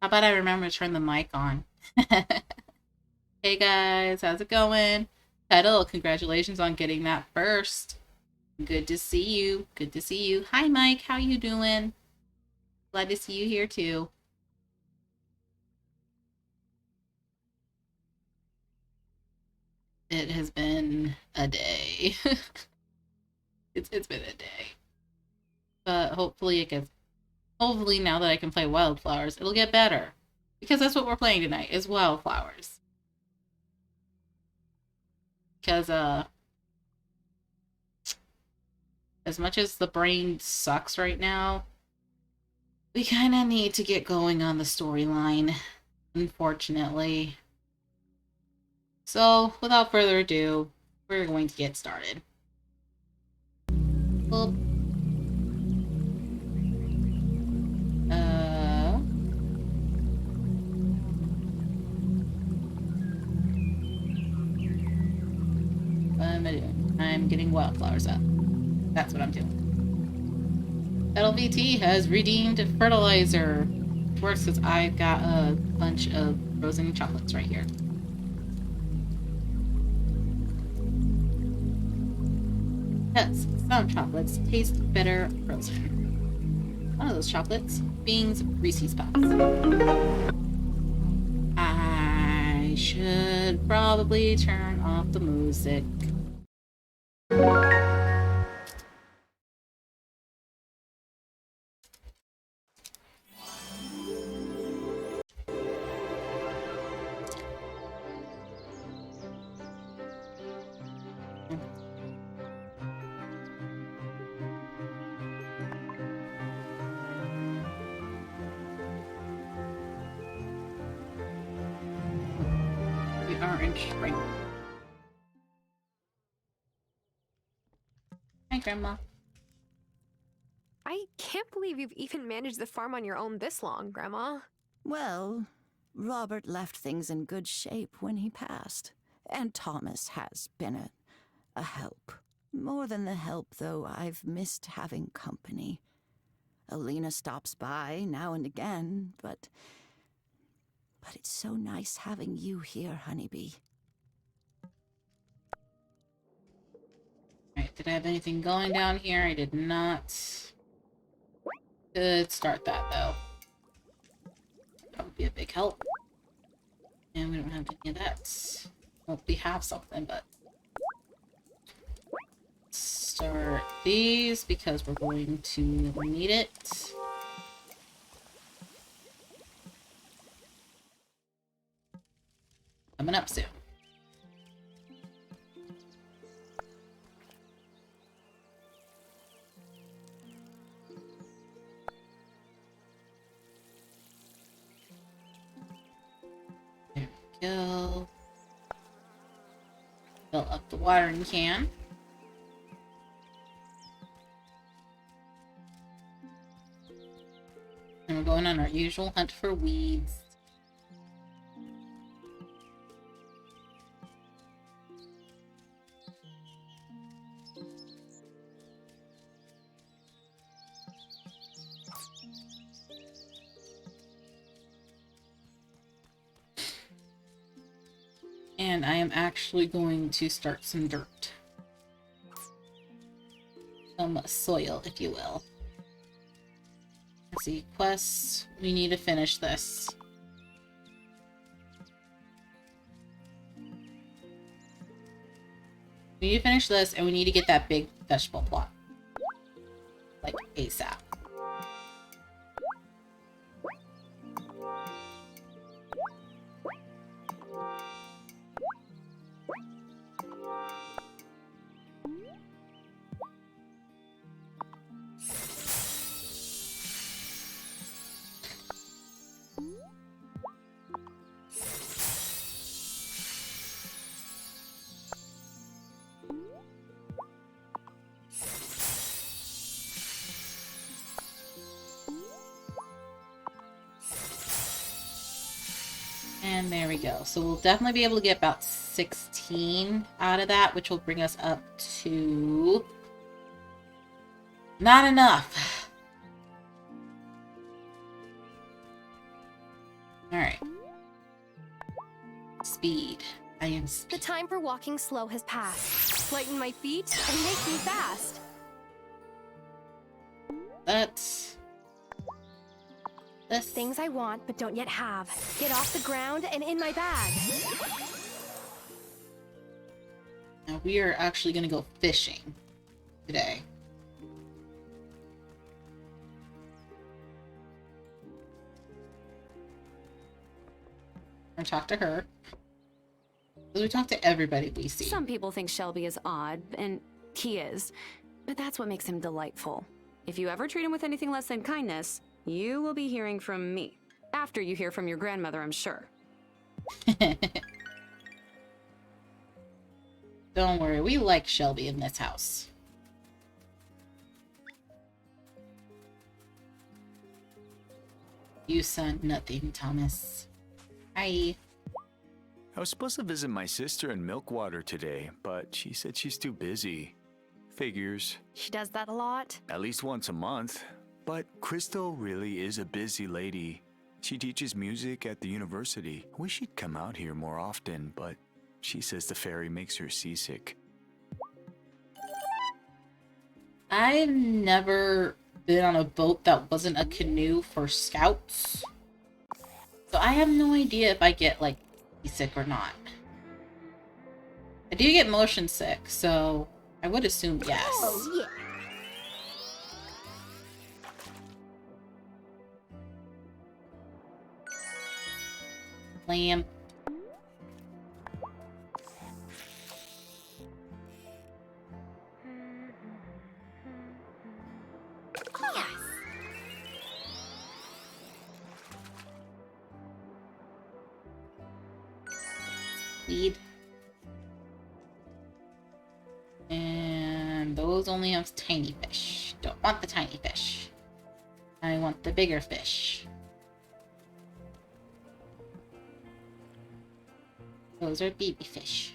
How about I remember to turn the mic on? Hey guys, how's it going? Petal, congratulations on getting that first. Good to see you. Good to see you. Hi Mike, how you doing? Glad to see you here too. It has been a day. It's been a day. But hopefully now that I can play Wildflowers, it'll get better. Because that's what we're playing tonight, is Wildflowers. Because as much as the brain sucks right now, we kind of need to get going on the storyline, unfortunately. So, without further ado, we're going to get started. Well, what am I doing? I'm getting Wildflowers up. That's what I'm doing. LVT has redeemed fertilizer. It works because I've got a bunch of frozen chocolates right here. Yes, some chocolates taste better frozen. One of those chocolates being Reese's Puffs. I should probably turn off the music. We are in spring. Hi, Grandma. I can't believe you've even managed the farm on your own this long, Grandma. Well, Robert left things in good shape when he passed, and Thomas has been a help. More than the help, though, I've missed having company. Alina stops by now and again, but it's so nice having you here, Honeybee. Alright, did I have anything going down here? I did not. Could start that, though. That would be a big help. And we don't have any of that. Well, we have something, but... start these, because we're going to need it. Coming up soon. There we go. Fill up the watering can. And we're going on our usual hunt for weeds. And I am actually going to start some dirt. Some soil, if you will. Let's see, quests. We need to finish this. We need to finish this, and we need to get that big vegetable plot. Like, ASAP. And there we go. So we'll definitely be able to get about 16 out of that, which will bring us up to... not enough. Alright. Speed. I am The speed. time for walking slow has passed. Lighten my feet and make me fast. That's... This... Things I want but don't yet have. Get off the ground and in my bag. Now we are actually gonna go fishing today. And talk to her. Because we talk to everybody we see. Some people think Shelby is odd, and he is. But that's what makes him delightful. If you ever treat him with anything less than kindness, you will be hearing from me. After you hear from your grandmother, I'm sure. Don't worry, we like Shelby in this house. You son nothing, Thomas. Hi. I was supposed to visit my sister in Milkwater today, but she said she's too busy. Figures. She does that a lot. At least once a month. But Crystal really is a busy lady. She teaches music at the university. I wish she'd come out here more often, but she says the ferry makes her seasick. I've never been on a boat that wasn't a canoe for scouts. So I have no idea if I get, like, seasick or not. I do get motion sick, so I would assume yes. Oh, yeah. Lamb. Lead. And those only have tiny fish. Don't want the tiny fish. I want the bigger fish. Those are baby fish.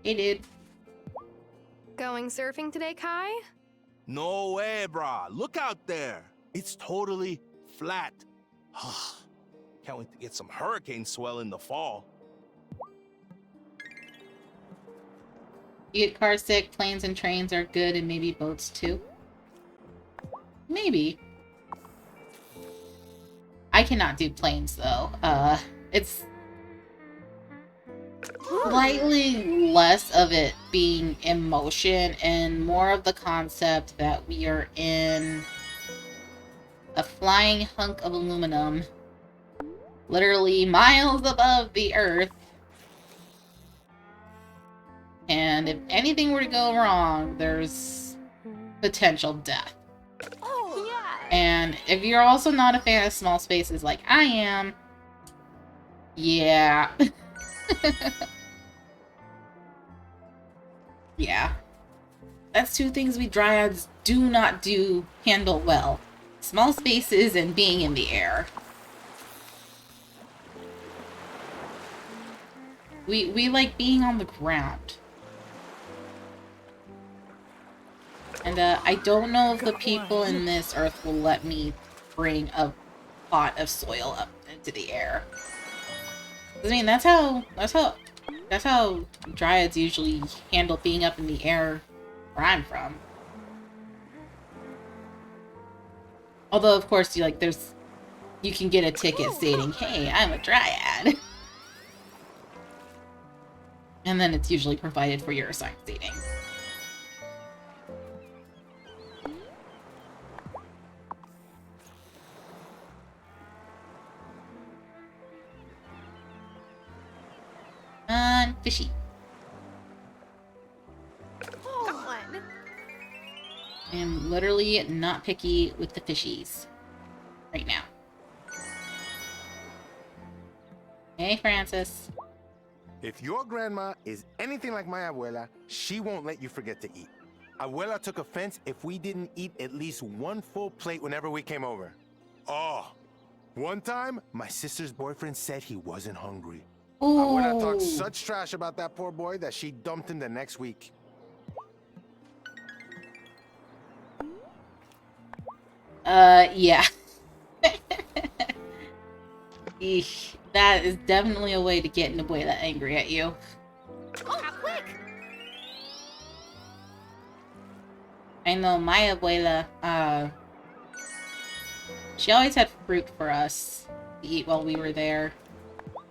Hey, dude. Going surfing today, Kai? No way, brah. Look out there. It's totally flat. Can't wait to get some hurricane swell in the fall. You get car sick, planes and trains are good, and maybe boats too. Maybe. I cannot do planes though. It's slightly less of it being emotion and more of the concept that we are in a flying hunk of aluminum, literally miles above the earth. And if anything were to go wrong, there's potential death. Oh, yeah. And if you're also not a fan of small spaces like I am, yeah. Yeah. That's two things we dryads do not handle well. Small spaces and being in the air. We like being on the ground. And I don't know if the people in this earth will let me bring a pot of soil up into the air. I mean, that's how dryads usually handle being up in the air where I'm from. Although, of course, you can get a ticket stating, "Hey, I'm a dryad," and then it's usually provided for your assigned seating. Fishy. Come on. I am literally not picky with the fishies right now. Hey, Francis. If your grandma is anything like my abuela, she won't let you forget to eat. Abuela took offense if we didn't eat at least one full plate whenever we came over. Oh, one time, my sister's boyfriend said he wasn't hungry. Abuela talked such trash about that poor boy that she dumped him the next week. Yeah. Eesh, that is definitely a way to get Abuela angry at you. Oh, quick! I know my Abuela, she always had fruit for us to eat while we were there.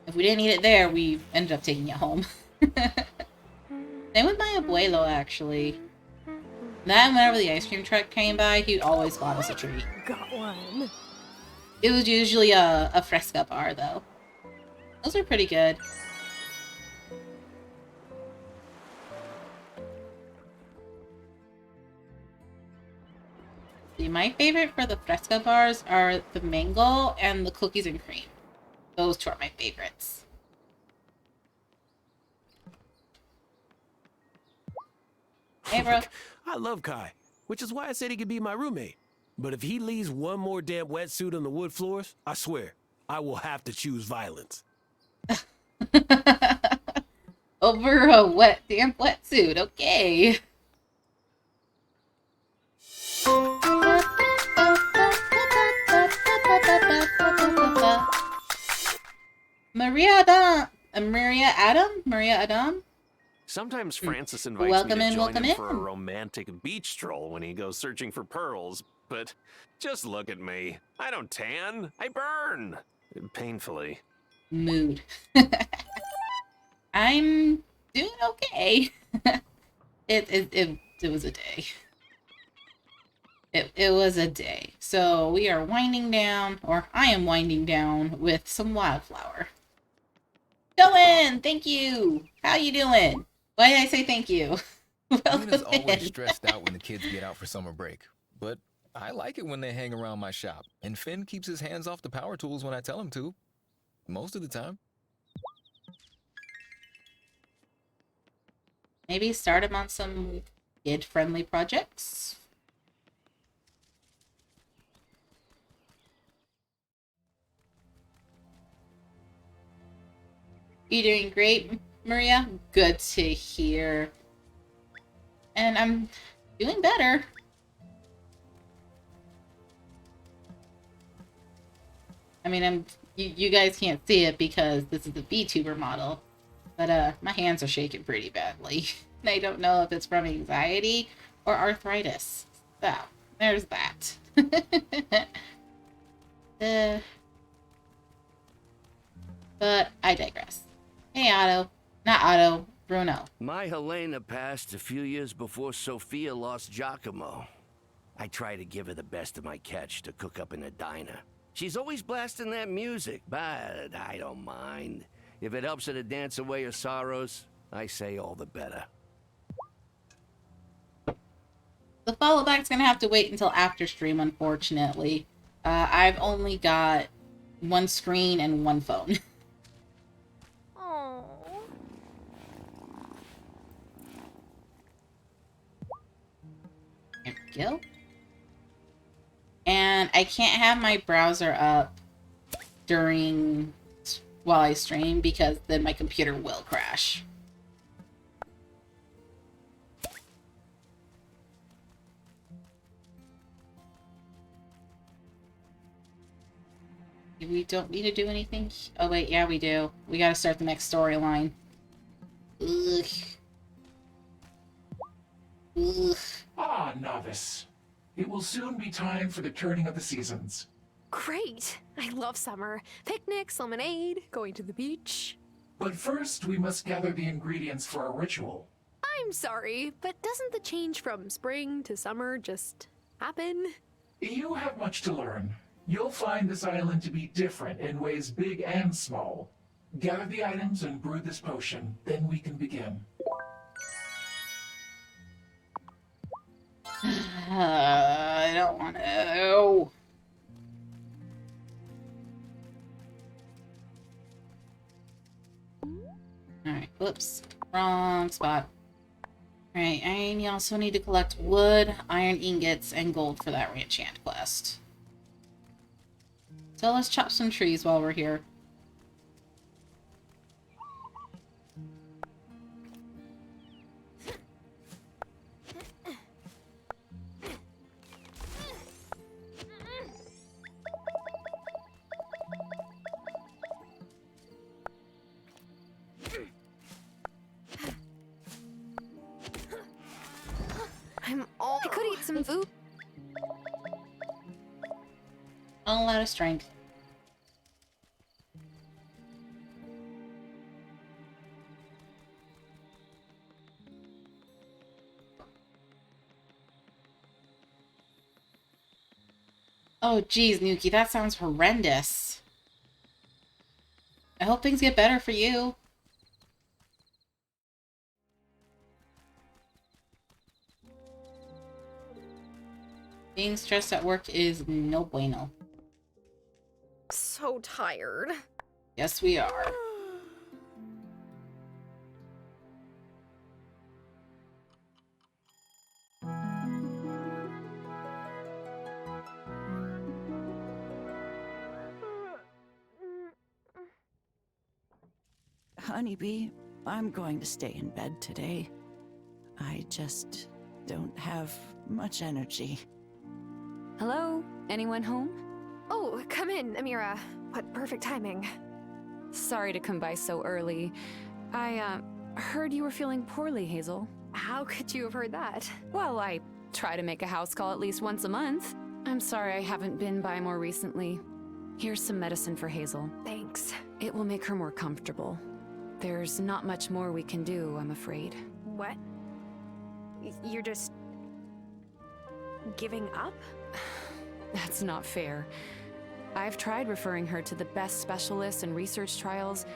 If we didn't eat it there, we ended up taking it home. Same with my abuelo, actually. Then whenever the ice cream truck came by, he'd always bought us a treat. Got one. It was usually a fresca bar, though. Those are pretty good. See, my favorite for the fresca bars are the mango and the cookies and cream. Those two are my favorites. Hey, bro. Look, I love Kai, which is why I said he could be my roommate. But if he leaves one more damn wetsuit on the wood floors, I swear, I will have to choose violence. Over a damp wetsuit, okay. Maria Adam? Sometimes Francis invites Welcome me to in, join welcome him for a in. romantic beach stroll when he goes searching for pearls, but just look at me. I don't tan, I burn. Painfully. Mood. I'm doing okay. It was a day. It was a day. So we are winding down, or I am winding down with some wildflower. Go in! Thank you! How you doing? Why did I say thank you? Luna's always in. stressed out when the kids get out for summer break, but I like it when they hang around my shop, and Finn keeps his hands off the power tools when I tell him to. Most of the time. Maybe start him on some kid-friendly projects. You doing great, Maria? Good to hear. And I'm doing better. I mean, you guys can't see it because this is a VTuber model, but my hands are shaking pretty badly. I don't know if it's from anxiety or arthritis. So, there's that. But I digress. Hey, Otto. Not Otto, Bruno. My Helena passed a few years before Sophia lost Giacomo. I try to give her the best of my catch to cook up in a diner. She's always blasting that music, but I don't mind. If it helps her to dance away her sorrows, I say all the better. The follow back's gonna have to wait until after stream, unfortunately. I've only got one screen and one phone. Oh. There we go. And I can't have my browser up while I stream because then my computer will crash. We don't need to do anything. Oh wait, yeah we do. We gotta start the next storyline. Ugh. Ugh. Ah, novice. It will soon be time for the turning of the seasons. Great. I love summer. Picnics, lemonade, going to the beach. But first, we must gather the ingredients for our ritual. I'm sorry, but doesn't the change from spring to summer just happen? You have much to learn. You'll find this island to be different in ways big and small. Gather the items and brew this potion, then we can begin. I don't want to. Alright, whoops. Wrong spot. Alright, and you also need to collect wood, iron ingots, and gold for that re-enchant quest. So let's chop some trees while we're here. some food? All out of strength. Oh, geez, Nuki, that sounds horrendous. I hope things get better for you. Being stressed at work is no bueno. So tired. Yes, we are. Honeybee, I'm going to stay in bed today. I just don't have much energy. Hello? Anyone home? Oh, come in, Amira. What perfect timing. Sorry to come by so early. I, heard you were feeling poorly, Hazel. How could you have heard that? Well, I try to make a house call at least once a month. I'm sorry I haven't been by more recently. Here's some medicine for Hazel. Thanks. It will make her more comfortable. There's not much more we can do, I'm afraid. What? You're just... giving up? That's not fair. I've tried referring her to the best specialists and research trials,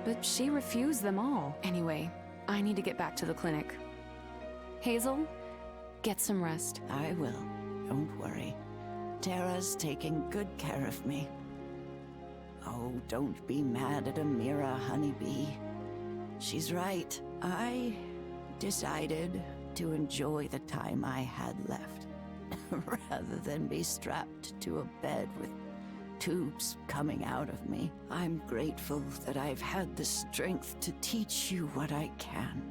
but she refused them all. Anyway, I need to get back to the clinic. Hazel, get some rest. I will. Don't worry. Tara's taking good care of me. Oh, don't be mad at Amira, Honeybee. She's right. I decided to enjoy the time I had left, rather than be strapped to a bed with tubes coming out of me. I'm grateful that I've had the strength to teach you what I can.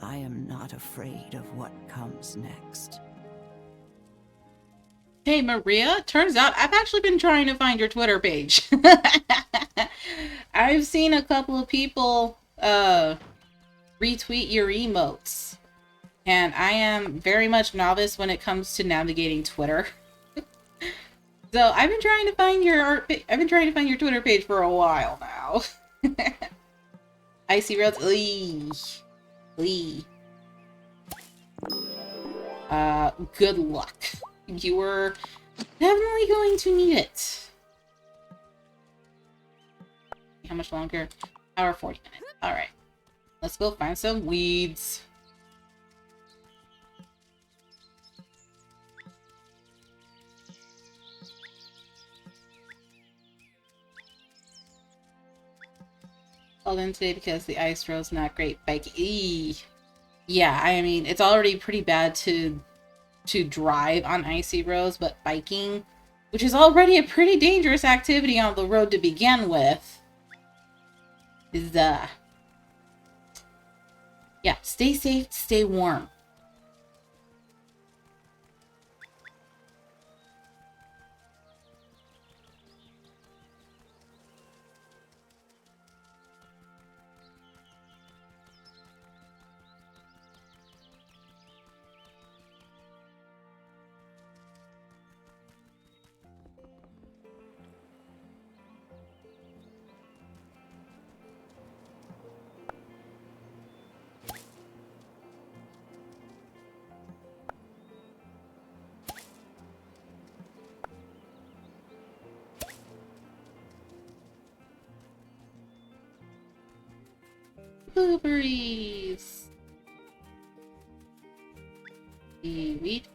I am not afraid of what comes next. Hey, Maria, turns out I've actually been trying to find your Twitter page. I've seen a couple of people retweet your emotes, and I am very much novice when it comes to navigating Twitter. So I've been trying to find your Twitter page for a while now. Icy Roads. Good luck. You were definitely going to need it. How much longer? Hour 40 minutes. Alright. Let's go find some weeds. Called in today because the ice road's not great biking. Yeah, I mean, it's already pretty bad to drive on icy roads, but biking, which is already a pretty dangerous activity on the road to begin with, is yeah, stay safe, stay warm. Blueberries. Seaweed.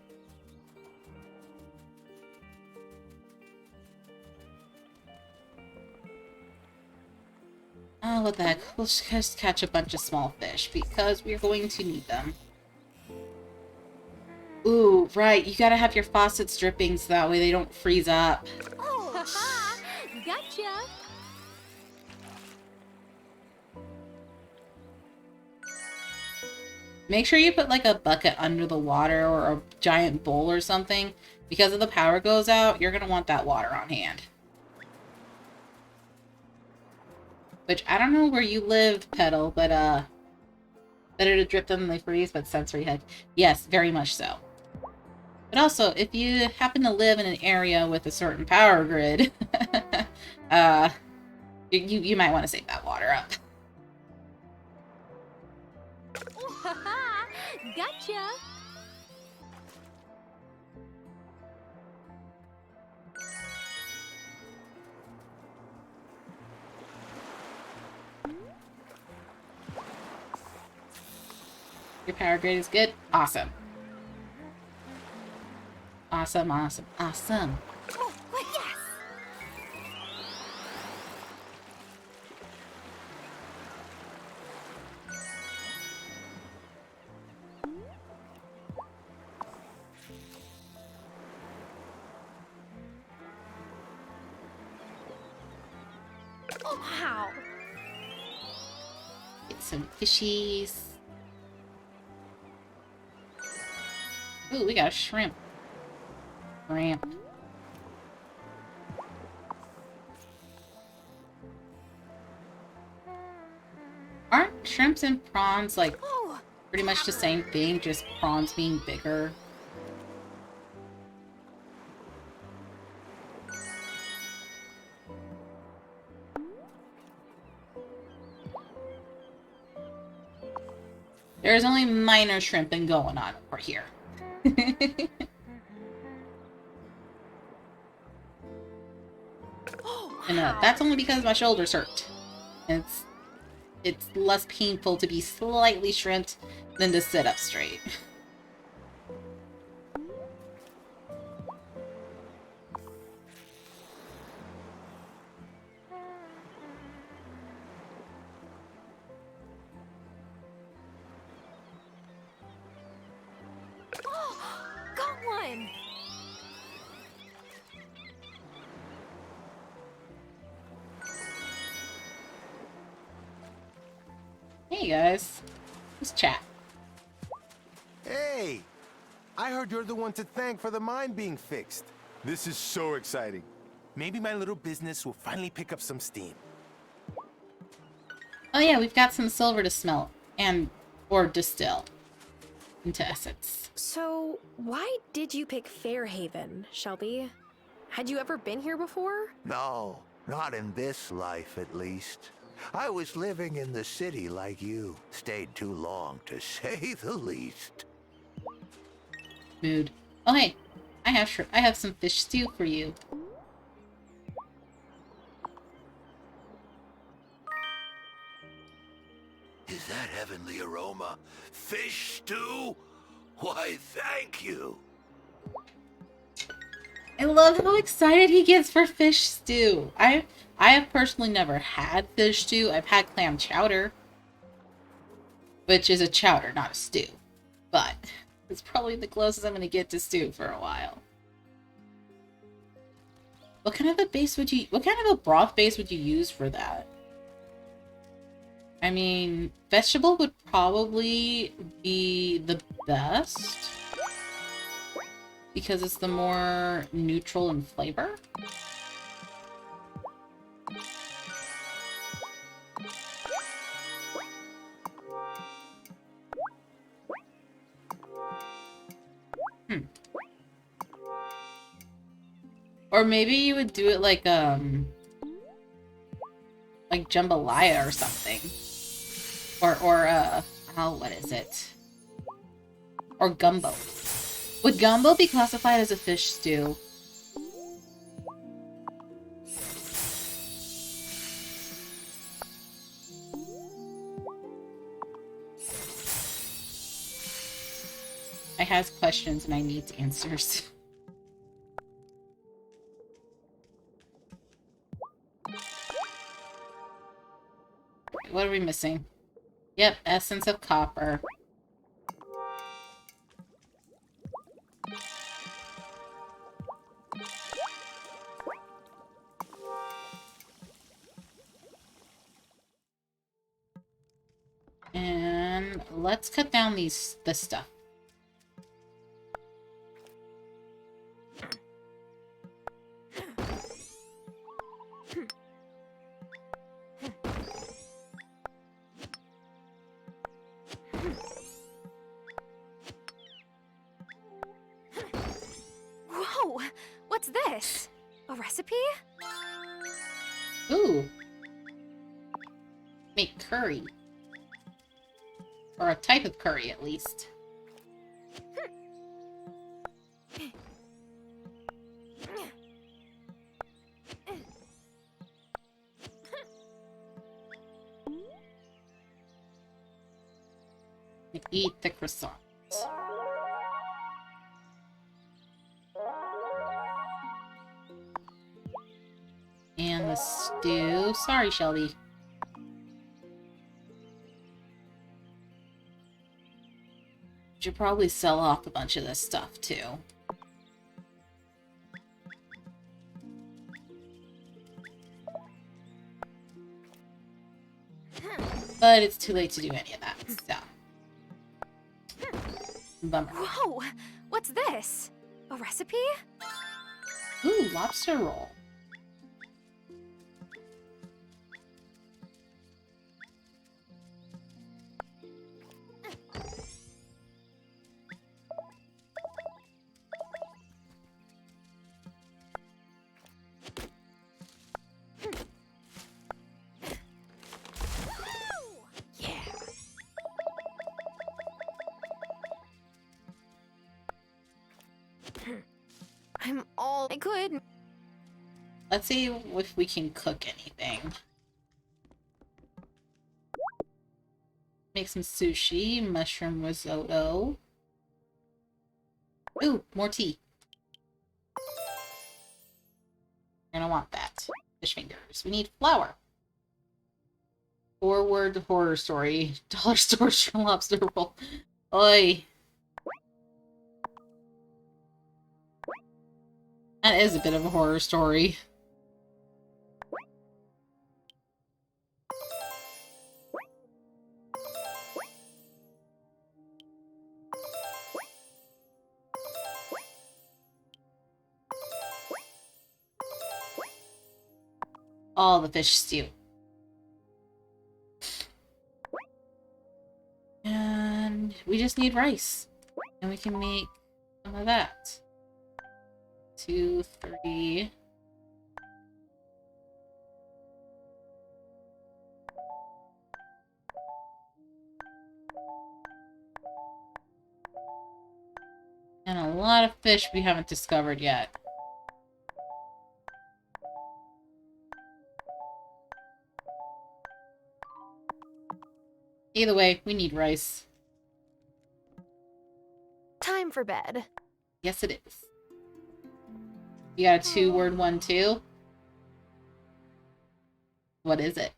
Oh, what the heck. We'll just catch a bunch of small fish because we're going to need them. Ooh, right. You gotta have your faucets dripping so that way they don't freeze up. Oh, gotcha. Make sure you put like a bucket under the water or a giant bowl or something. Because if the power goes out, you're gonna want that water on hand. Which, I don't know where you live, Petal, but, Better to drip them than they freeze, but sensory head. Yes, very much so. But also, if you happen to live in an area with a certain power grid, you might want to save that water up. Gotcha! Your power grid is good? Awesome. Awesome, awesome, awesome. Oh, yes! Oh, wow! Get some fishies. Ooh, we got a shrimp. Shrimp. Aren't shrimps and prawns like pretty much the same thing, just prawns being bigger? There's only minor shrimping going on over here. And that's only because my shoulders hurt. It's less painful to be slightly shrimped than to sit up straight. Got one! Hey guys, let's chat. Hey! I heard you're the one to thank for the mine being fixed. This is so exciting. Maybe my little business will finally pick up some steam. Oh yeah, we've got some silver to smelt or distill into essence. So, why did you pick Fairhaven, Shelby? Had you ever been here before? No, not in this life at least. I was living in the city like you. Stayed too long, to say the least. Mood. Oh hey, I have some fish stew for you. Is that heavenly aroma? Fish stew? Why, thank you. I love how excited he gets for fish stew. I have personally never had fish stew. I've had clam chowder, which is a chowder, not a stew. But it's probably the closest I'm going to get to stew for a while. What kind of a broth base would you use for that? I mean, vegetable would probably be the best because it's the more neutral in flavor. Or maybe you would do it like jambalaya or something. Oh, what is it? Or gumbo. Would gumbo be classified as a fish stew? I have questions and I need answers. What are we missing? Yep, essence of copper. And let's cut down this stuff. what's this? A recipe? Ooh. Make curry. Or a type of curry, at least. Eat the croissant. And the stew. Sorry, Shelby. Should probably sell off a bunch of this stuff, too. But it's too late to do any of that, so. Bummer. Whoa! What's this? A recipe? Ooh, lobster roll. I'm all I could. Let's see if we can cook anything. Make some sushi, mushroom risotto. Ooh, more tea. You're gonna want that. Fish fingers. We need flour. Forward horror story. Dollar store shrimp lobster roll. Oi. That is a bit of a horror story. All the fish stew. And we just need rice. And we can make some of that. 2, 3. And a lot of fish we haven't discovered yet. Either way, we need rice. Time for bed. Yes, it is. You got a 2-word one, too? What is it?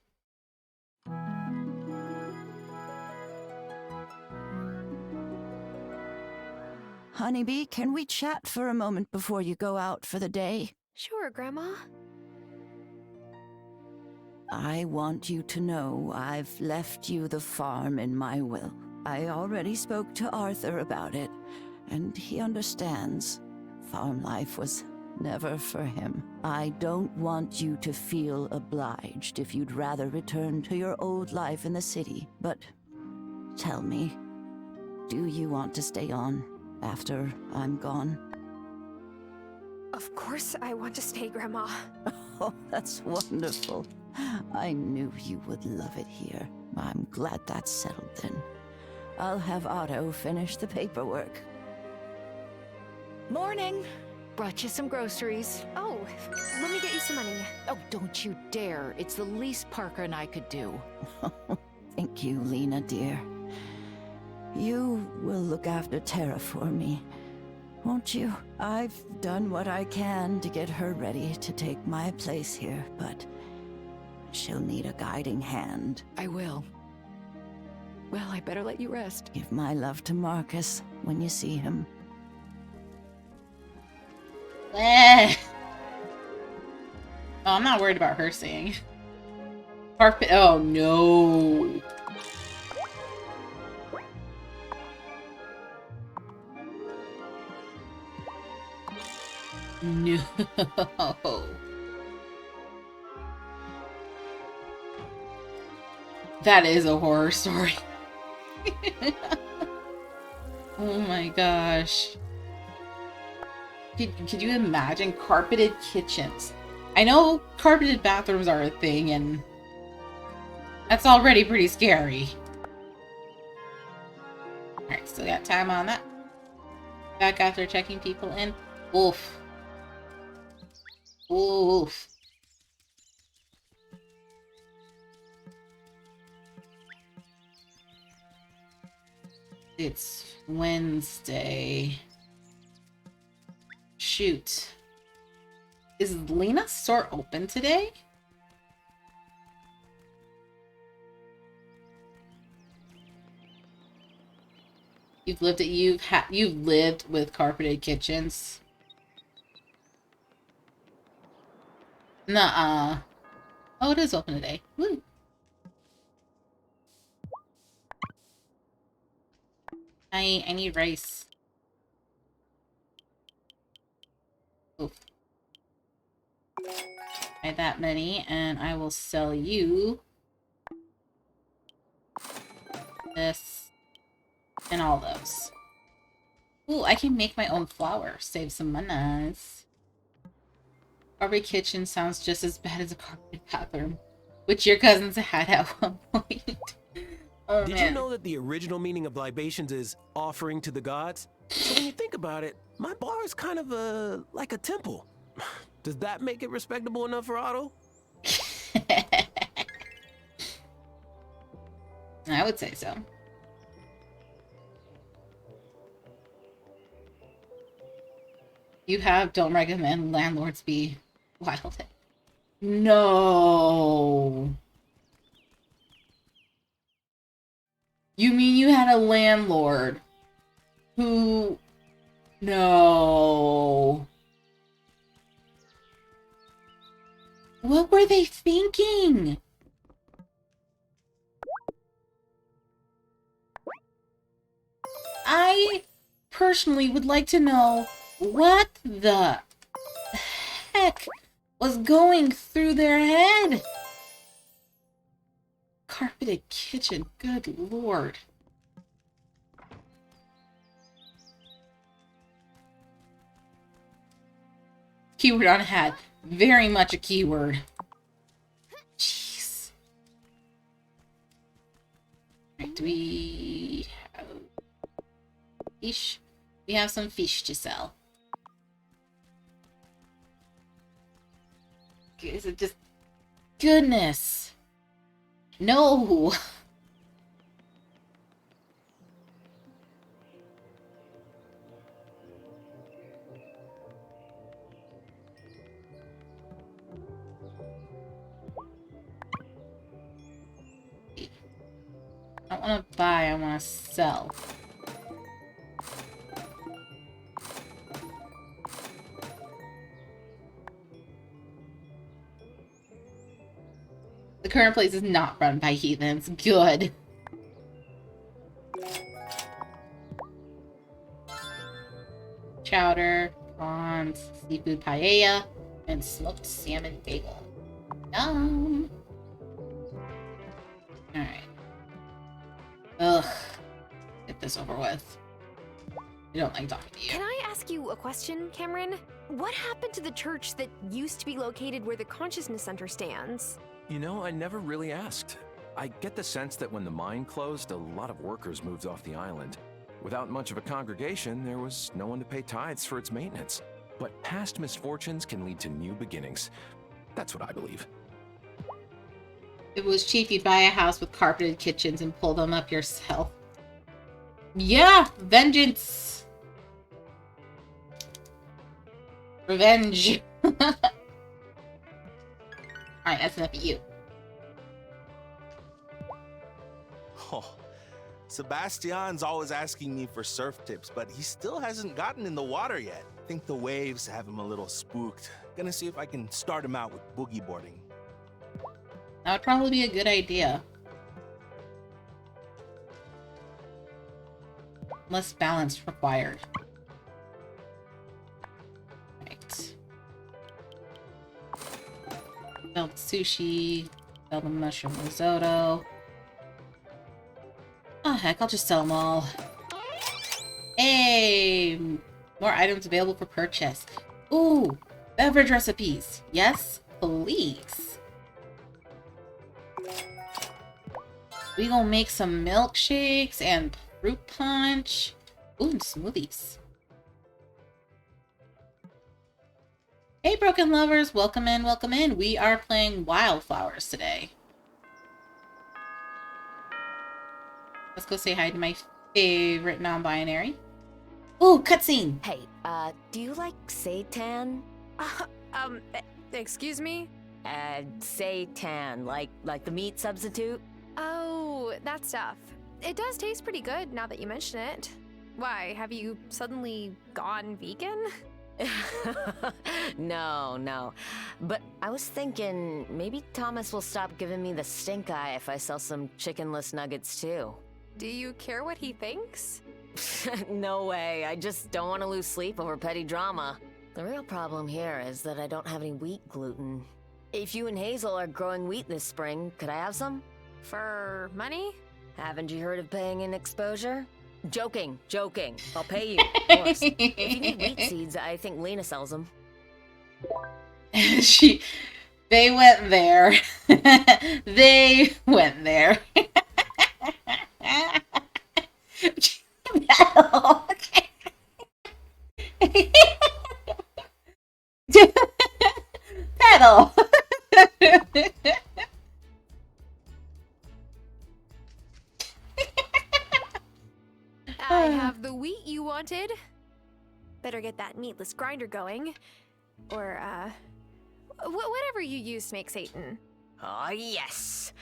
Honeybee, can we chat for a moment before you go out for the day? Sure, Grandma. I want you to know I've left you the farm in my will. I already spoke to Arthur about it, and he understands. Farm life was never for him. I don't want you to feel obliged if you'd rather return to your old life in the city. But tell me, do you want to stay on after I'm gone? Of course I want to stay, Grandma. Oh, that's wonderful. I knew you would love it here. I'm glad that's settled then. I'll have Otto finish the paperwork. Morning. Brought you some groceries. Oh, let me get you some money. Oh, don't you dare. It's the least Parker and I could do. Thank you, Lena, dear. You will look after Tara for me, won't you? I've done what I can to get her ready to take my place here, but she'll need a guiding hand. I will. Well, I better let you rest. Give my love to Marcus when you see him. Oh, I'm not worried about her seeing. Carpet. Oh, no. No. That is a horror story. Oh my gosh. Could you imagine carpeted kitchens? I know carpeted bathrooms are a thing, and that's already pretty scary. Alright, still got time on that. Back after checking people in. Oof. Oof. It's Wednesday. Shoot. Is Lena's store open today? You've lived with carpeted kitchens. Nuh-uh. Oh, it is open today. Woo. I need rice. Oof. Buy that many, and I will sell you this and all those. Ooh, I can make my own flour. Save some monies. Carpeted kitchen sounds just as bad as a carpeted bathroom, which your cousins had at one point. Oh, Did man. you know that the original meaning of libations is offering to the gods? So when you think about it, my bar is kind of like a temple. Does that make it respectable enough for Otto? I would say so. Don't recommend landlords be wild. No. You mean you had a landlord who... No. What were they thinking? I personally would like to know what the heck was going through their head. Carpeted kitchen, good lord. Keyword on hat. Very much a keyword. Jeez. Alright, do we have fish? We have some fish to sell. Is it just... Goodness. No. I don't want to buy, I want to sell. The current place is not run by heathens. Good. Chowder, prawns, seafood paella, and smoked salmon bagel. Yum. Alright. Ugh. Get this over with. I don't like talking to you. Can I ask you a question, Cameron? What happened to the church that used to be located where the Consciousness Center stands? You know, I never really asked. I get the sense that when the mine closed, a lot of workers moved off the island. Without much of a congregation, there was no one to pay tithes for its maintenance. But past misfortunes can lead to new beginnings. That's what I believe. If it was cheap, you'd buy a house with carpeted kitchens and pull them up yourself. Yeah! Vengeance! Revenge! Alright, that's enough of you. Oh, Sebastian's always asking me for surf tips, but he still hasn't gotten in the water yet. I think the waves have him a little spooked. Gonna see if I can start him out with boogie boarding. That would probably be a good idea. Less balance required. Right. Sell the sushi. Sell the mushroom risotto. Oh heck, I'll just sell them all. Hey! More items available for purchase. Ooh, beverage recipes. Yes, please. We gonna make some milkshakes and fruit punch. Ooh, and smoothies. Hey, Broken Lovers, welcome in, welcome in. We are playing Wildflowers today. Let's go say hi to my favorite non-binary. Ooh, cutscene. Hey, do you like seitan? Excuse me? Seitan, like the meat substitute? Oh, that stuff. It does taste pretty good now that you mention it. Why, have you suddenly gone vegan? No. But I was thinking maybe Thomas will stop giving me the stink eye if I sell some chickenless nuggets too. Do you care what he thinks? No way, I just don't want to lose sleep over petty drama. The real problem here is that I don't have any wheat gluten. If you and Hazel are growing wheat this spring, could I have some? For money? Haven't you heard of paying in exposure? Joking. I'll pay you, of course. If you need wheat seeds, I think Lena sells them. They went there. They went there. Pedal. I have the wheat you wanted. Better get that meatless grinder going. Or, whatever you use to make seitan. Oh, yes.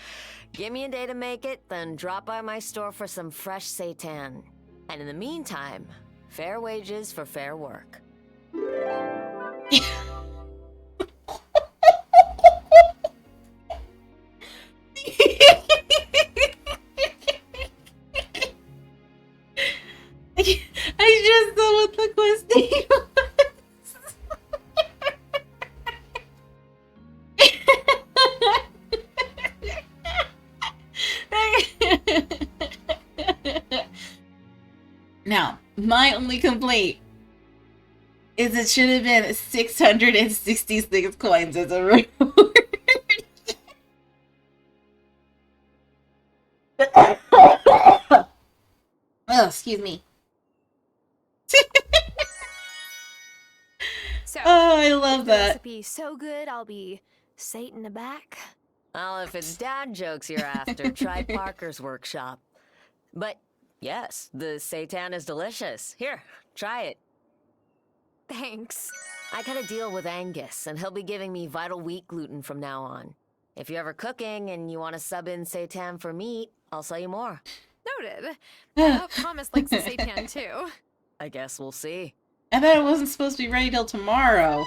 Give me a day to make it, then drop by my store for some fresh seitan. And in the meantime, fair wages for fair work. I just saw what the question was. Now, my only complaint is it should have been 666 coins as a reward. Oh, excuse me. So, oh, I love the that. Recipe so good, I'll be seitan aback. Well, if it's dad jokes you're after, try Parker's workshop. But yes, the seitan is delicious. Here, try it. Thanks. I got a deal with Angus, and he'll be giving me vital wheat gluten from now on. If you're ever cooking and you want to sub in seitan for meat, I'll sell you more. Noted. I hope Thomas likes the seitan too. I guess we'll see. I thought it wasn't supposed to be ready till tomorrow.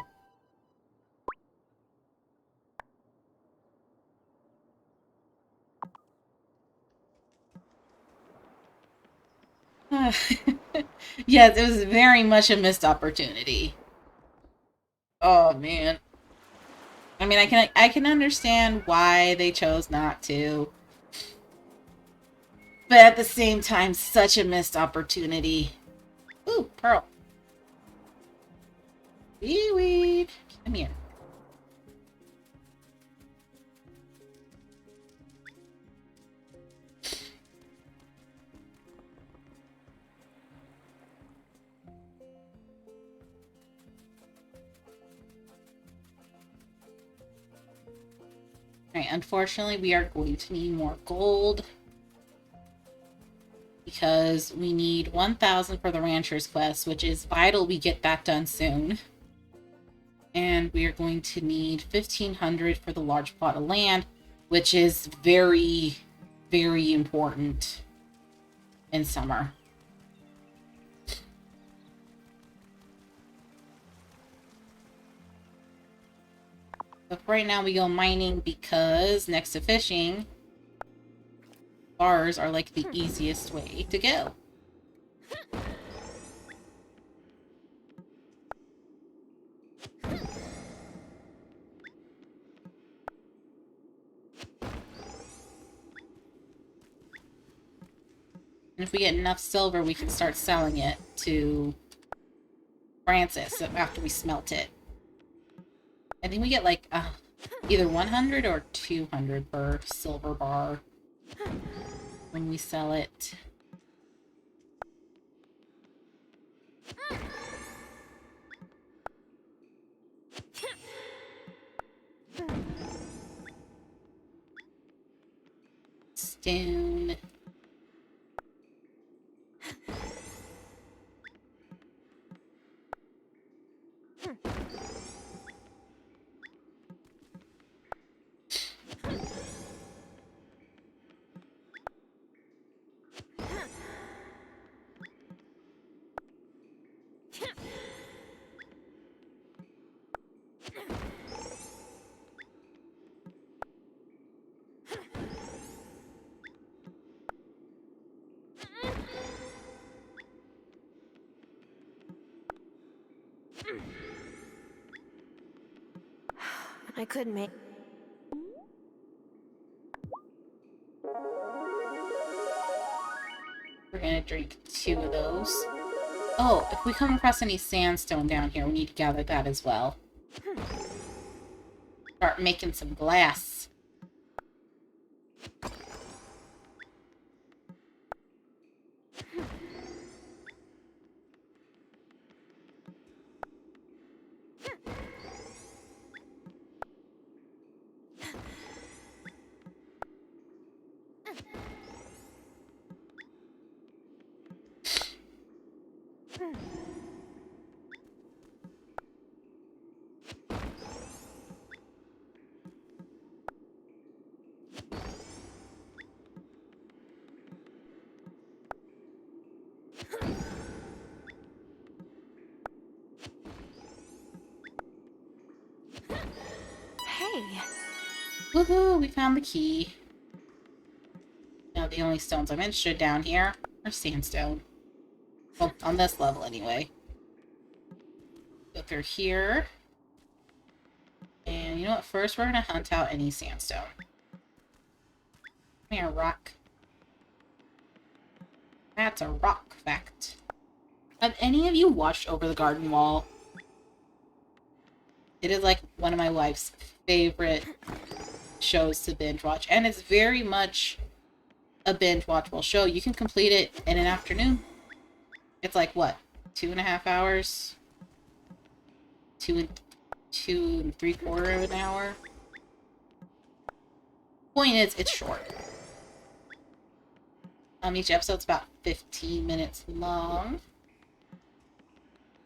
Yes, it was very much a missed opportunity. Oh man. I mean, I can understand why they chose not to. But at the same time, such a missed opportunity. Ooh, pearl. Seaweed. Come here. Alright, unfortunately, we are going to need more gold. Because we need 1,000 for the Rancher's Quest, which is vital we get that done soon. And we are going to need 1,500 for the large plot of land, which is very, very important in summer. But for right now, we go mining because next to fishing, bars are like the easiest way to go. And if we get enough silver, we can start selling it to Francis after we smelt it. I think we get like either 100 or 200 per silver bar when we sell it. Stone. I could make. We're gonna drink 2 of those. Oh, if we come across any sandstone down here, we need to gather that as well. Start making some glass. Hey. Woohoo, we found the key. Now the only stones I'm interested down here are sandstone. Well, on this level anyway. Go through here. And you know what? First we're gonna hunt out any sandstone. Come here, rock. That's a rock fact. Have any of you watched Over the Garden Wall? It is like one of my wife's favorite shows to binge watch. And it's very much a binge watchable show. You can complete it in an afternoon. It's like, what? 2.5 hours? 2 3/4 of an hour? Point is, it's short. Each episode's about 15 minutes long.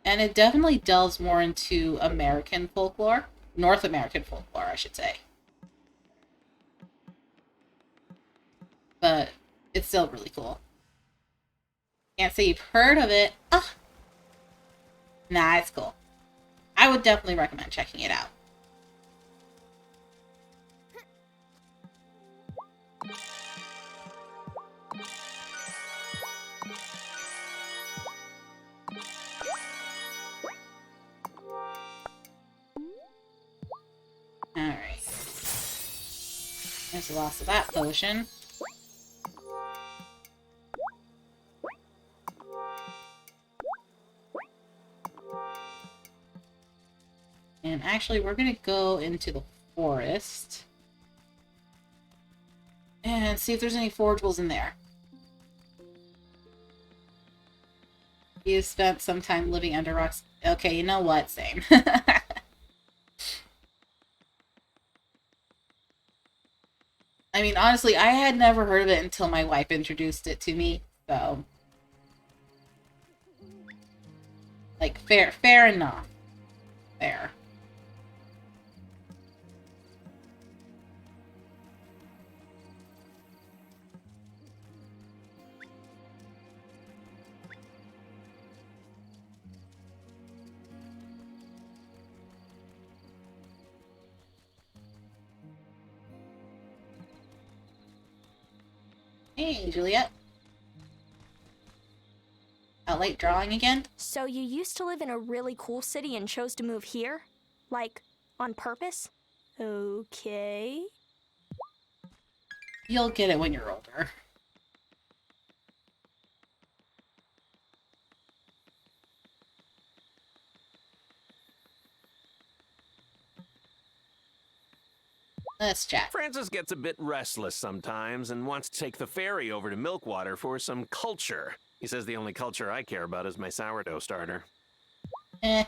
And it definitely delves more into American folklore. North American folklore, I should say. But it's still really cool. Can't say you've heard of it. Ah. Nah, it's cool. I would definitely recommend checking it out. Alright. There's the loss of that potion. And actually, we're gonna go into the forest and see if there's any forageables in there. He has spent some time living under rocks. Okay, you know what? Same. I mean, honestly, I had never heard of it until my wife introduced it to me, so... Like, fair enough. Fair. Hey, Juliet. Out late drawing again? So you used to live in a really cool city and chose to move here? Like, on purpose? Okay. You'll get it when you're older. Let's chat. Francis gets a bit restless sometimes and wants to take the ferry over to Milkwater for some culture. He says the only culture I care about is my sourdough starter. Do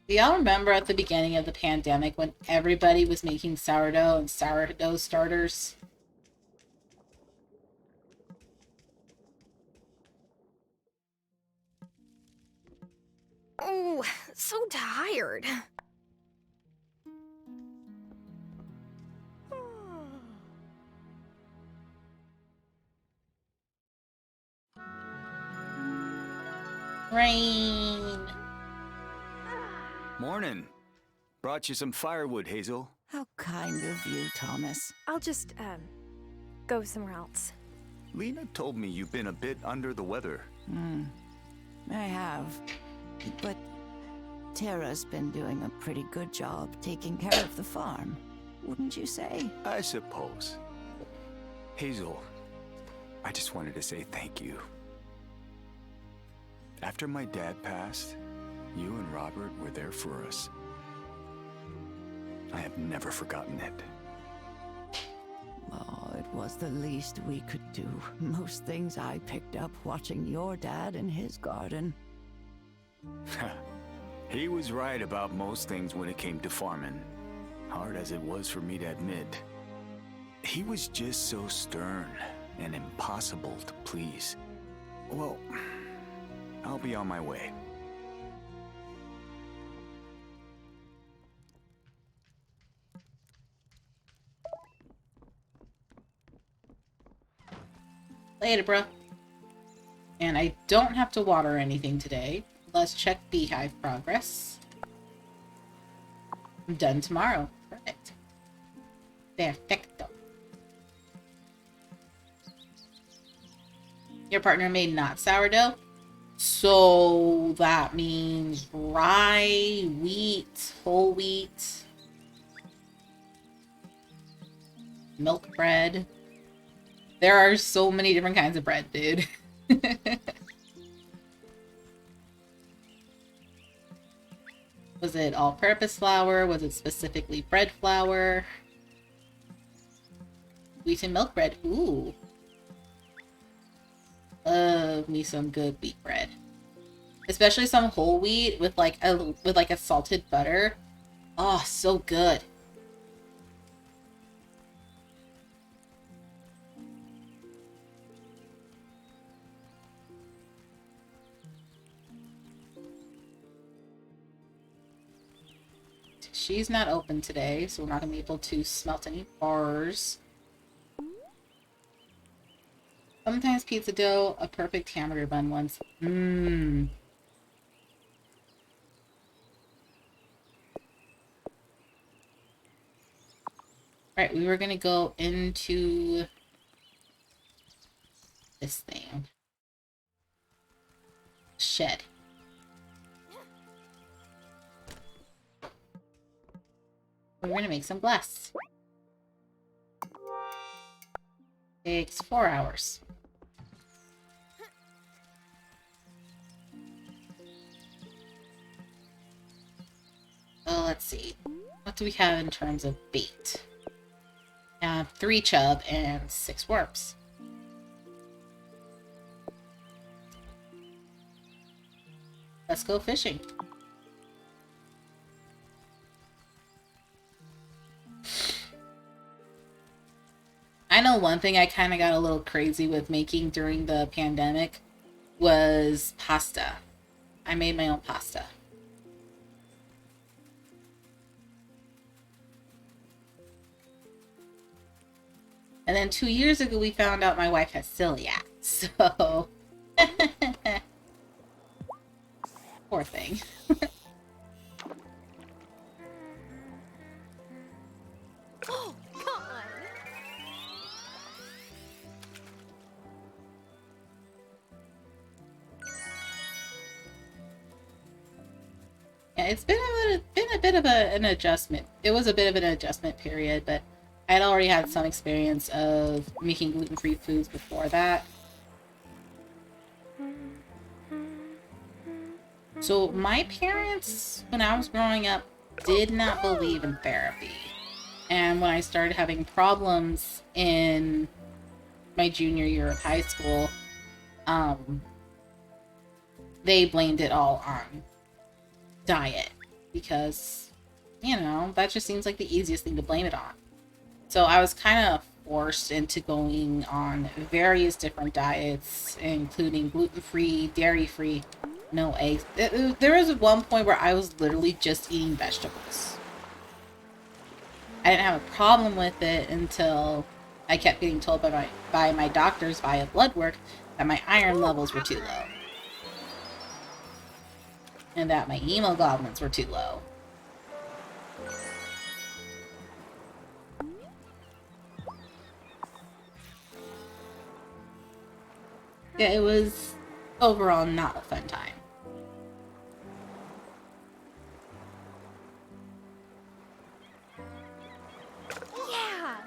y'all remember at the beginning of the pandemic when everybody was making sourdough and sourdough starters? Oh, so tired. Rain. Morning. Brought you some firewood, Hazel. How kind of you, Thomas. I'll just, go somewhere else. Lena told me you've been a bit under the weather. I have. But Tara's been doing a pretty good job taking care of the farm, wouldn't you say? I suppose. Hazel, I just wanted to say thank you. After my dad passed, you and Robert were there for us. I have never forgotten it. Oh, it was the least we could do. Most things I picked up watching your dad in his garden. He was right about most things when it came to farming. Hard as it was for me to admit. He was just so stern and impossible to please. Well, I'll be on my way. Later, bruh. And I don't have to water anything today. Let's check beehive progress. I'm done tomorrow. Perfect. Perfecto. Your partner made not sourdough? So that means rye, wheat, whole wheat, milk bread. There are so many different kinds of bread, dude. Was it all-purpose flour? Was it specifically bread flour? Wheat and milk bread. Ooh. Love me some good wheat bread. Especially some whole wheat with like a salted butter. Oh, so good. She's not open today, so we're not going to be able to smelt any bars. Sometimes pizza dough, a perfect hamburger bun once. Mmm. Right, we were going to go into this thing. Shed. We're gonna make some glass. Takes 4 hours. Oh, let's see. What do we have in terms of bait? 3 chub and 6 worms. Let's go fishing. I know one thing I kind of got a little crazy with making during the pandemic was pasta. I made my own pasta. And then 2 years ago, we found out my wife has celiac. So, poor thing. Oh, come on. Yeah, it's been a bit of an adjustment. It was a bit of an adjustment period, but I'd already had some experience of making gluten-free foods before that. So my parents, when I was growing up, did not believe in therapy. And when I started having problems in my junior year of high school, they blamed it all on diet because, you know, that just seems like the easiest thing to blame it on. So I was kind of forced into going on various different diets, including gluten-free, dairy-free, no eggs. There was one point where I was literally just eating vegetables. I didn't have a problem with it until I kept getting told by my doctors via blood work that my iron levels were too low. And that my hemoglobins were too low. Yeah, it was overall not a fun time. Yeah!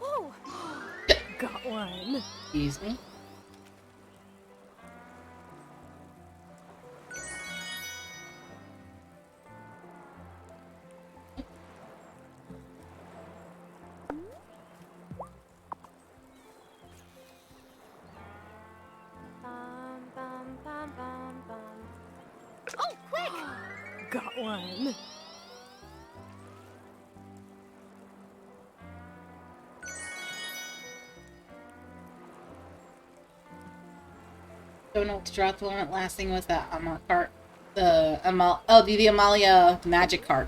Oh! Got one. Excuse me? Oh, quick! Got one. Don't know what to draw at the moment. Last thing was that cart. The Amalia magic card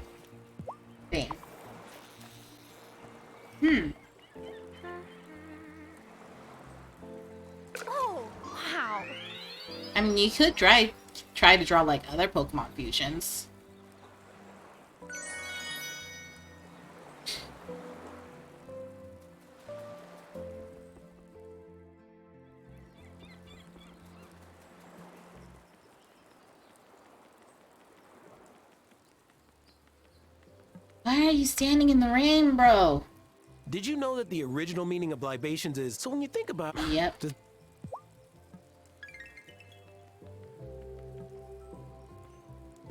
thing. Oh, wow. I mean, you could try to draw like other Pokemon fusions. Why are you standing in the rain, bro? Did you know that the original meaning of libations is, so when you think about it... Yep.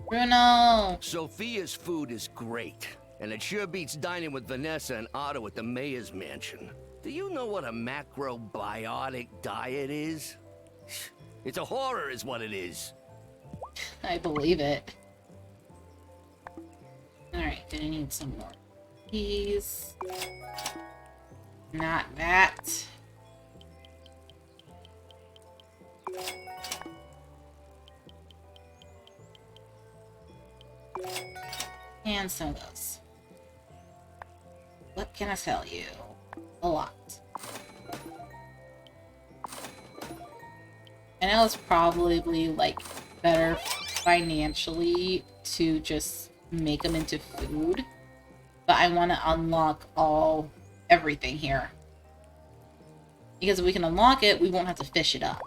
Bruno! Sophia's food is great, and it sure beats dining with Vanessa and Otto at the mayor's mansion. Do you know what a macrobiotic diet is? It's a horror is what it is. I believe it. Alright, gonna need some more. These. Not that. And some of those. What can I tell you? A lot. I know it's probably like better financially to just make them into food, but I want to unlock everything here, because if we can unlock it, we won't have to fish it up.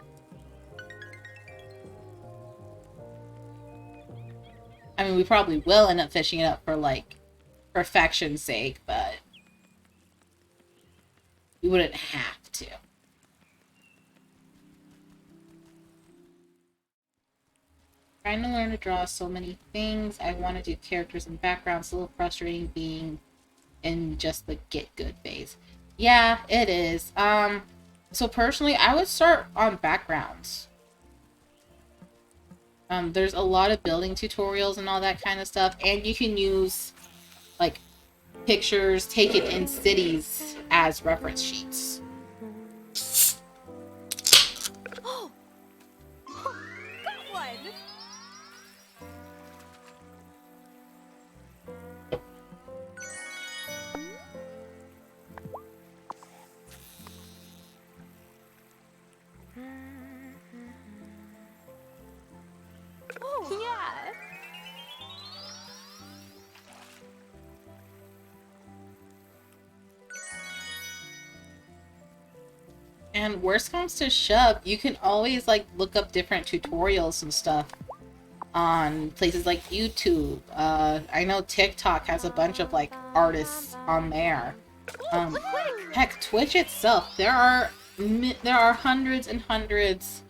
I mean, we probably will end up fishing it up for like perfection's sake, but we wouldn't have to. Trying to learn to draw so many things. I want to do characters and backgrounds. It's a little frustrating being in just the get good phase. Yeah, it is. So personally, I would start on backgrounds. There's a lot of building tutorials and all that kind of stuff, and you can use like pictures taken in cities as reference sheets. Oh! Got one! Oh, yeah! And worst comes to shove, you can always like look up different tutorials and stuff on places like YouTube. I know TikTok has a bunch of like artists on there. Heck, Twitch itself, there are hundreds and hundreds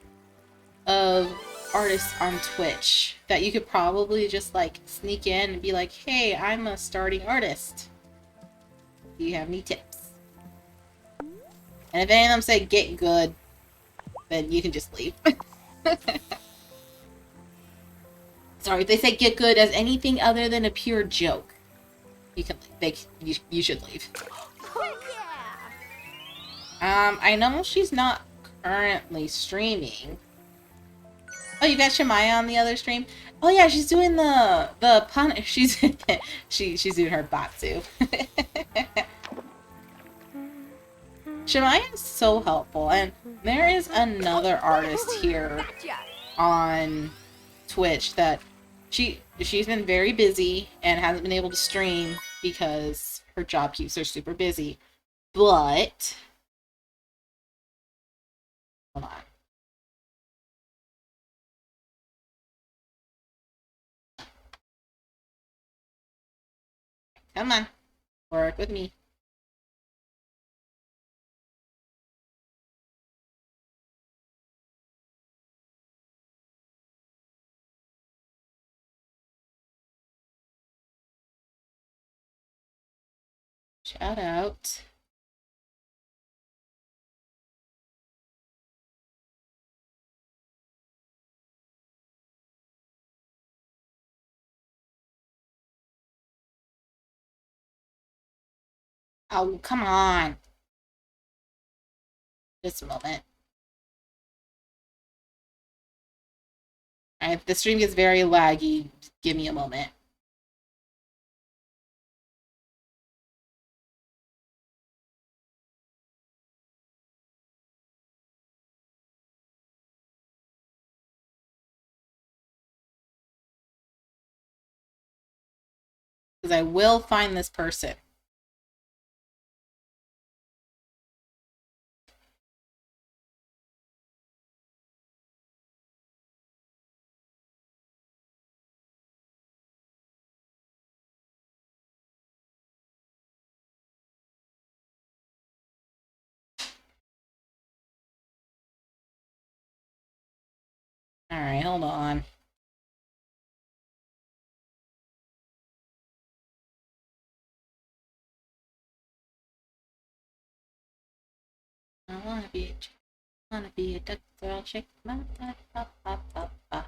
of artists on Twitch that you could probably just like sneak in and be like, hey, I'm a starting artist. Do you have any tips? And if any of them say get good, then you can just leave. Sorry, if they say get good as anything other than a pure joke, you can you should leave. I know she's not currently streaming. Oh, you got Shemaya on the other stream? Oh yeah, she's doing the pun. She's she's doing her Batsu. Shemaya is so helpful, and there is another artist here on Twitch that she's been very busy and hasn't been able to stream because her job keeps her super busy. But hold on. Come on. Work with me. Shout out. Oh, come on. Just a moment. Alright, if the stream gets very laggy, give me a moment. Because I will find this person. Alright, hold on. I wanna be a duck girl, shake my butt, ba, ba, ba, ba.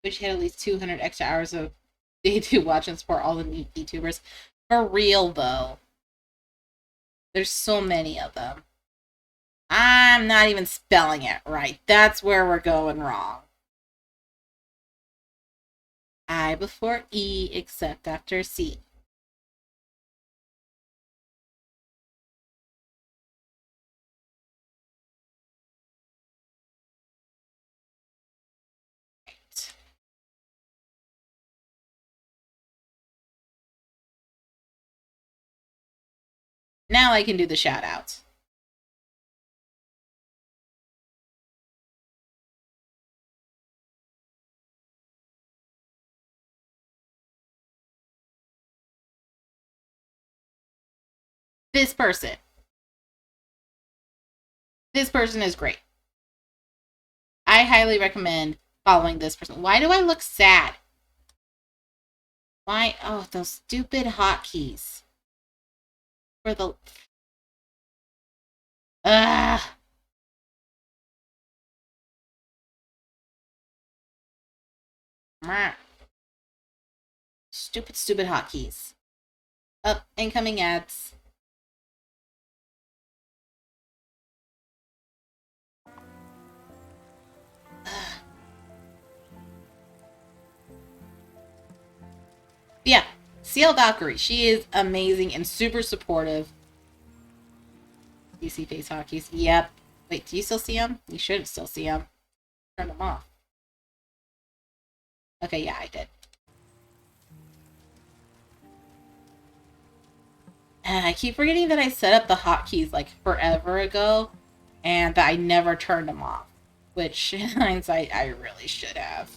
Wish you had at least 200 extra hours of day to watch and support all the neat YouTubers. For real, though. There's so many of them. I'm not even spelling it right. That's where we're going wrong. I before E except after C. Right. Now I can do the shout outs. This person. This person is great. I highly recommend following this person. Why do I look sad? Why? Oh, those stupid hotkeys. For the... Ugh. Stupid, stupid hotkeys. Up, incoming ads. Yeah, CL Valkyrie. She is amazing and super supportive. You see face hotkeys? Yep. Wait, do you still see them? You should still see them. Turn them off. Okay, yeah, I did. And I keep forgetting that I set up the hotkeys like forever ago and that I never turned them off. Which, in hindsight, I really should have.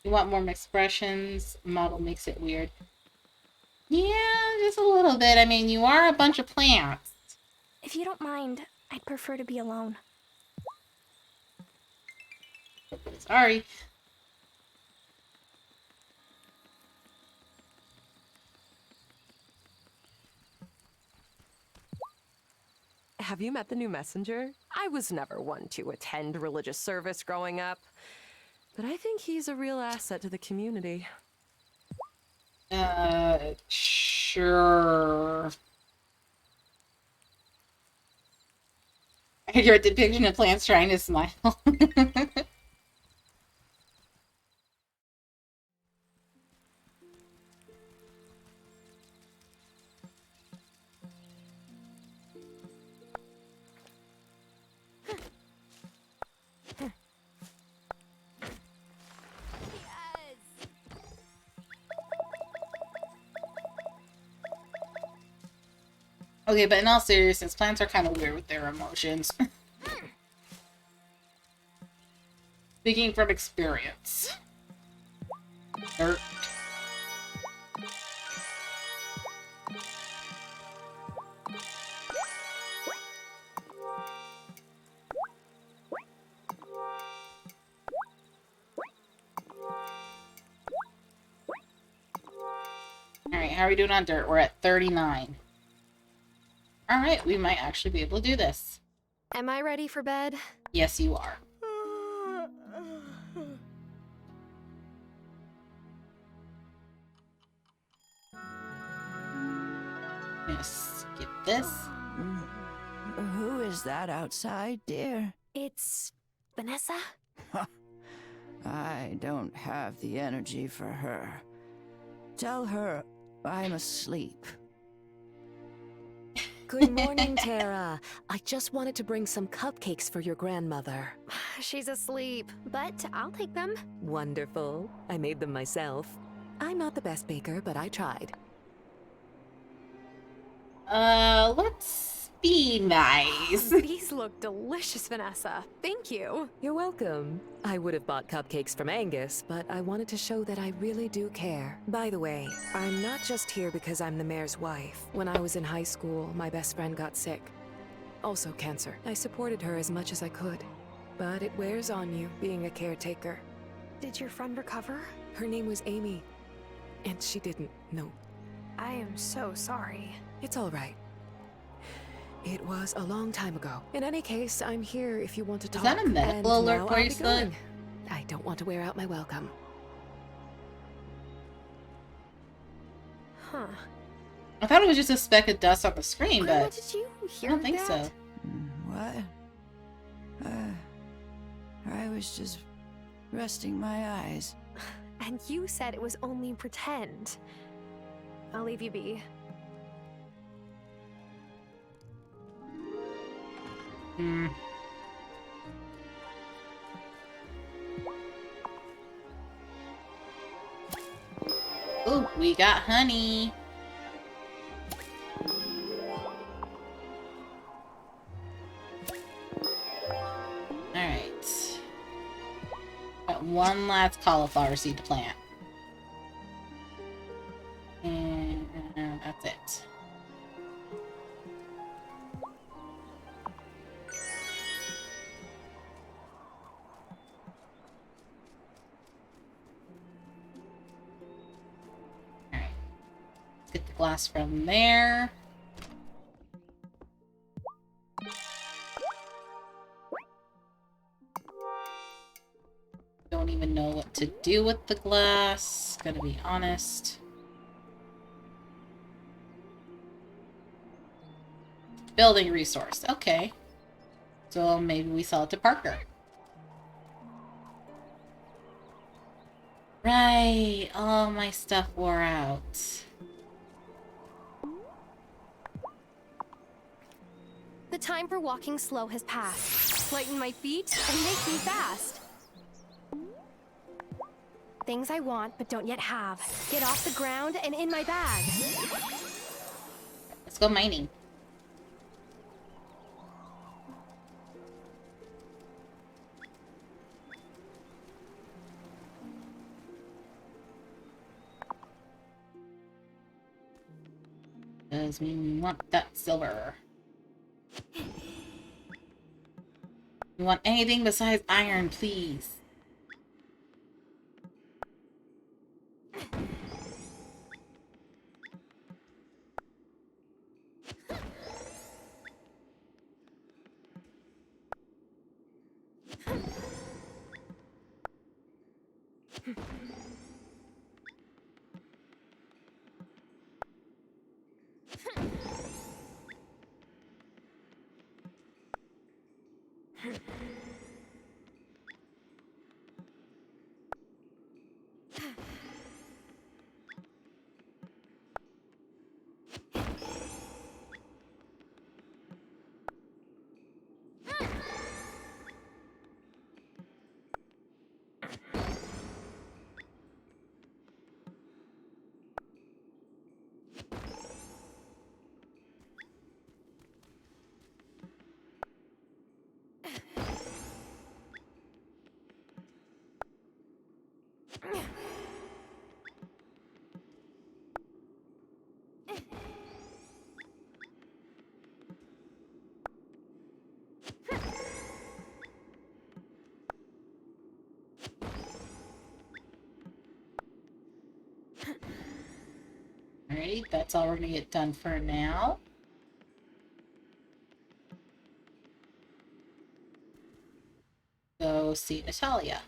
You want more expressions? Model makes it weird. Yeah, just a little bit. I mean, you are a bunch of plants. If you don't mind, I'd prefer to be alone. Sorry. Have you met the new messenger? I was never one to attend religious service growing up, but I think he's a real asset to the community. Sure. Your depiction of plants trying to smile. Okay, but in all seriousness, plants are kind of weird with their emotions. Speaking from experience. Dirt. Alright, how are we doing on dirt? We're at 39. Alright, we might actually be able to do this. Am I ready for bed? Yes, you are. I'm gonna skip this. Who is that outside, dear? It's Vanessa. I don't have the energy for her. Tell her I'm asleep. Good morning, Tara. I just wanted to bring some cupcakes for your grandmother. She's asleep, but I'll take them. Wonderful. I made them myself. I'm not the best baker, but I tried. Let's be nice. These look delicious, Vanessa. Thank you. You're welcome. I would have bought cupcakes from Angus, but I wanted to show that I really do care. By the way, I'm not just here because I'm the mayor's wife. When I was in high school, my best friend got sick. Also cancer. I supported her as much as I could. But it wears on you, being a caretaker. Did your friend recover? Her name was Amy. And she didn't, no. I am so sorry. It's all right. It was a long time ago. In any case, I'm here if you want to talk. Is that a medical alert now bracelet? I don't want to wear out my welcome. Huh. I thought it was just a speck of dust on the screen, Grandma, but did you hear I don't think that? so. What? I was just resting my eyes. And you said it was only pretend. I'll leave you be. Ooh, we got honey. Alright. Got one last cauliflower seed to plant. And that's it. Alright. Let's get the glass from there. to do with the glass, gonna be honest. Building resource, okay. So maybe we sell it to Parker. Right, all my stuff wore out. The time for walking slow has passed. Lighten my feet and make me fast. Things I want but don't yet have. Get off the ground and in my bag. Let's go mining. Because we want that silver. We want anything besides iron, please. Alrighty, that's all we're gonna get done for now. Go see Natalia.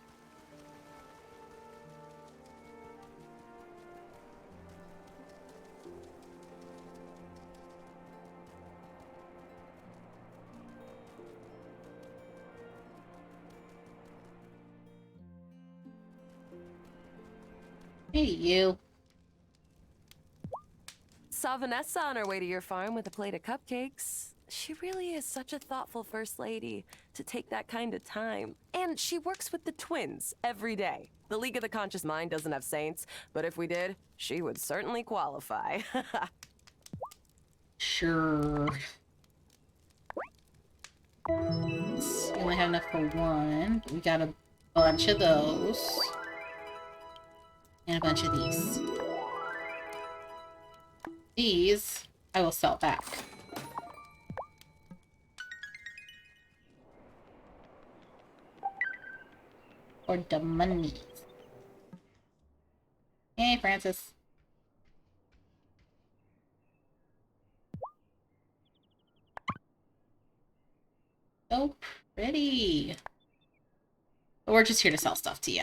Hey, you. Saw Vanessa on her way to your farm with a plate of cupcakes. She really is such a thoughtful first lady to take that kind of time. And she works with the twins every day. The League of the Conscious Mind doesn't have saints, but if we did, she would certainly qualify. Sure. You only have enough for one. We got a bunch of those. And a bunch of these. These, I will sell back. For the money. Hey, Francis. So pretty. But we're just here to sell stuff to you.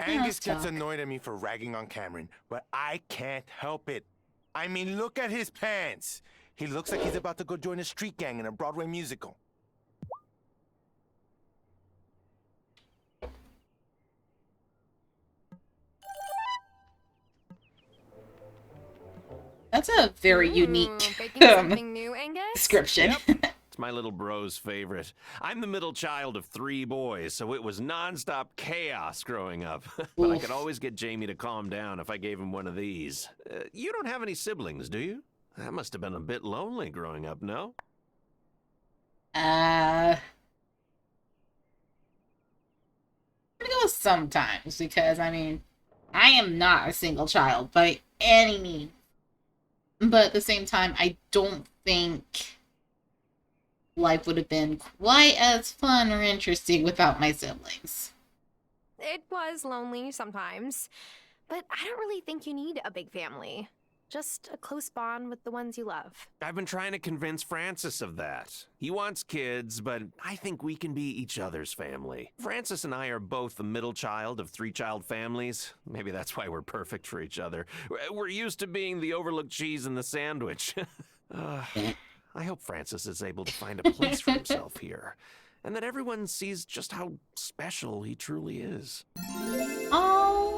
Angus gets annoyed at me for ragging on Cameron, but I can't help it. I mean, look at his pants. He looks like he's about to go join a street gang in a Broadway musical. That's a very unique Baking something new, Angus? description. Yep. It's my little bro's favorite. I'm the middle child of 3 boys, so it was nonstop chaos growing up. But I could always get Jamie to calm down if I gave him one of these. You don't have any siblings, do you? That must have been a bit lonely growing up, no? I'm gonna go with sometimes, because, I mean, I am not a single child by any means. But at the same time, I don't think life would have been quite as fun or interesting without my siblings. It was lonely sometimes. But I don't really think you need a big family. Just a close bond with the ones you love. I've been trying to convince Francis of that. He wants kids, but I think we can be each other's family. Francis and I are both the middle child of 3-child families. Maybe that's why we're perfect for each other. We're used to being the overlooked cheese in the sandwich. I hope Francis is able to find a place for himself here, and that everyone sees just how special he truly is. Oh.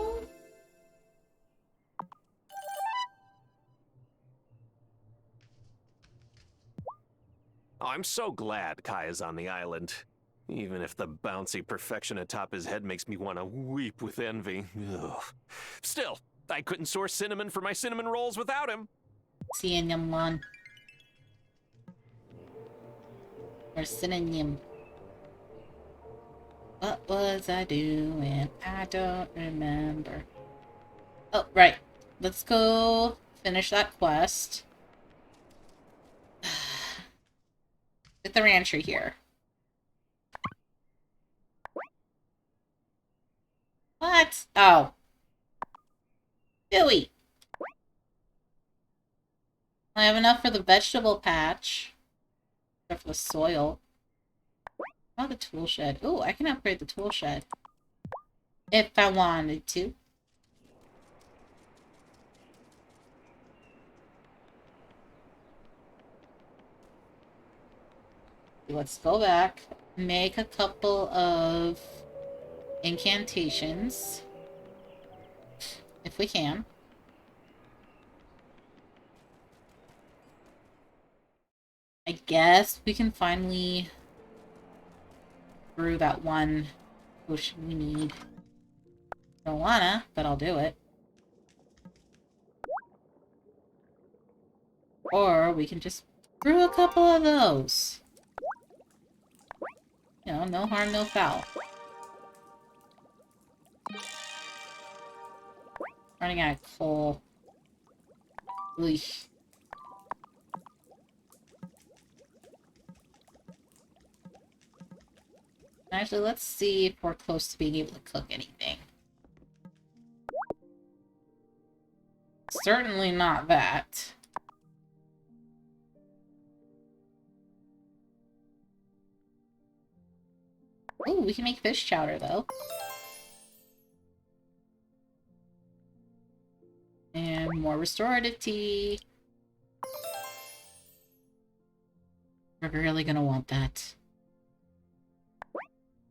Oh, I'm so glad Kai is on the island. Even if the bouncy perfection atop his head makes me want to weep with envy. Ugh. Still, I couldn't source cinnamon for my cinnamon rolls without him. Cinnamon. Or synonym. What was I doing? I don't remember. Oh, right. Let's go finish that quest. Get the rancher here. What? Oh. Dewey. I have enough for the vegetable patch. Except for the soil. Oh, the tool shed. Ooh, I can upgrade the tool shed. If I wanted to. Let's go back. Make a couple of incantations. If we can. I guess we can finally brew that one potion we need. Don't wanna, but I'll do it. Or we can just brew a couple of those. You know, no harm, no foul. Running out of coal. Eesh. Actually, let's see if we're close to being able to cook anything. Certainly not that. Ooh, we can make fish chowder, though. And more restorative tea. We're really gonna want that.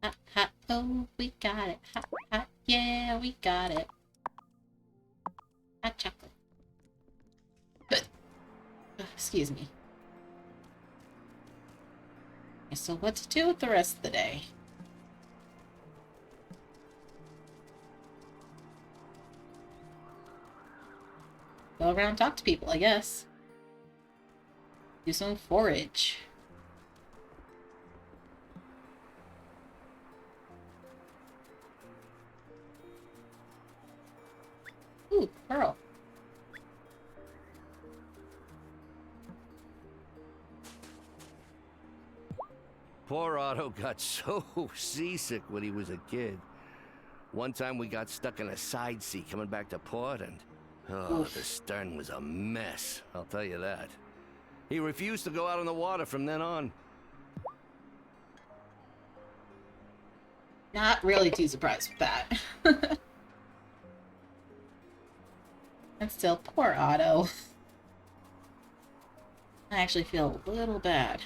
Ha ha, oh, we got it. Ha ha, yeah, we got it. Hot chocolate. But, excuse me. Okay, so what to do with the rest of the day? Go around and talk to people, I guess. Do some forage. Ooh, pearl. Poor Otto got so seasick when he was a kid. One time we got stuck in a side sea coming back to port, and the stern was a mess, I'll tell you that. He refused to go out on the water from then on. Not really too surprised with that. And still, poor Otto. I actually feel a little bad.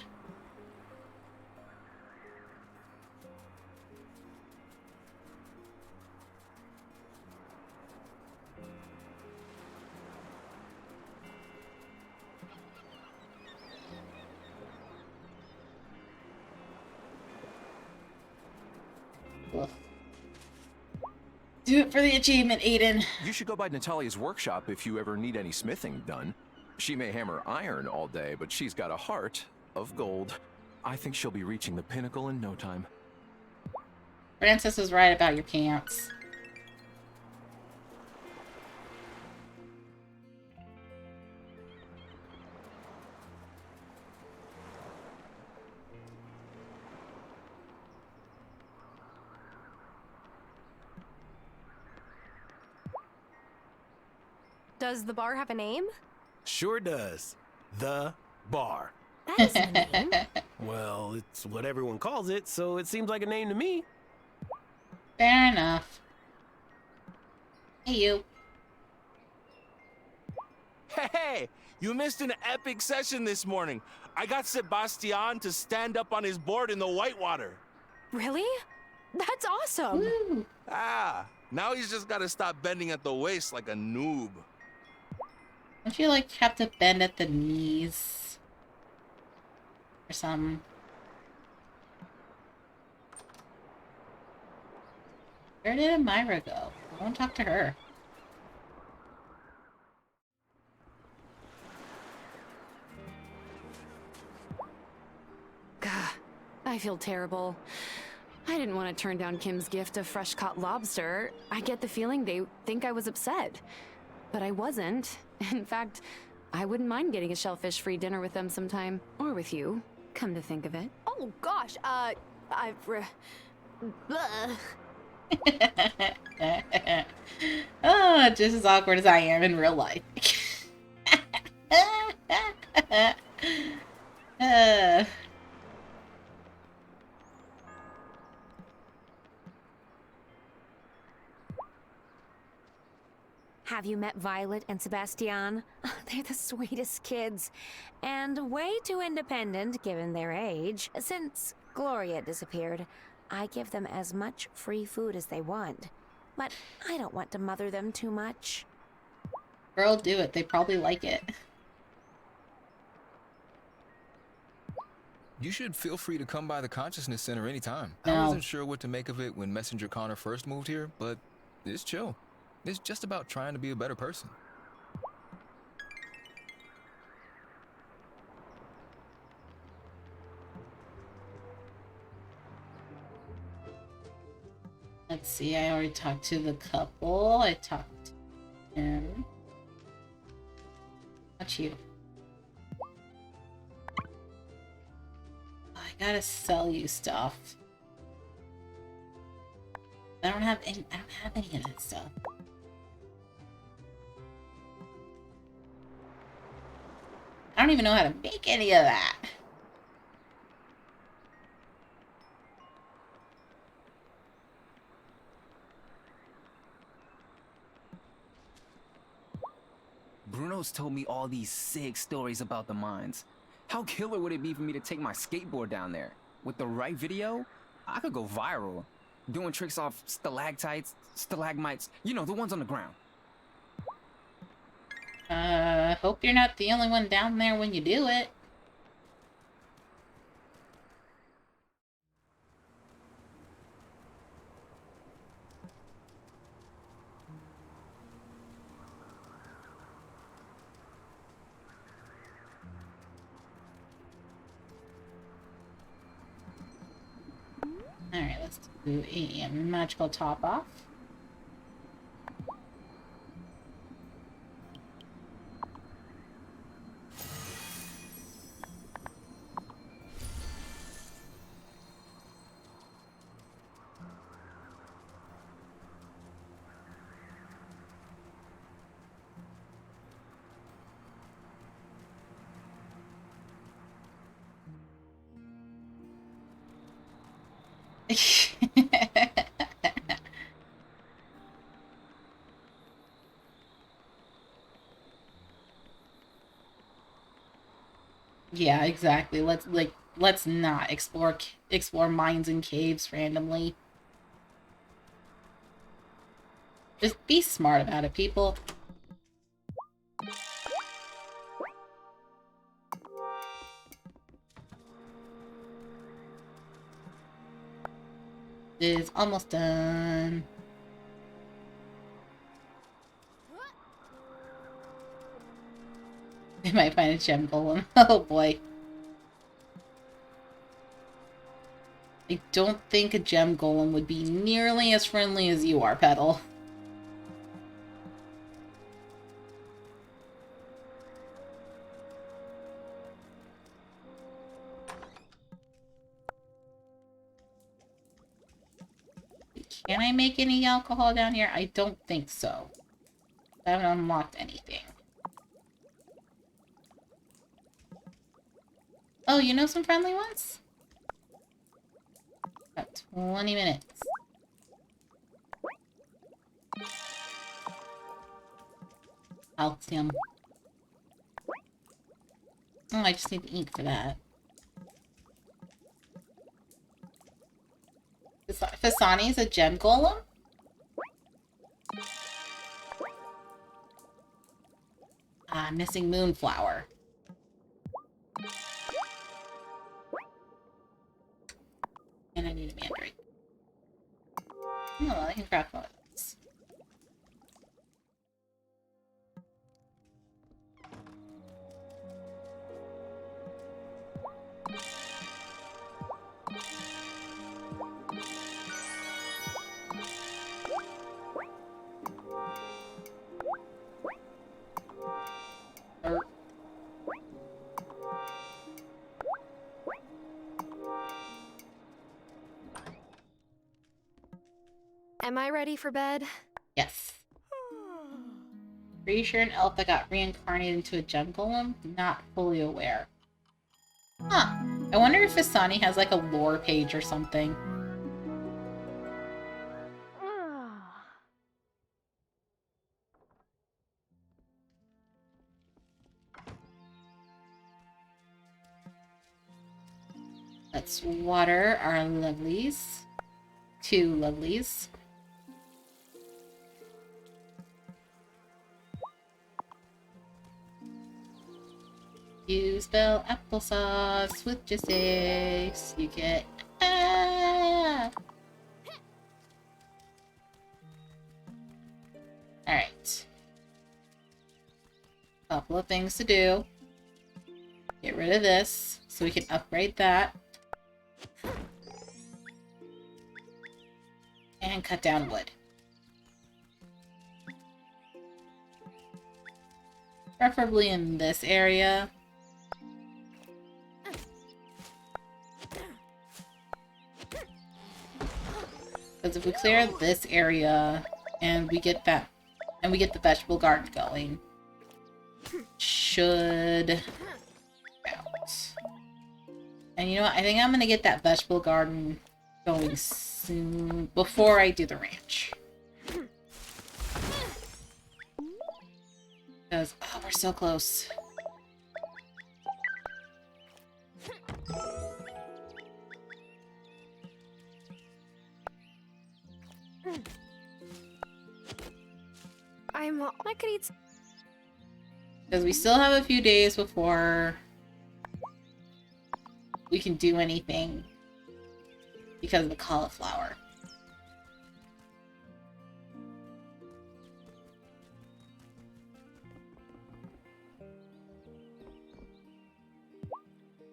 Ugh. Do it for the achievement, Aiden. You should go by Natalia's workshop if you ever need any smithing done. She may hammer iron all day, but she's got a heart of gold. I think she'll be reaching the pinnacle in no time. Francis was right about your pants. Does the bar have a name? Sure does. The Bar. That isn't a name. Well, it's what everyone calls it, so it seems like a name to me. Fair enough. Hey, you. Hey, you missed an epic session this morning. I got Sebastian to stand up on his board in the whitewater. Really? That's awesome. Woo. Ah, now he's just gotta stop bending at the waist like a noob. Don't you, like, have to bend at the knees? Or something? Where did Amira go? I won't talk to her. Gah, I feel terrible. I didn't want to turn down Kim's gift of fresh caught lobster. I get the feeling they think I was upset. But I wasn't. In fact, I wouldn't mind getting a shellfish-free dinner with them sometime. Or with you, come to think of it. Oh gosh, Blah. Oh, just as awkward as I am in real life. Have you met Violet and Sebastian? They're the sweetest kids, and way too independent given their age. Since Gloria disappeared, I give them as much free food as they want, but I don't want to mother them too much. Girl, do it. They probably like it. You should feel free to come by the Consciousness Center anytime. No. I wasn't sure what to make of it when Messenger Connor first moved here, but it's chill. It's just about trying to be a better person. Let's see, I already talked to the couple. I talked to him. Not you. I gotta sell you stuff. I don't have any of that stuff. I don't even know how to make any of that. Bruno's told me all these sick stories about the mines. How killer would it be for me to take my skateboard down there? With the right video, I could go viral. Doing tricks off stalactites, stalagmites, you know, the ones on the ground. Hope you're not the only one down there when you do it. Alright, let's do a magical top off. Yeah, exactly. Let's not explore mines and caves randomly. Just be smart about it, people. It's almost done. They might find a gem golem. Oh boy. I don't think a gem golem would be nearly as friendly as you are, Petal. Can I make any alcohol down here? I don't think so. I haven't unlocked anything. Oh, you know some friendly ones? Got 20 minutes. Calcium. Oh, I just need the ink for that. Fasani is a gem golem? Ah, missing moonflower. And I need a mandrake. Oh, well, I can craft one of those. Am I ready for bed? Yes. Pretty sure an elf that got reincarnated into a gem golem? Not fully aware. Huh. I wonder if Fasani has like a lore page or something. Let's water our lovelies. 2 lovelies. You spell applesauce with just 6. You get Alright. Couple of things to do. Get rid of this so we can upgrade that. And cut down wood. Preferably in this area. Because if we clear this area and we get that, and we get the vegetable garden going, should out. And you know what? I think I'm gonna get that vegetable garden going soon before I do the ranch. Because oh, we're so close. I could eat. Because we still have a few days before we can do anything because of the cauliflower.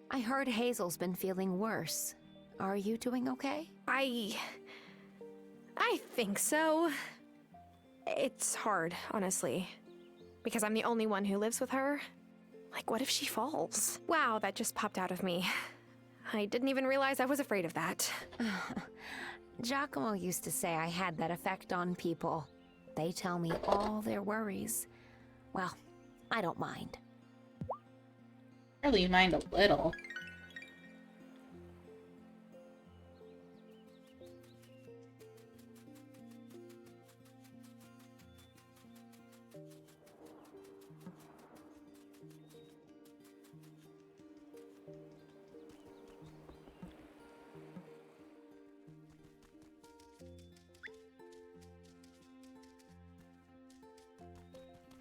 I heard Hazel's been feeling worse. Are you doing okay? I think so. It's hard, honestly. Because I'm the only one who lives with her. Like, what if she falls? Wow, that just popped out of me. I didn't even realize I was afraid of that. Giacomo used to say I had that effect on people. They tell me all their worries. Well, I don't mind. Really mind a little.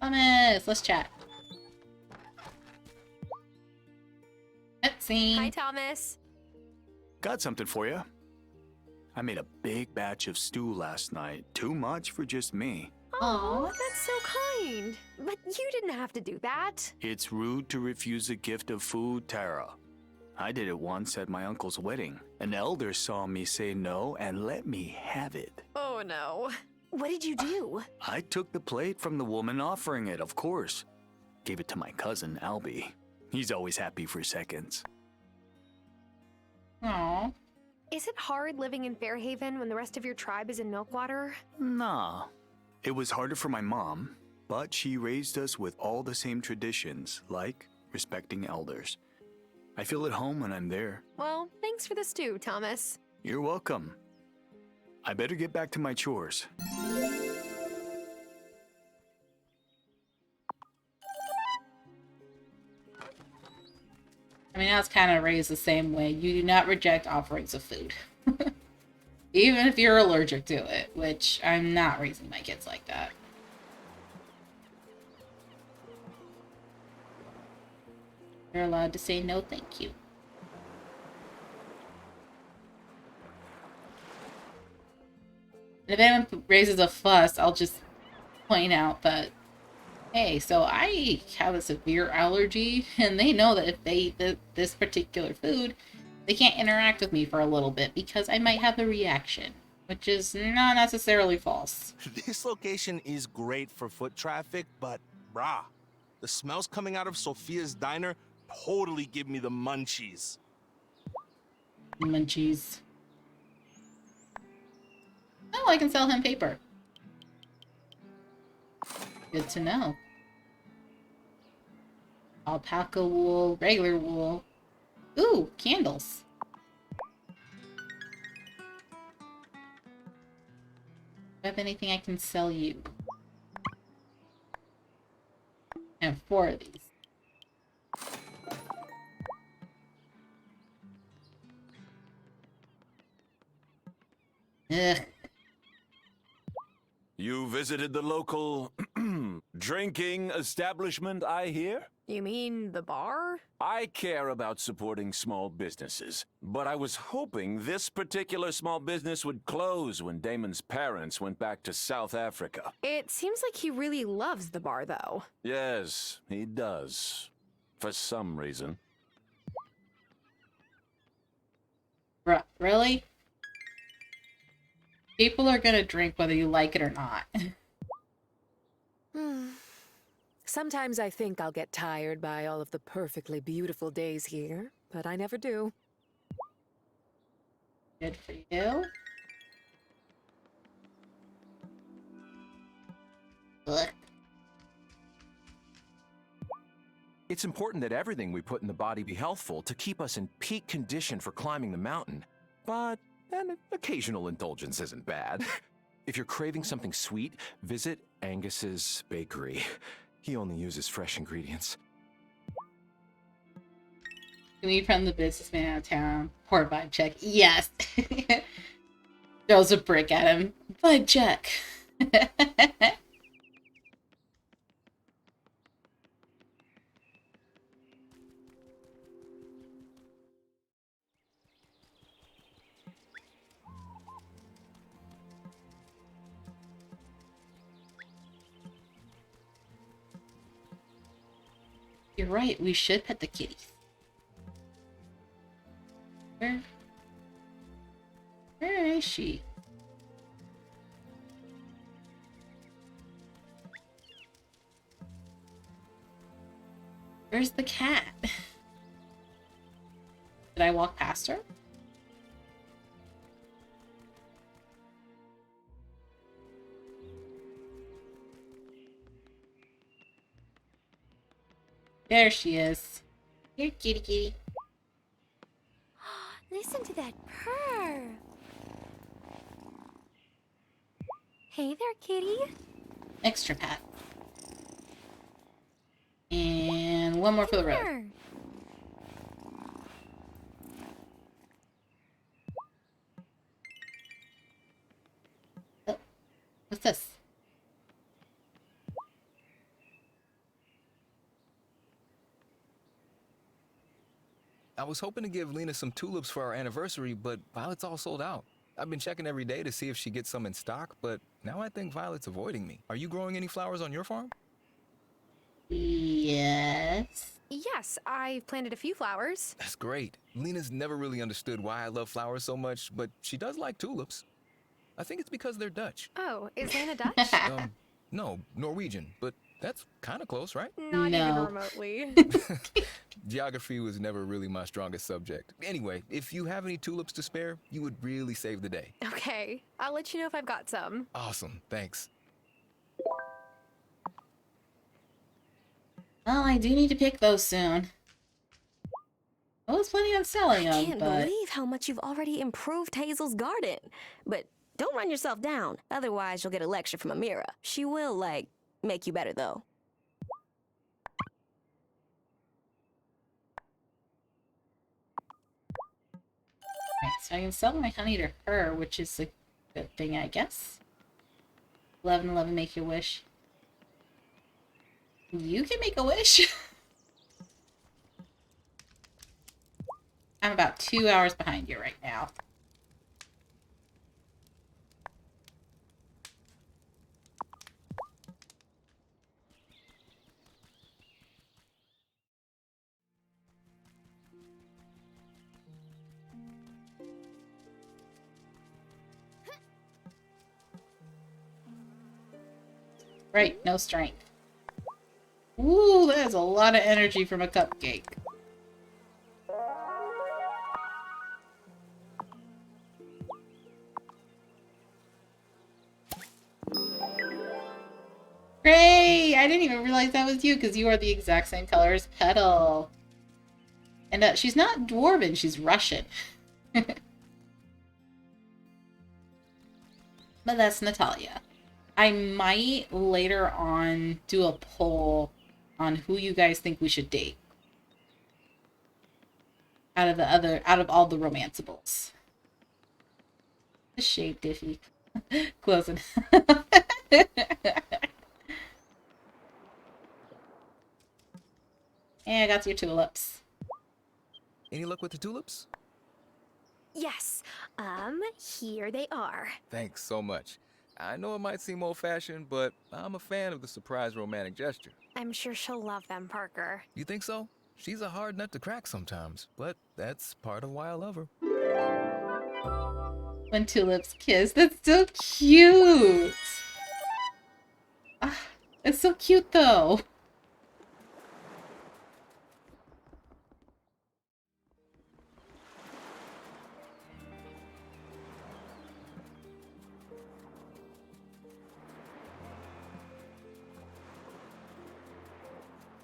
Thomas, let's chat. Cutscene. Hi, Thomas. Got something for you. I made a big batch of stew last night. Too much for just me. Oh, that's so kind. But you didn't have to do that. It's rude to refuse a gift of food, Tara. I did it once at my uncle's wedding. An elder saw me say no and let me have it. Oh, no. What did you do? I took the plate from the woman offering it, of course. Gave it to my cousin, Albie. He's always happy for seconds. Aww. Is it hard living in Fairhaven when the rest of your tribe is in Milkwater? Nah. It was harder for my mom, but she raised us with all the same traditions, like respecting elders. I feel at home when I'm there. Well, thanks for the stew, Thomas. You're welcome. I better get back to my chores. I mean, I was kind of raised the same way. You do not reject offerings of food. Even if you're allergic to it, which I'm not raising my kids like that. You're allowed to say no, thank you. And if anyone raises a fuss, I'll just point out that, hey, so I have a severe allergy, and they know that if they eat this particular food, they can't interact with me for a little bit because I might have a reaction, which is not necessarily false. This location is great for foot traffic, but brah, the smells coming out of Sophia's diner totally give me the munchies. Munchies. Oh, I can sell him paper. Good to know. Alpaca wool, regular wool. Ooh, candles. Do I have anything I can sell you? I have 4 of these. Ugh. You visited the local drinking establishment, I hear? You mean the bar? I care about supporting small businesses, but I was hoping this particular small business would close when Damon's parents went back to South Africa. It seems like he really loves the bar, though. Yes, he does. For some reason. Really? People are gonna drink whether you like it or not. Sometimes I think I'll get tired by all of the perfectly beautiful days here, but I never do. Good for you. Ugh. It's important that everything we put in the body be healthful to keep us in peak condition for climbing the mountain. But an occasional indulgence isn't bad. If you're craving something sweet, visit Angus's bakery. He only uses fresh ingredients. Can we friend the businessman out of town? Poor vibe check. Yes. Throws a brick at him. Vibe check. You're right, we should pet the kitties. Where is she? Where's the cat? Did I walk past her? There she is. Here, kitty kitty. Listen to that purr. Hey there, kitty. Extra pat. And one more for the road. Here. Oh, what's this? I was hoping to give Lena some tulips for our anniversary, but Violet's all sold out. I've been checking every day to see if she gets some in stock, but now I think Violet's avoiding me. Are you growing any flowers on your farm? Yes. Yes, I've planted a few flowers. That's great. Lena's never really understood why I love flowers so much, but she does like tulips. I think it's because they're Dutch. Oh, is Lena Dutch? No, Norwegian, but that's kind of close, right? Not even remotely. Geography was never really my strongest subject. Anyway, if you have any tulips to spare, you would really save the day. Okay, I'll let you know if I've got some. Awesome, thanks. Well, I do need to pick those soon. I was planning on selling I them, can't but... believe how much you've already improved Hazel's garden. But don't run yourself down. Otherwise, you'll get a lecture from Amira. She will, like, make you better, though. Right, so I can sell my honey to her, which is a good thing, I guess. 11 make your wish. You can make a wish. I'm about 2 hours behind you right now. Right, no strength. Ooh, that is a lot of energy from a cupcake. Great! I didn't even realize that was you because you are the exact same color as Petal. And she's not Dwarven, she's Russian. But that's Natalia. I might later on do a poll on who you guys think we should date. Out of all the romanceables. The shade Diffy. Close enough. And I got your tulips. Any luck with the tulips? Yes. Here they are. Thanks so much. I know it might seem old-fashioned, but I'm a fan of the surprise romantic gesture. I'm sure she'll love them, Parker. You think so? She's a hard nut to crack sometimes, but that's part of why I love her. When tulips kiss, that's so cute! Ah, it's so cute though!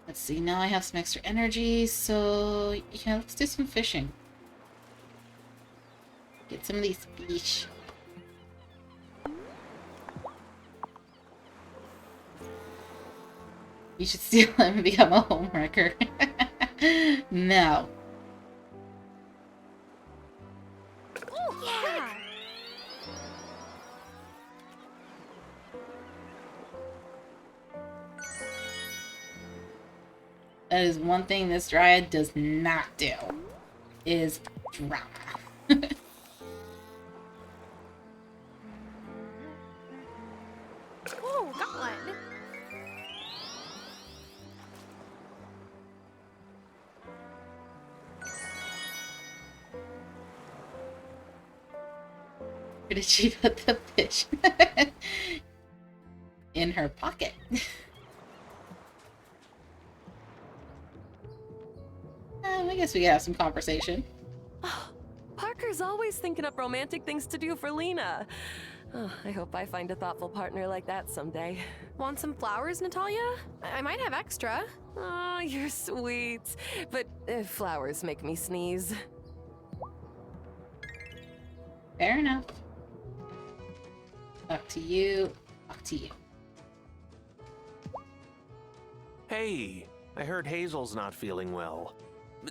Let's see, now I have some extra energy, so yeah, let's do some fishing. Get some of these fish. You should steal him and become a homewrecker. No. Oh, yeah! That is one thing this dryad does not do, is drama. Oh, got one. Where did she put the fish? In her pocket. I guess we could have some conversation. Parker's always thinking up romantic things to do for Lena. Oh, I hope I find a thoughtful partner like that someday. Want some flowers, Natalia? I might have extra. Oh, you're sweet. But flowers make me sneeze. Fair enough. Talk to you. Talk to you. Hey, I heard Hazel's not feeling well.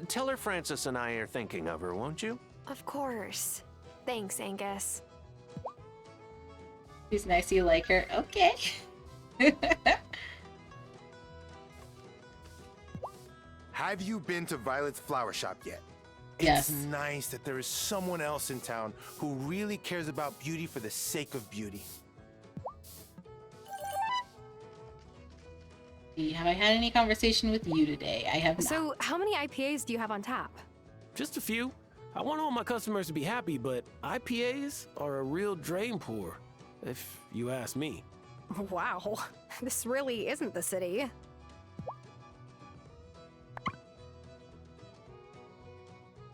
Tell her Francis and I are thinking of her, won't you? Of course. Thanks, Angus. She's nice, you like her. Okay. Have you been to Violet's flower shop yet? Yes. It's nice that there is someone else in town who really cares about beauty for the sake of beauty. Have I had any conversation with you today? I have not. So, how many IPAs do you have on tap? Just a few. I want all my customers to be happy, but IPAs are a real drain pour, if you ask me. Wow. This really isn't the city.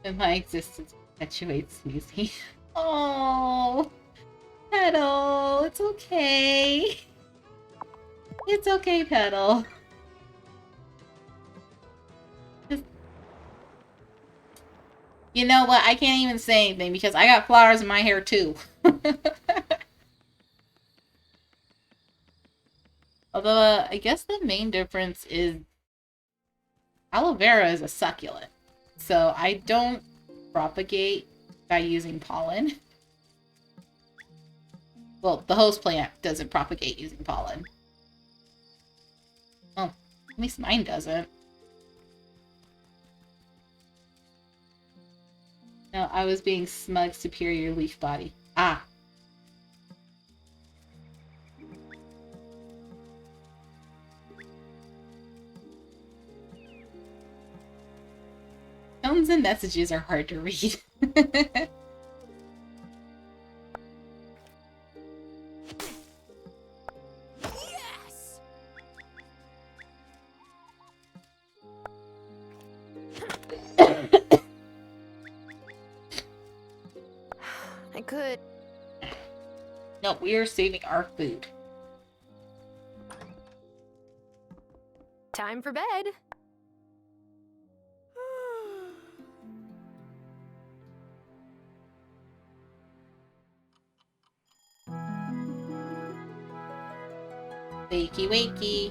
And my existence perpetuates sneezing. Oh, Petal, it's okay. It's okay, Petal. You know what? I can't even say anything because I got flowers in my hair too. Although, I guess the main difference is aloe vera is a succulent. So I don't propagate by using pollen. Well, the host plant doesn't propagate using pollen. Well, at least mine doesn't. No, I was being smug superior leaf body. Ah. Tones and messages are hard to read. I could. No, we are saving our food. Time for bed. Wakey, wakey.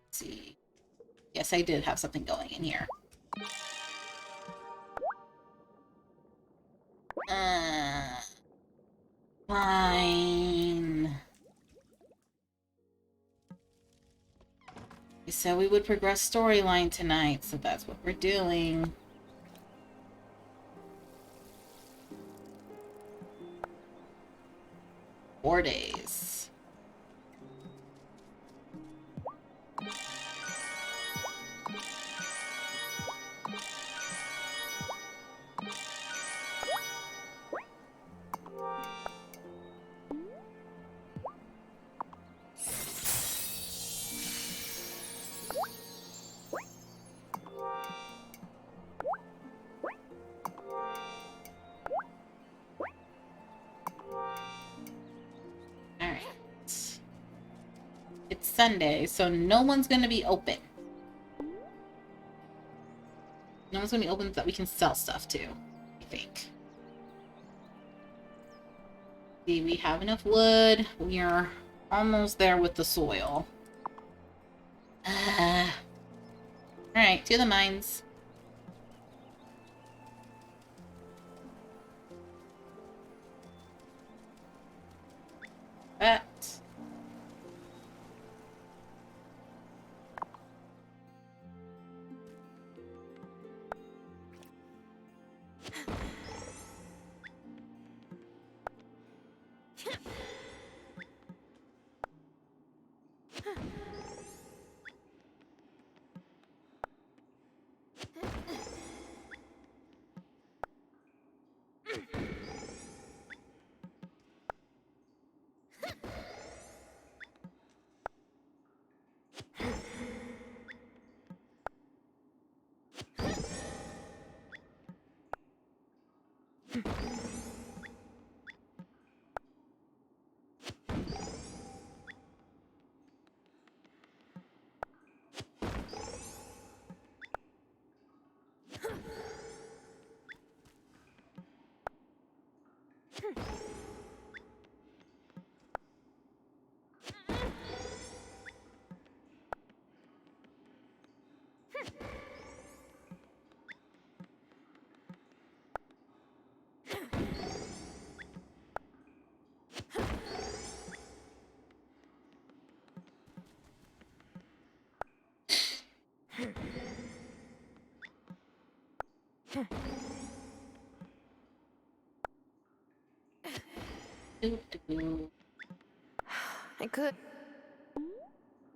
Let's see. Yes, I did have something going in here. Fine. We said we would progress storyline tonight, so that's what we're doing. Four days. It's Sunday, so no one's gonna be open. No one's gonna be open that we can sell stuff to, I think. See, we have enough wood. We are almost there with the soil. Alright, to the mines. That. I could.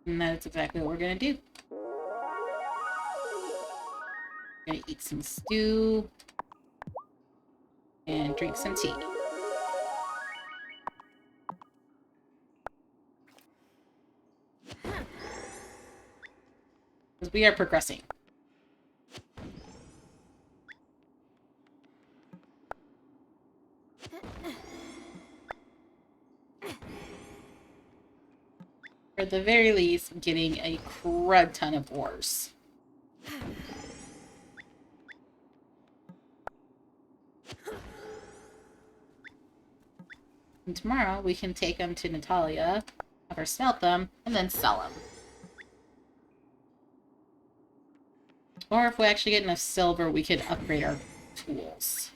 And that's exactly what we're gonna do. We're gonna eat some stew and drink some tea. Because we are progressing. Or at the very least, getting a crud ton of ores. And tomorrow we can take them to Natalia, have her smelt them, and then sell them. Or if we actually get enough silver, we could upgrade our tools.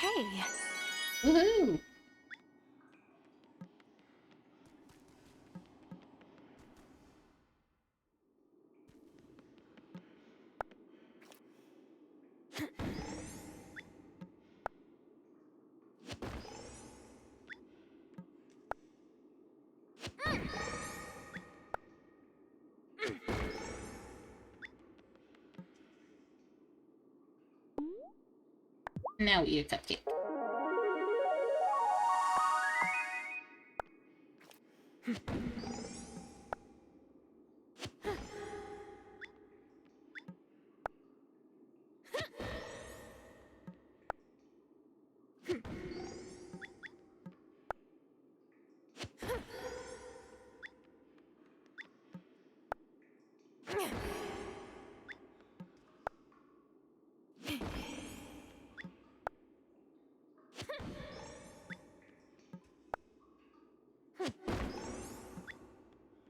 Hey. Woohoo! Now eat a cupcake.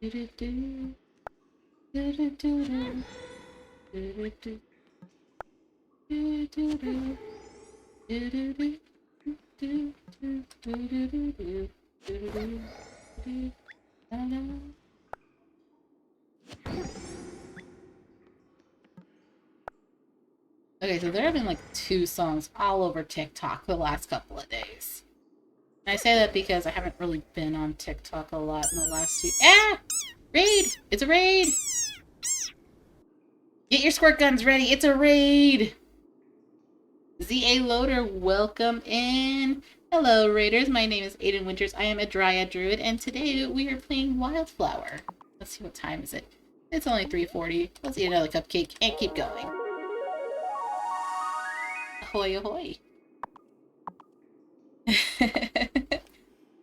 Do-do-do. Do-do-do-do. Do-do-do. Do-do-do. Do-do-do. Do-do-do. Do-do-do-do. Do-do-do. Do-do-do. Okay, so there have been like 2 songs all over TikTok the last couple of days. And I say that because I haven't really been on TikTok a lot in the last few— Ah! Raid! It's a raid! Get your squirt guns ready, it's a raid! ZA Loader, welcome in! Hello Raiders, my name is Aiden Winters, I am a Dryad Druid, and today we are playing Wildflower. Let's see, what time is it? It's only 3:40. Let's eat another cupcake and keep going. Ahoy ahoy!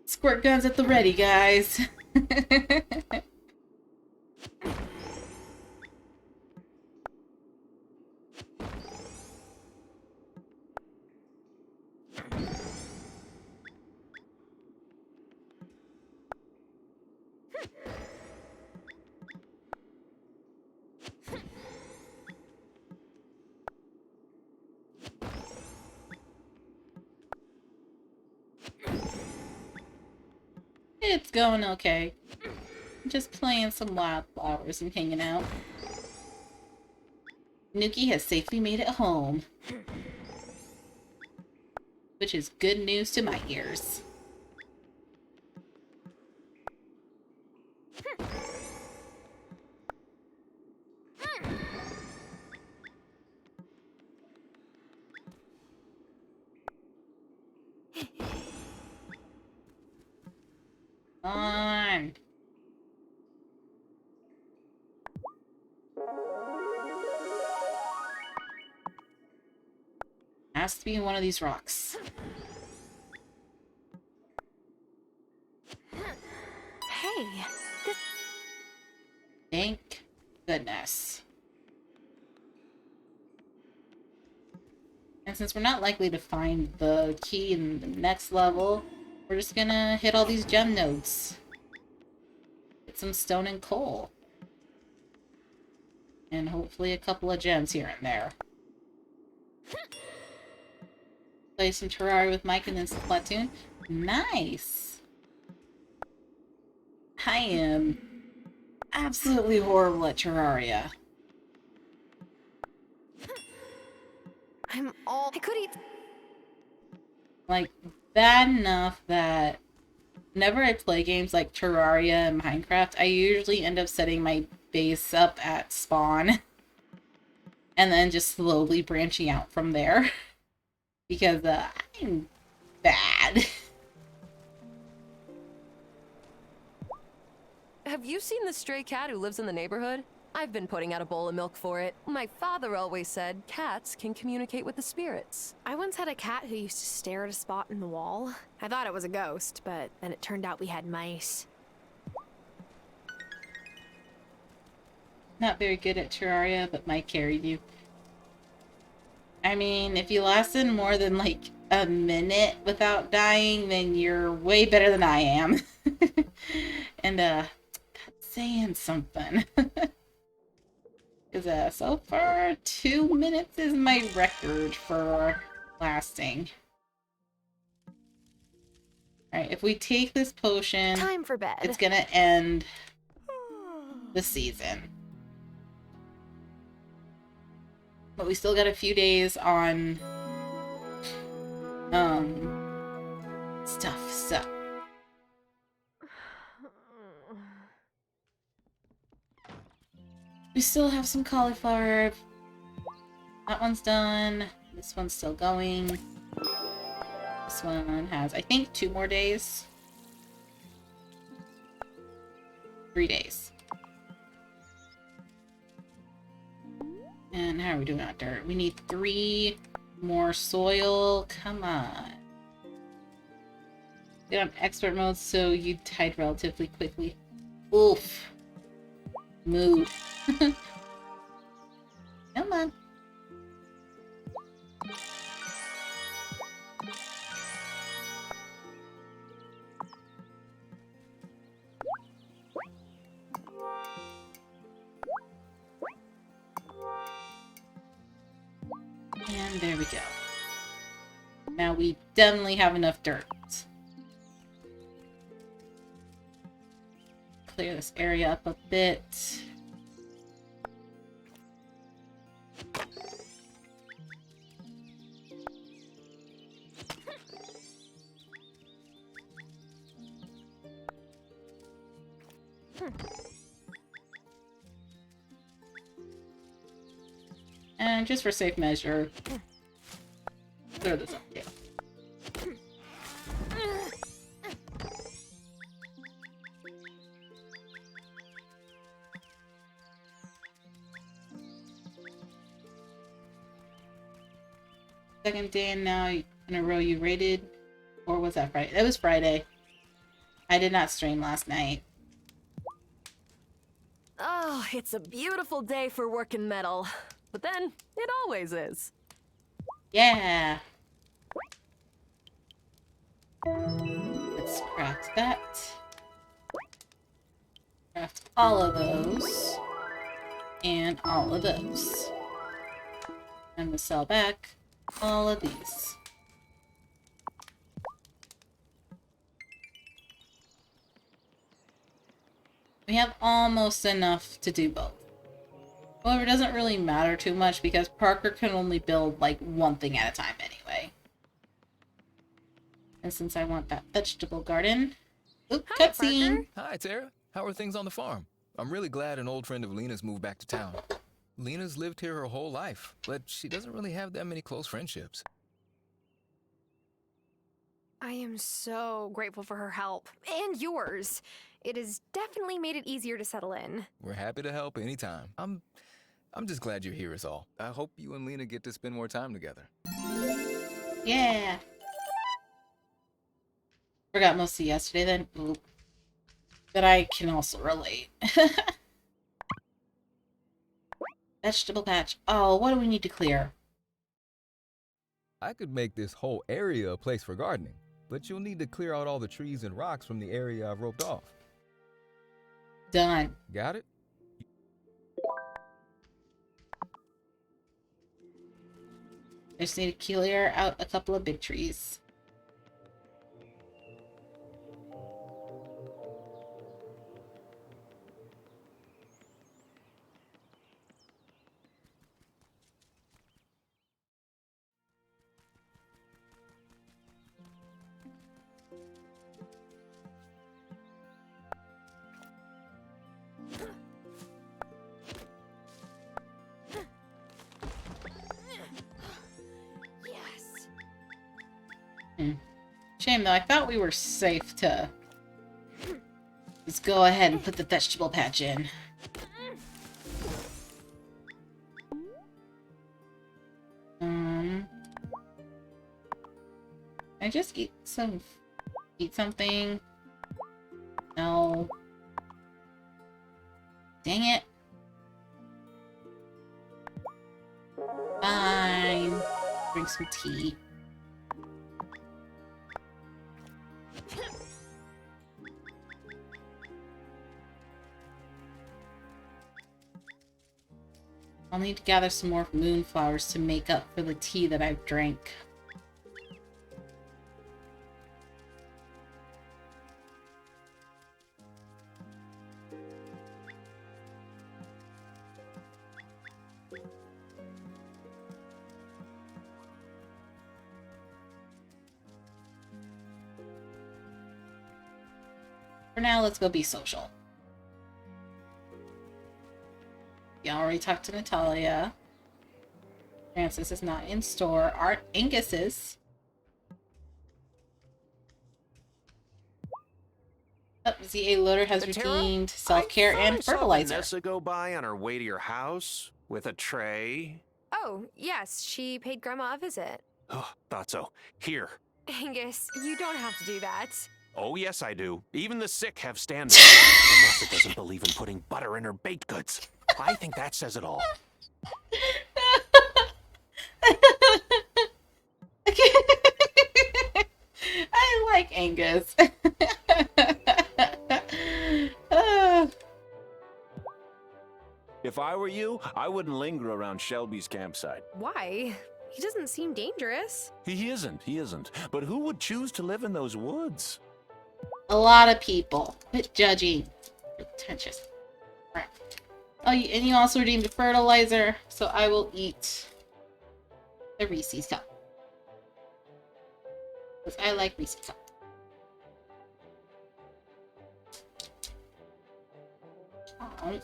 Squirt guns at the ready, guys! It's going okay. Just playing some wildflowers and hanging out. Nuki has safely made it home. Which is good news to my ears. On. Has to be one of these rocks. Hey. Thank goodness. And since we're not likely to find the key in the next level, we're just gonna hit all these gem nodes. Get some stone and coal. And hopefully a couple of gems here and there. Play some Terraria with Mike and then some Splatoon. Nice! I am absolutely horrible at Terraria. I could eat. Like, bad enough that whenever I play games like Terraria and Minecraft, I usually end up setting my base up at spawn. And then just slowly branching out from there. Because I'm bad. have you seen the stray cat who lives in the neighborhood? I've been putting out a bowl of milk for it. My father always said cats can communicate with the spirits. I once had a cat who used to stare at a spot in the wall. I thought it was a ghost, but then it turned out we had mice. Not very good at Terraria, but Mike carried you. I mean, if you lasted more than like a minute without dying, then you're way better than I am. And that's saying something. Because so far, 2 minutes is my record for lasting. Alright, if we take this potion, time for bed. It's gonna end the season. But we still got a few days on stuff, so we still have some cauliflower. That one's done. This one's still going. This one has, I think, 2 more days. 3 days. And how are we doing on dirt? We need 3 more soil. Come on. Get on expert mode so you tide relatively quickly. Oof. Move. Come on. And there we go. Now we definitely have enough dirt. Clear this area up a bit. And just for safe measure, clear this up too. Second day now in a row you rated, or was that Friday? That was Friday. I did not stream last night. Oh, it's a beautiful day for working metal. But then, it always is. Yeah. Let's craft that. Craft all of those. And all of those. And we'll sell back all of these. We have almost enough to do both. However, it doesn't really matter too much because Parker can only build like one thing at a time anyway. And since I want that vegetable garden... Oop, cutscene! Hi, Tara. How are things on the farm? I'm really glad an old friend of Lena's moved back to town. Lena's lived here her whole life, but she doesn't really have that many close friendships. I am so grateful for her help. And yours. It has definitely made it easier to settle in. We're happy to help anytime. I'm just glad you're here is all. I hope you and Lena get to spend more time together. Yeah. Forgot most of yesterday then. Oop. But I can also relate. Vegetable patch. Oh, what do we need to clear? I could make this whole area a place for gardening, but you'll need to clear out all the trees and rocks from the area I've roped off. Done. Got it? I just need to clear out a couple of big trees. Shame though, I thought we were safe to Let's go ahead and put the vegetable patch in. I just eat something. No. Dang it. Fine. Drink some tea. I'll need to gather some more moonflowers to make up for the tea that I've drank. For now, let's go be social. Yeah, I already talked to Natalia. Francis is not in store. Art Angus is. Oh, ZA Loader has redeemed self-care and fertilizer. Vanessa go by on her way to your house with a tray. Oh, yes, she paid Grandma a visit. Oh, thought so. Here. Angus, you don't have to do that. Oh, yes, I do. Even the sick have standards. Vanessa doesn't believe in putting butter in her baked goods. I think that says it all. I like Angus. If I were you, I wouldn't linger around Shelby's campsite. Why? He doesn't seem dangerous. He isn't. But who would choose to live in those woods? A lot of people. Quit judging. Pretentious. Right. Oh, and you also redeemed the fertilizer, so I will eat the Reese's cup. Because I like Reese's cup. Oh.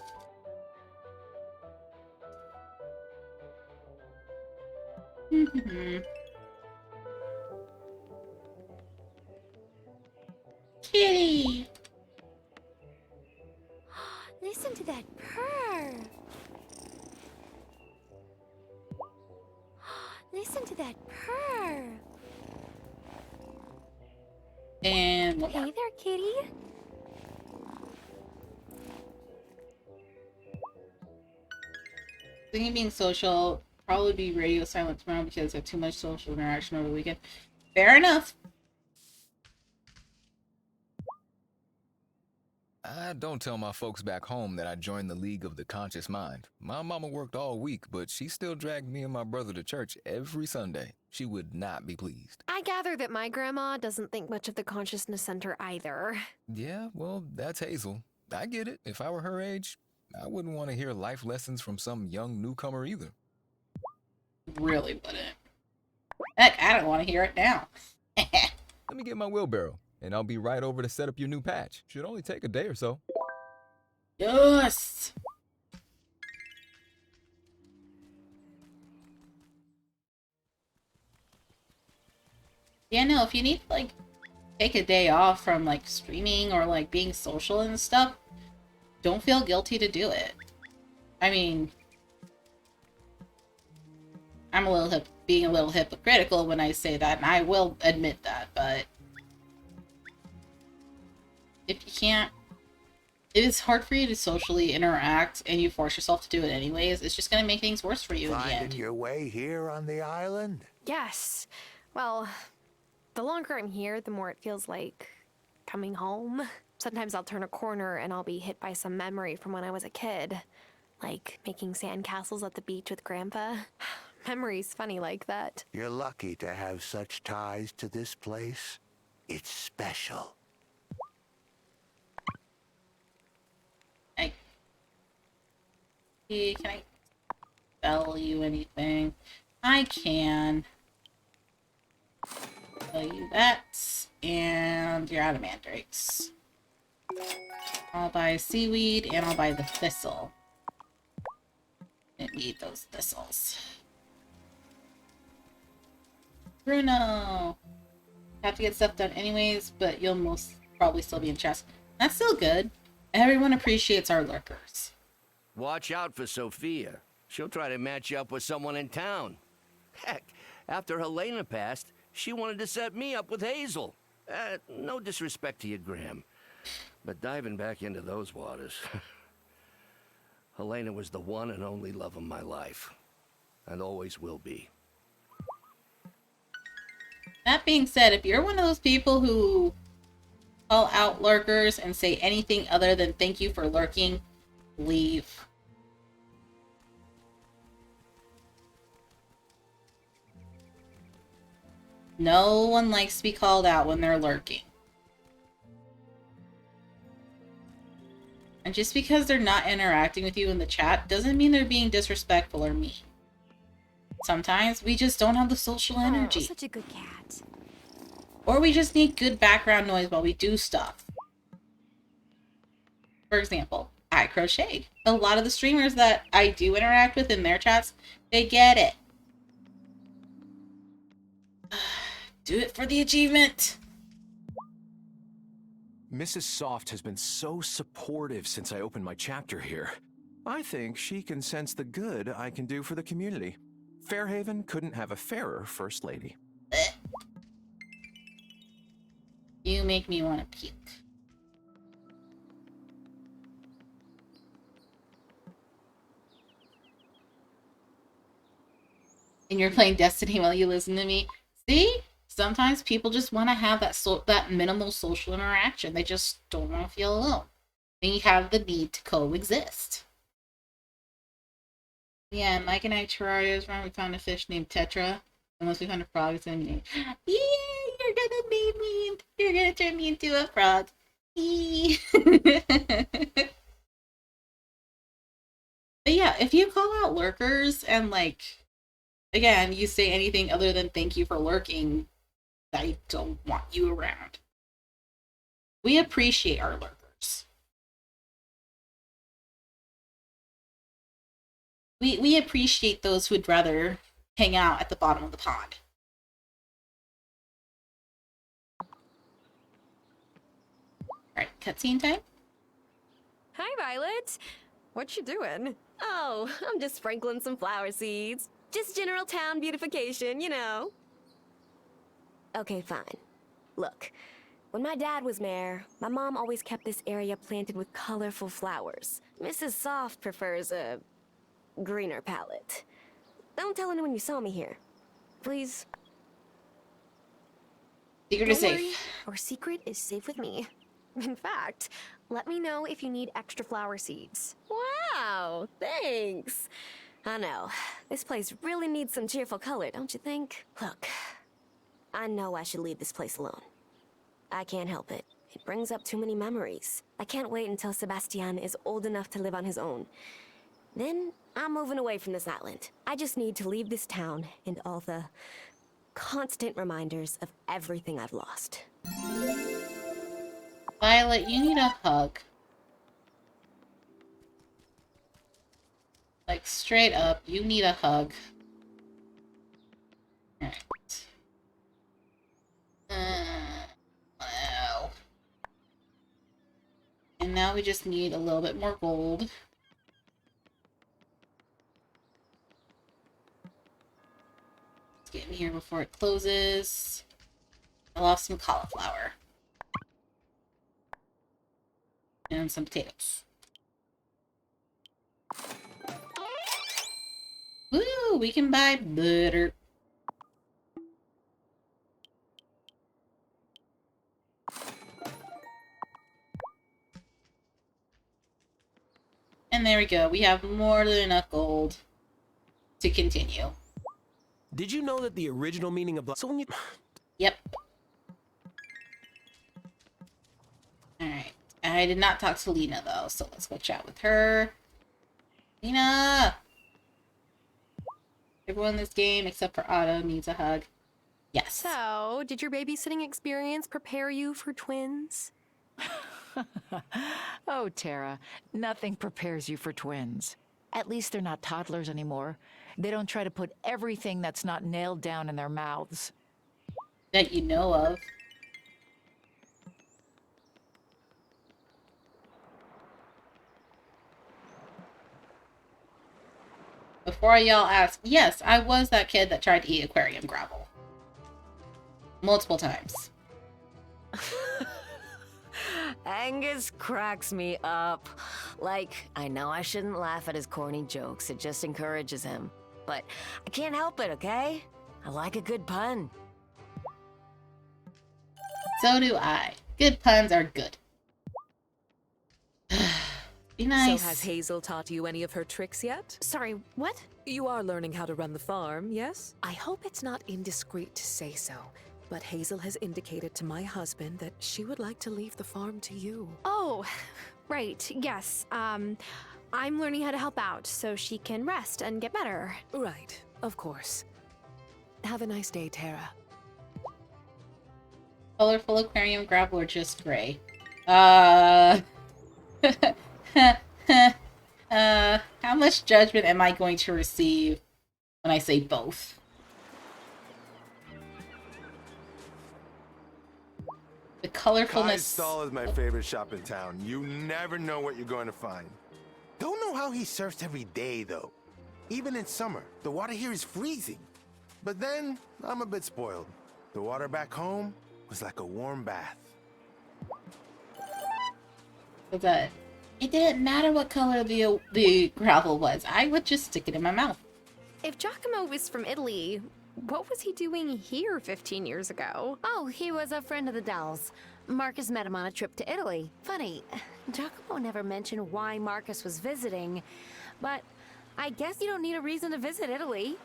Kitty! Listen to that purr. Listen to that purr. And hey there, kitty. Thinking of being social, probably be radio silent tomorrow because I have too much social interaction over the weekend. Fair enough. I don't tell my folks back home that I joined the League of the Conscious Mind. My mama worked all week, but she still dragged me and my brother to church every Sunday. She would not be pleased. I gather that my grandma doesn't think much of the Consciousness Center either. Yeah, well, that's Hazel. I get it. If I were her age, I wouldn't want to hear life lessons from some young newcomer either. Really wouldn't. Heck, I don't want to hear it now. Let me get my wheelbarrow, and I'll be right over to set up your new patch. Should only take a day or so. Yes! Yeah, no, if you need to, like, take a day off from, like, streaming or, like, being social and stuff, don't feel guilty to do it. I mean, I'm being a little hypocritical when I say that, and I will admit that, but if you can't, if it's hard for you to socially interact and you force yourself to do it anyways, it's just going to make things worse for you in the end. Finding your way here on the island? Yes. Well, the longer I'm here, the more it feels like coming home. Sometimes I'll turn a corner and I'll be hit by some memory from when I was a kid. Like making sandcastles at the beach with Grandpa. Memories funny like that. You're lucky to have such ties to this place. It's special. Can I sell you anything? I can. Sell you that, and you're out of mandrakes. I'll buy seaweed, and I'll buy the thistle. I need those thistles. Bruno! Have to get stuff done anyways, but you'll most probably still be in chess. That's still good. Everyone appreciates our lurkers. Watch out for Sophia. She'll try to match you up with someone in town. Heck, after Helena passed, she wanted to set me up with Hazel. No disrespect to you, Graham, but diving back into those waters... Helena was the one and only love of my life, and always will be. That being said, if you're one of those people who call out lurkers and say anything other than thank you for lurking, leave. No one likes to be called out when they're lurking. And just because they're not interacting with you in the chat doesn't mean they're being disrespectful or mean. Sometimes we just don't have the social energy. Oh, such a good cat. Or we just need good background noise while we do stuff. For example, I crochet. A lot of the streamers that I do interact with in their chats, they get it. Do it for the achievement. Mrs. Soft has been so supportive since I opened my chapter here. I think she can sense the good I can do for the community. Fairhaven couldn't have a fairer First Lady. You make me want to puke. And you're playing Destiny while you listen to me. See? Sometimes people just want to have that minimal social interaction. They just don't want to feel alone. They have the need to coexist. Yeah, Mike and I terrarios around. We found a fish named Tetra. And once we found a frog, it's gonna be named. Yeah, you're gonna name me. You're gonna turn me into a frog. But yeah, if you call out lurkers and like, again, you say anything other than thank you for lurking, I don't want you around. We appreciate our lurkers. We appreciate those who would rather hang out at the bottom of the pond. Alright, cutscene time? Hi, Violet. What you doing? Oh, I'm just sprinkling some flower seeds. Just general town beautification, you know. Okay, fine. Look, when my dad was mayor, my mom always kept this area planted with colorful flowers. Mrs. Soft prefers a greener palette. Don't tell anyone you saw me here. Please. Secret is safe. Don't worry, our secret is safe with me. In fact, let me know if you need extra flower seeds. Wow, thanks. I know. This place really needs some cheerful color, don't you think? Look, I know I should leave this place alone. I can't help it. It brings up too many memories. I can't wait until Sebastian is old enough to live on his own. Then I'm moving away from this island. I just need to leave this town and all the constant reminders of everything I've lost. Violet, you need a hug. Like, straight up, you need a hug. Alright. Wow. And now we just need a little bit more gold. Let's get in here before it closes. I lost some cauliflower. And some potatoes. Woo! We can buy butter. And there we go. We have more than enough gold to continue. Did you know that the original meaning of so when you Yep. Alright. I did not talk to Lena though, so let's go chat with her. Lena! Everyone in this game except for Otto needs a hug. Yes. So, did your babysitting experience prepare you for twins? Oh, Tara, nothing prepares you for twins. At least they're not toddlers anymore. They don't try to put everything that's not nailed down in their mouths. That you know of. before y'all ask, yes, I was that kid that tried to eat aquarium gravel. Multiple times. Angus cracks me up. Like, I know I shouldn't laugh at his corny jokes, it just encourages him. But I can't help it, okay? I like a good pun. So do I. Good puns are good. Be nice. So has Hazel taught you any of her tricks yet? Sorry, what? You are learning how to run the farm, yes? I hope it's not indiscreet to say so, but Hazel has indicated to my husband that she would like to leave the farm to you. Oh, right, yes. I'm learning how to help out so she can rest and get better. Right, of course. Have a nice day, Tara. Colorful aquarium gravel or just gray? How much judgment am I going to receive when I say both? The colorfulness. Kai's stall is my favorite shop in town. You never know what you're going to find. Don't know how he surfs every day, though. Even in summer, the water here is freezing. But then, I'm a bit spoiled. The water back home was like a warm bath. What's that? It didn't matter what color the gravel was. I would just stick it in my mouth. If Giacomo was from Italy, what was he doing here 15 years ago? Oh, he was a friend of the Dells. Marcus met him on a trip to Italy. Funny, Giacomo never mentioned why Marcus was visiting, but I guess you don't need a reason to visit Italy.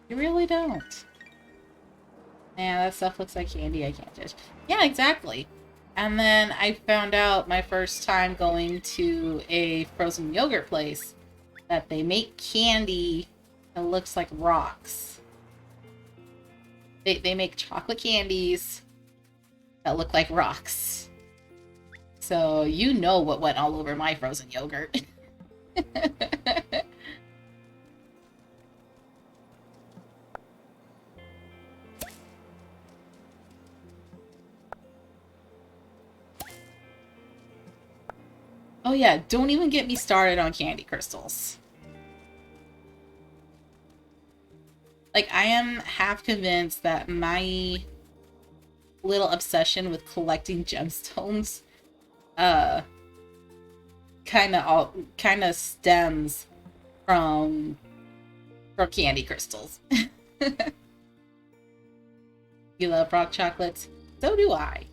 You really don't. Man, that stuff looks like candy. I can't judge. Yeah, exactly. And then I found out my first time going to a frozen yogurt place that they make candy that looks like rocks. They make chocolate candies that look like rocks. So you know what went all over my frozen yogurt. Oh yeah, don't even get me started on candy crystals. Like, I am half convinced that my little obsession with collecting gemstones kind of stems from candy crystals. You love rock chocolates? So do I.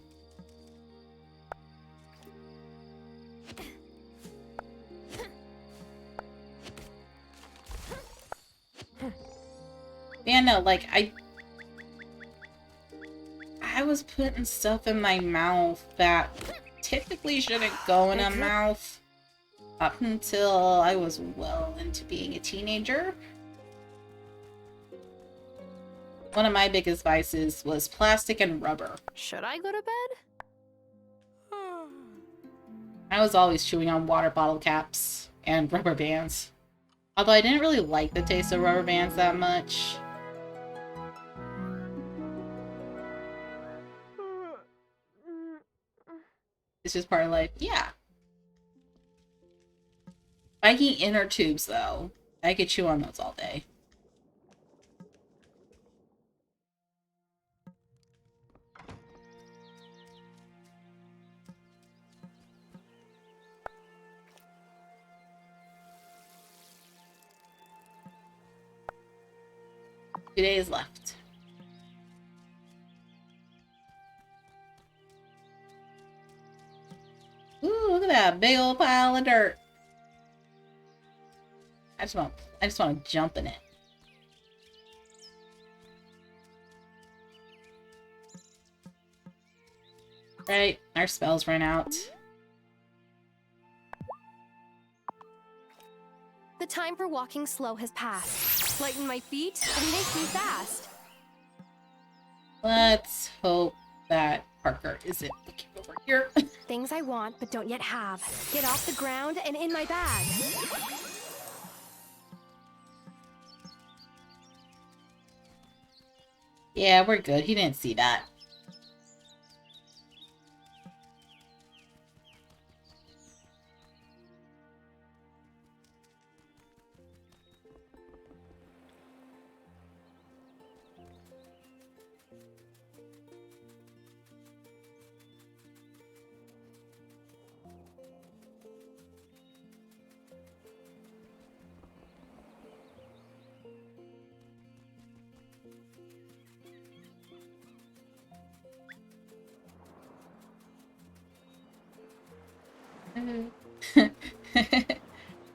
Yeah, no, like, I was putting stuff in my mouth that typically shouldn't go in a mouth up until I was well into being a teenager. One of my biggest vices was plastic and rubber. Should I go to bed? I was always chewing on water bottle caps and rubber bands. Although I didn't really like the taste of rubber bands that much. It's just part of life. Yeah. Spiky inner tubes, though. I could chew on those all day. Two days left. Ooh, look at that big old pile of dirt. I just want to jump in it. Right, our spells ran out. The time for walking slow has passed. Lighten my feet and make me fast. Let's hope that Parker isn't looking over here. Things I want but don't yet have. Get off the ground and in my bag. Yeah, we're good. He didn't see that.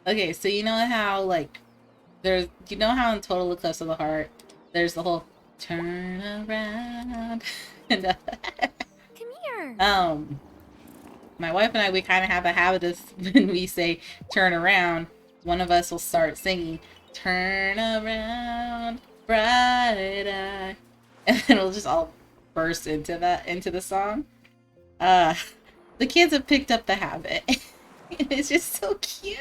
Okay, so you know how like you know how in Total Eclipse of the Heart there's the whole turn around and Come here. my wife and I, we kind of have a habit of when we say turn around, one of us will start singing turn around bright eye, and then we'll just all burst into the song. The kids have picked up the habit. It's just so cute.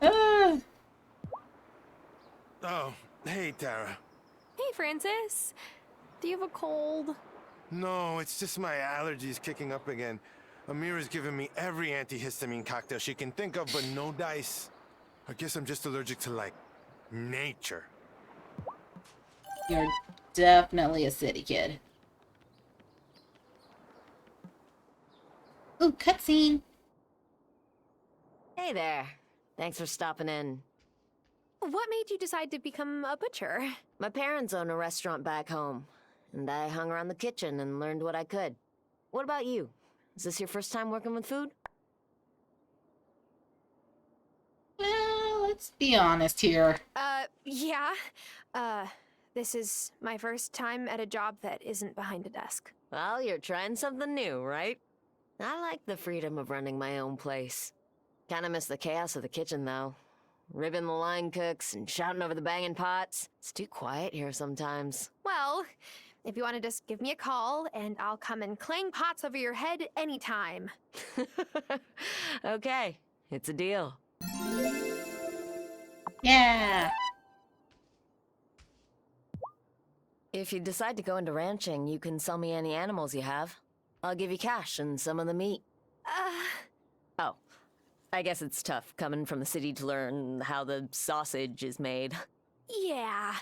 Ah. Oh, hey, Tara. Hey, Francis. Do you have a cold? No, it's just my allergies kicking up again. Amira's given me every antihistamine cocktail she can think of, but no dice. I guess I'm just allergic to, like, nature. You're definitely a city kid. Ooh, cutscene. Hey there. Thanks for stopping in. What made you decide to become a butcher? My parents own a restaurant back home, and I hung around the kitchen and learned what I could. What about you? Is this your first time working with food? Well, let's be honest here. Yeah. This is my first time at a job that isn't behind a desk. Well, you're trying something new, right? I like the freedom of running my own place. Kinda miss the chaos of the kitchen, though. Ribbing the line cooks and shouting over the banging pots. It's too quiet here sometimes. Well, if you want to just give me a call, and I'll come and clang pots over your head anytime. Okay, it's a deal. Yeah. If you decide to go into ranching, you can sell me any animals you have. I'll give you cash and some of the meat. Oh, I guess it's tough coming from the city to learn how the sausage is made. Yeah.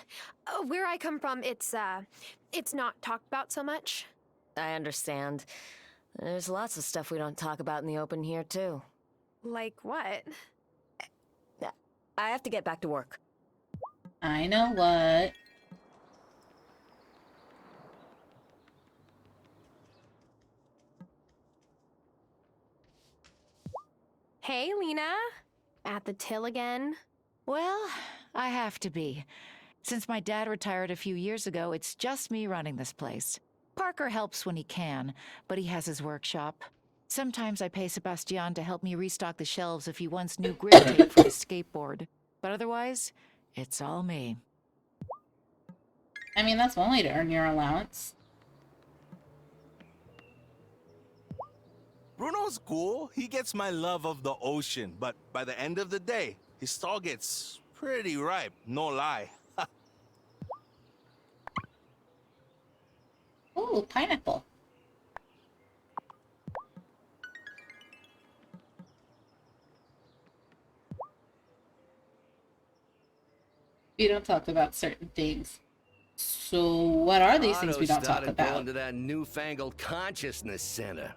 Where I come from, it's not talked about so much. I understand. There's lots of stuff we don't talk about in the open here, too. Like what? I have to get back to work. I know what. Hey, Lena. At the till again? Well, I have to be. Since my dad retired a few years ago, it's just me running this place. Parker helps when he can, but he has his workshop. Sometimes I pay Sebastian to help me restock the shelves if he wants new grip tape for his skateboard. But otherwise, it's all me. I mean, that's one way to earn your allowance. Bruno's cool. He gets my love of the ocean, but by the end of the day, his stall gets pretty ripe, no lie. Ooh, pineapple. We don't talk about certain things. So what are these things we don't talk started about? going to that newfangled consciousness center.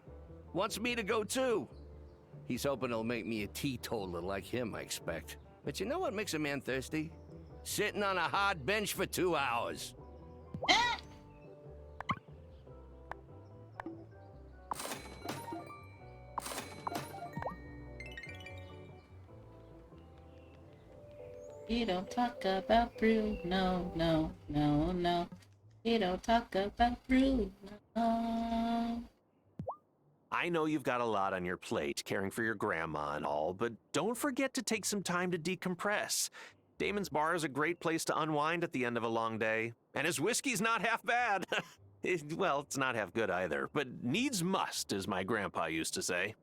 Wants me to go too. He's hoping it'll make me a teetotaler like him, I expect. But you know what makes a man thirsty? Sitting on a hard bench for 2 hours. We don't talk about Bruno, no, no, no. We don't talk about Bruno. I know you've got a lot on your plate, caring for your grandma and all, but don't forget to take some time to decompress. Damon's Bar is a great place to unwind at the end of a long day, and his whiskey's not half bad. Well, it's not half good either, but needs must, as my grandpa used to say.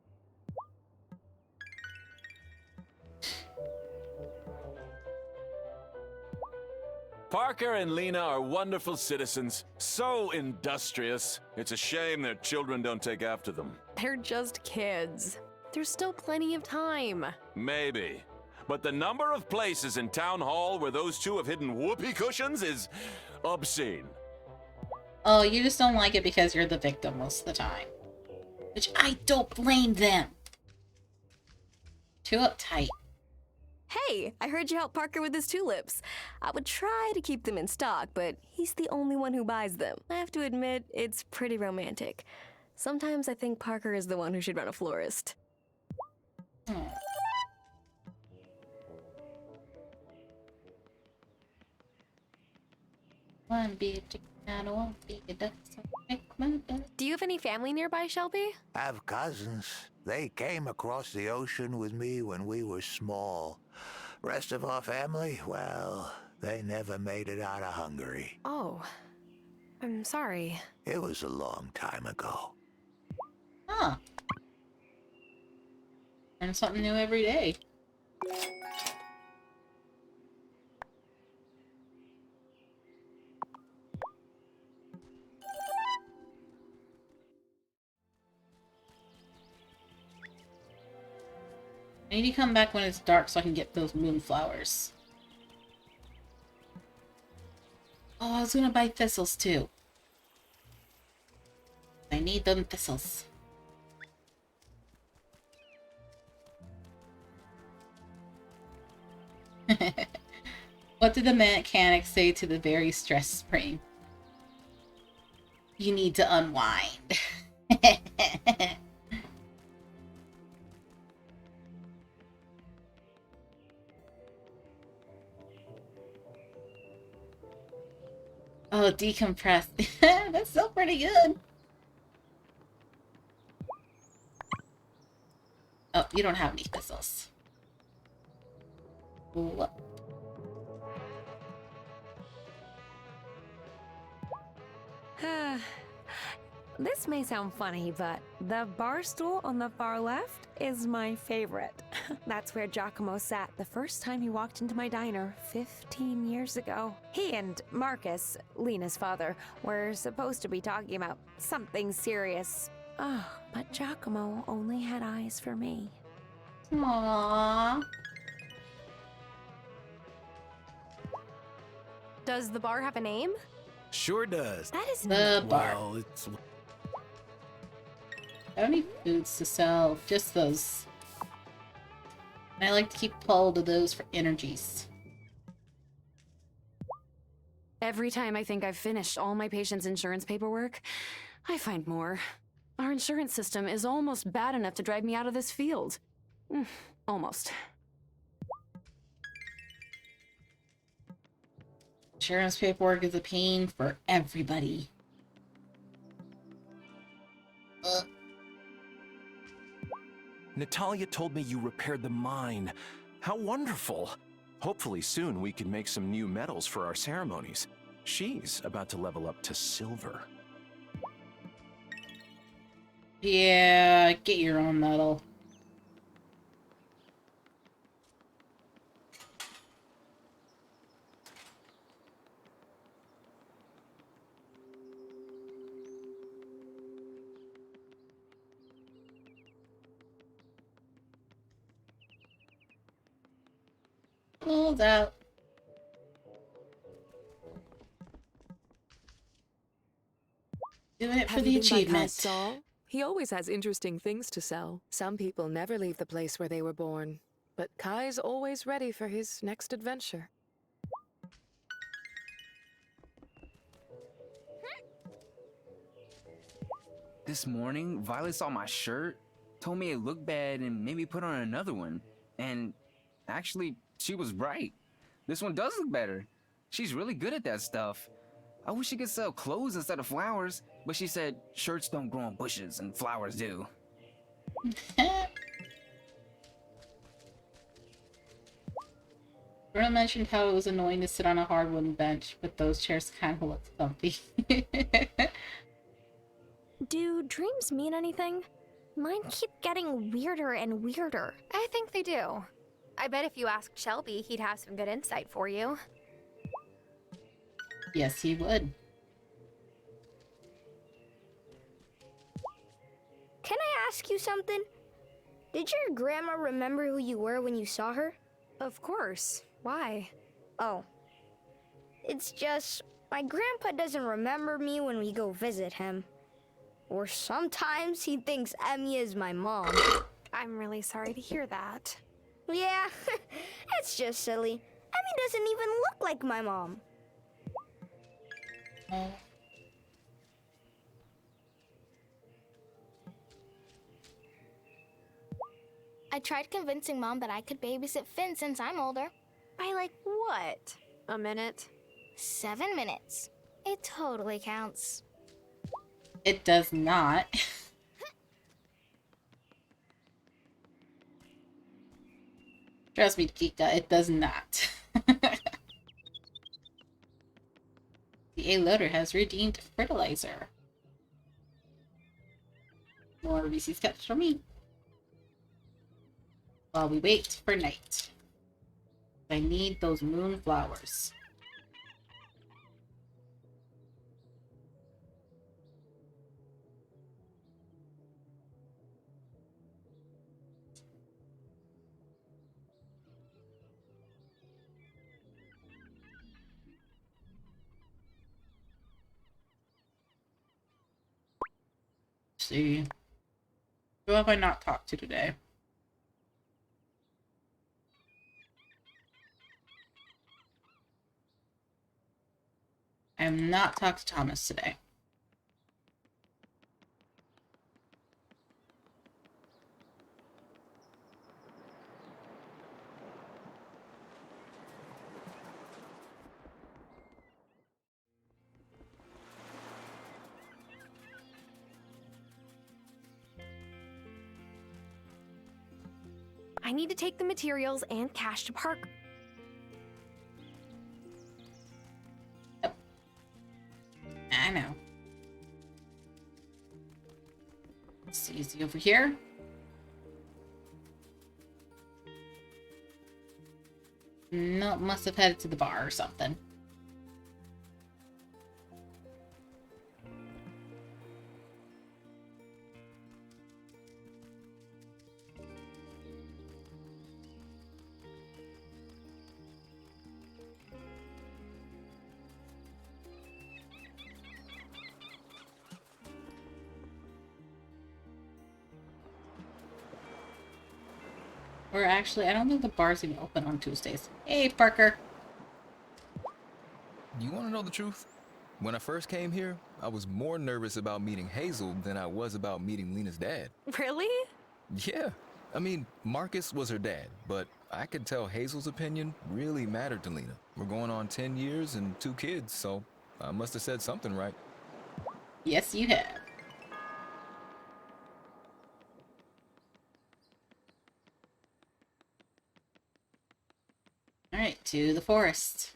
Parker and Lena are wonderful citizens, so industrious. It's a shame their children don't take after them. They're just kids. There's still plenty of time. Maybe. But the number of places in Town Hall where those two have hidden whoopee cushions is obscene. Oh, you just don't like it because you're the victim most of the time. Which I don't blame them. Too uptight. Hey, I heard you help Parker with his tulips. I would try to keep them in stock, but he's the only one who buys them. I have to admit, it's pretty romantic. Sometimes I think Parker is the one who should run a florist. Oh. One big chicken and one big duck. So make my duck. Do you have any family nearby, Shelby? Have cousins. They came across the ocean with me when we were small. Rest of our family, well, they never made it out of Hungary. Oh, I'm sorry. It was a long time ago. Huh. Learn something new every day. I need to come back when it's dark so I can get those moonflowers. Oh, I was gonna buy thistles too. I need them thistles. What did the mechanic say to the very stressed spring? You need to unwind. Oh, decompress. That's still pretty good. Oh, you don't have any thistles. What? This may sound funny, but the bar stool on the far left is my favorite. That's where Giacomo sat the first time he walked into my diner 15 years ago. He and Marcus, Lena's father, were supposed to be talking about something serious. Oh, but Giacomo only had eyes for me. Aww. Does the bar have a name? Sure does. That is The bar. Well, it's... I don't need foods to sell, just those. And I like to keep hold of those for energies. Every time I think I've finished all my patients' insurance paperwork, I find more. Our insurance system is almost bad enough to drive me out of this field. Almost. Insurance paperwork is a pain for everybody. Natalia told me you repaired the mine. How wonderful. Hopefully soon we can make some new metals for our ceremonies. She's about to level up to silver. Yeah, get your own metal. Close out. Doing it for Have the you been by Kai's achievement. stall? He always has interesting things to sell. Some people never leave the place where they were born, but Kai's always ready for his next adventure. This morning, Violet saw my shirt, told me it looked bad, and made me put on another one. And actually, she was right. This one does look better. She's really good at that stuff. I wish she could sell clothes instead of flowers, but she said shirts don't grow on bushes and flowers do. Bruno mentioned how it was annoying to sit on a hard wooden bench, but those chairs kind of look comfy. Do dreams mean anything? Mine keep getting weirder and weirder. I think they do. I bet if you asked Shelby, he'd have some good insight for you. Yes, he would. Can I ask you something? Did your grandma remember who you were when you saw her? Of course. Why? Oh. It's just, my grandpa doesn't remember me when we go visit him. Or sometimes he thinks Emmy is my mom. I'm really sorry to hear that. Yeah, it's just silly. Emmy doesn't even look like my mom. I tried convincing Mom that I could babysit Finn since I'm older. By like what? A minute? 7 minutes. It totally counts. It does not. Trust me, Kika, it does not. The A loader has redeemed fertilizer. More Reese's Cups for me. While we wait for night. I need those moonflowers. Let's see. Who have I not talked to today? I have not talked to Thomas today. I need to take the materials and cash to Park. I know. Let's see, is he over here? No, must have headed to the bar or something. Or actually, I don't think the bar's even open on Tuesdays. Hey, Parker. You want to know the truth? When I first came here, I was more nervous about meeting Hazel than I was about meeting Lena's dad. Really? Yeah. I mean, Marcus was her dad, but I could tell Hazel's opinion really mattered to Lena. We're going on 10 years and 2 kids, so I must have said something right. Yes, you have. Alright, to the forest.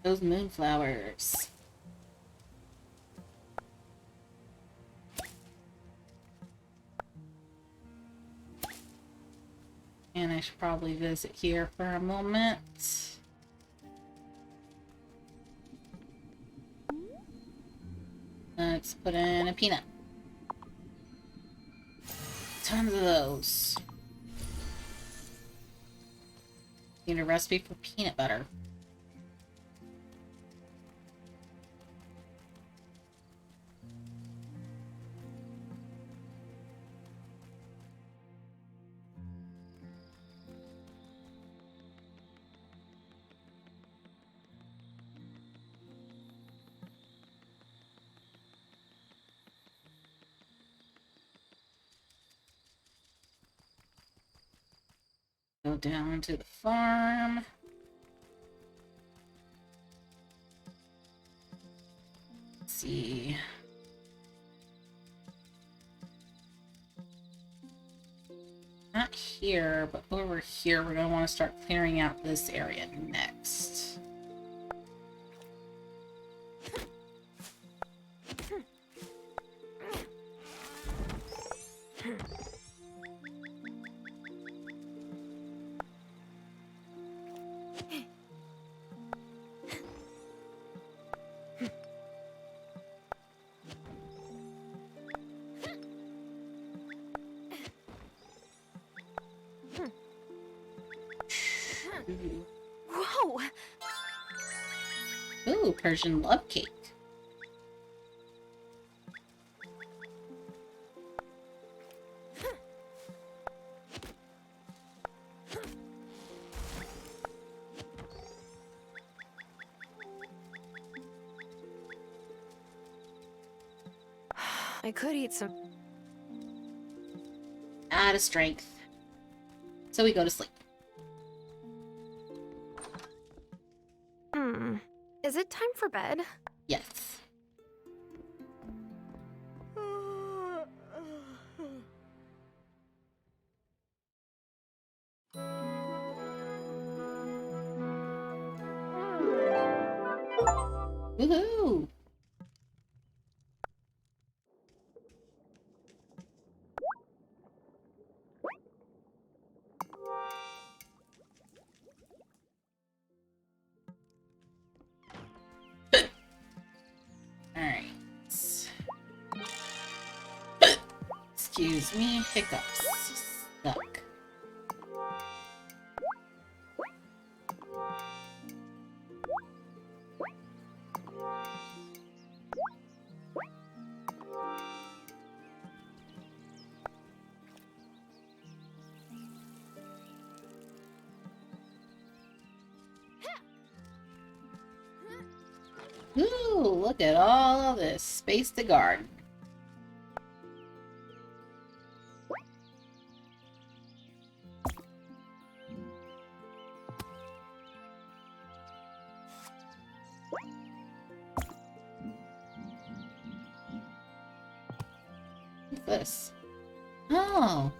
Those moonflowers. And I should probably visit here for a moment. Let's put in a peanut. Tons of those. Need a recipe for peanut butter. Go down to the farm. Let's see. Not here, but over here, we're going to want to start clearing out this area next. Whoa! Ooh, Persian love cake. I could eat some. Out of strength. So we go to sleep. Is it time for bed? Yes. Woohoo! Alright. Excuse me, hiccups. Stuck. Ooh, look at all of this space to garden. What's this? Oh.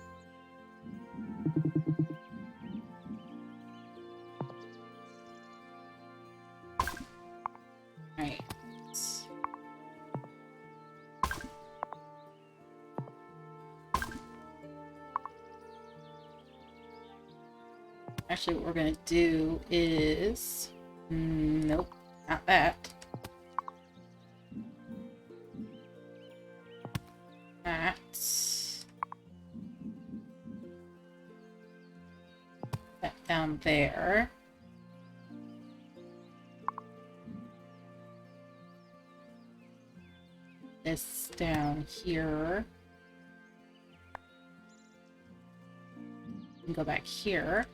Alright. Actually, what we're gonna do is... nope, not that. That. That down there. This down here. And go back here.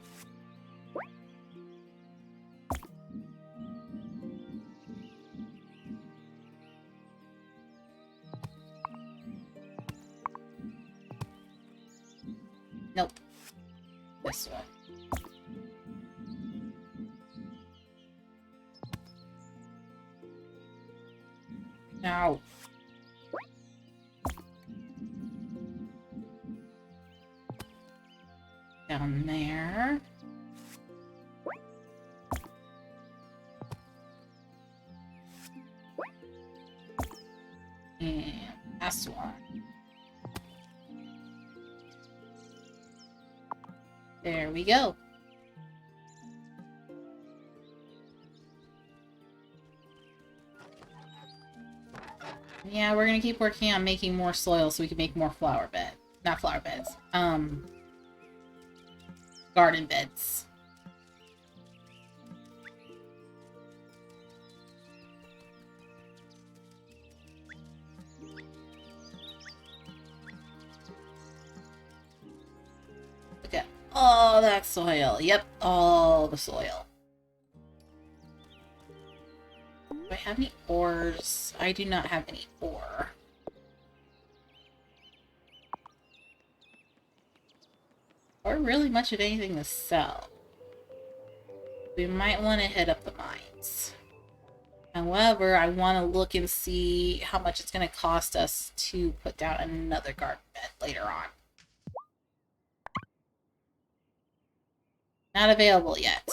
Nope. This one. Now. Down there. And this one. There we go. Yeah, we're gonna keep working on making more soil so we can make more flower bed. Not flower beds. Garden beds. Look at all that soil. Yep, all the soil. Do I have any ores? I do not have any ore. Or really much of anything to sell. We might want to hit up the mines. However, I want to look and see how much it's going to cost us to put down another garden bed later on. Not available yet.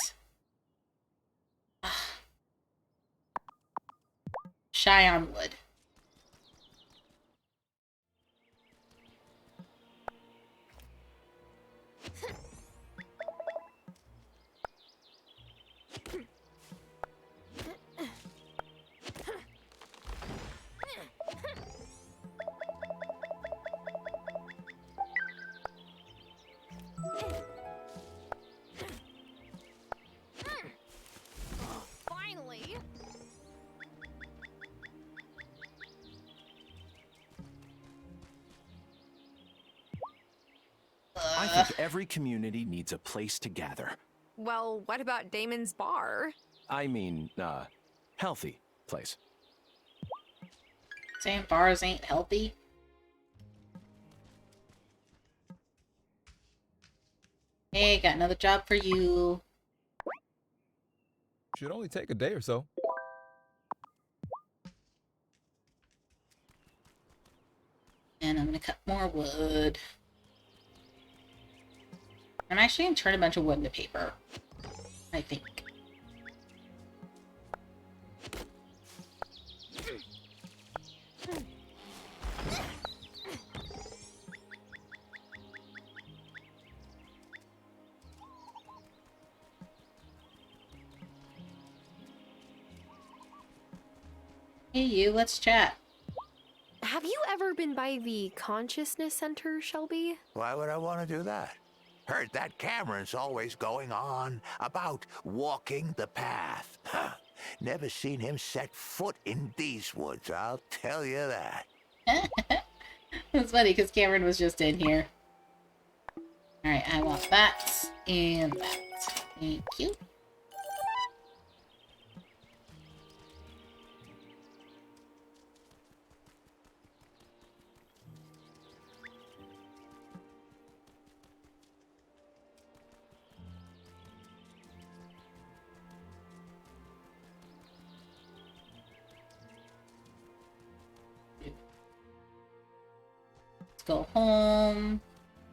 Shy on wood. Finally. I think every community needs a place to gather. Well, what about Damon's bar? I mean, healthy place. Saying bars ain't healthy? Hey, got another job for you. Should only take a day or so. And I'm gonna cut more wood. I'm actually gonna turn a bunch of wood into paper, I think. Hey you, let's chat. Have you ever been by the Consciousness Center, Shelby? Why would I want to do that? Heard that Cameron's always going on about walking the path. Huh. Never seen him set foot in these woods, I'll tell you that. It's funny because Cameron was just in here. Alright, I want that and that. Thank you. Let's go home.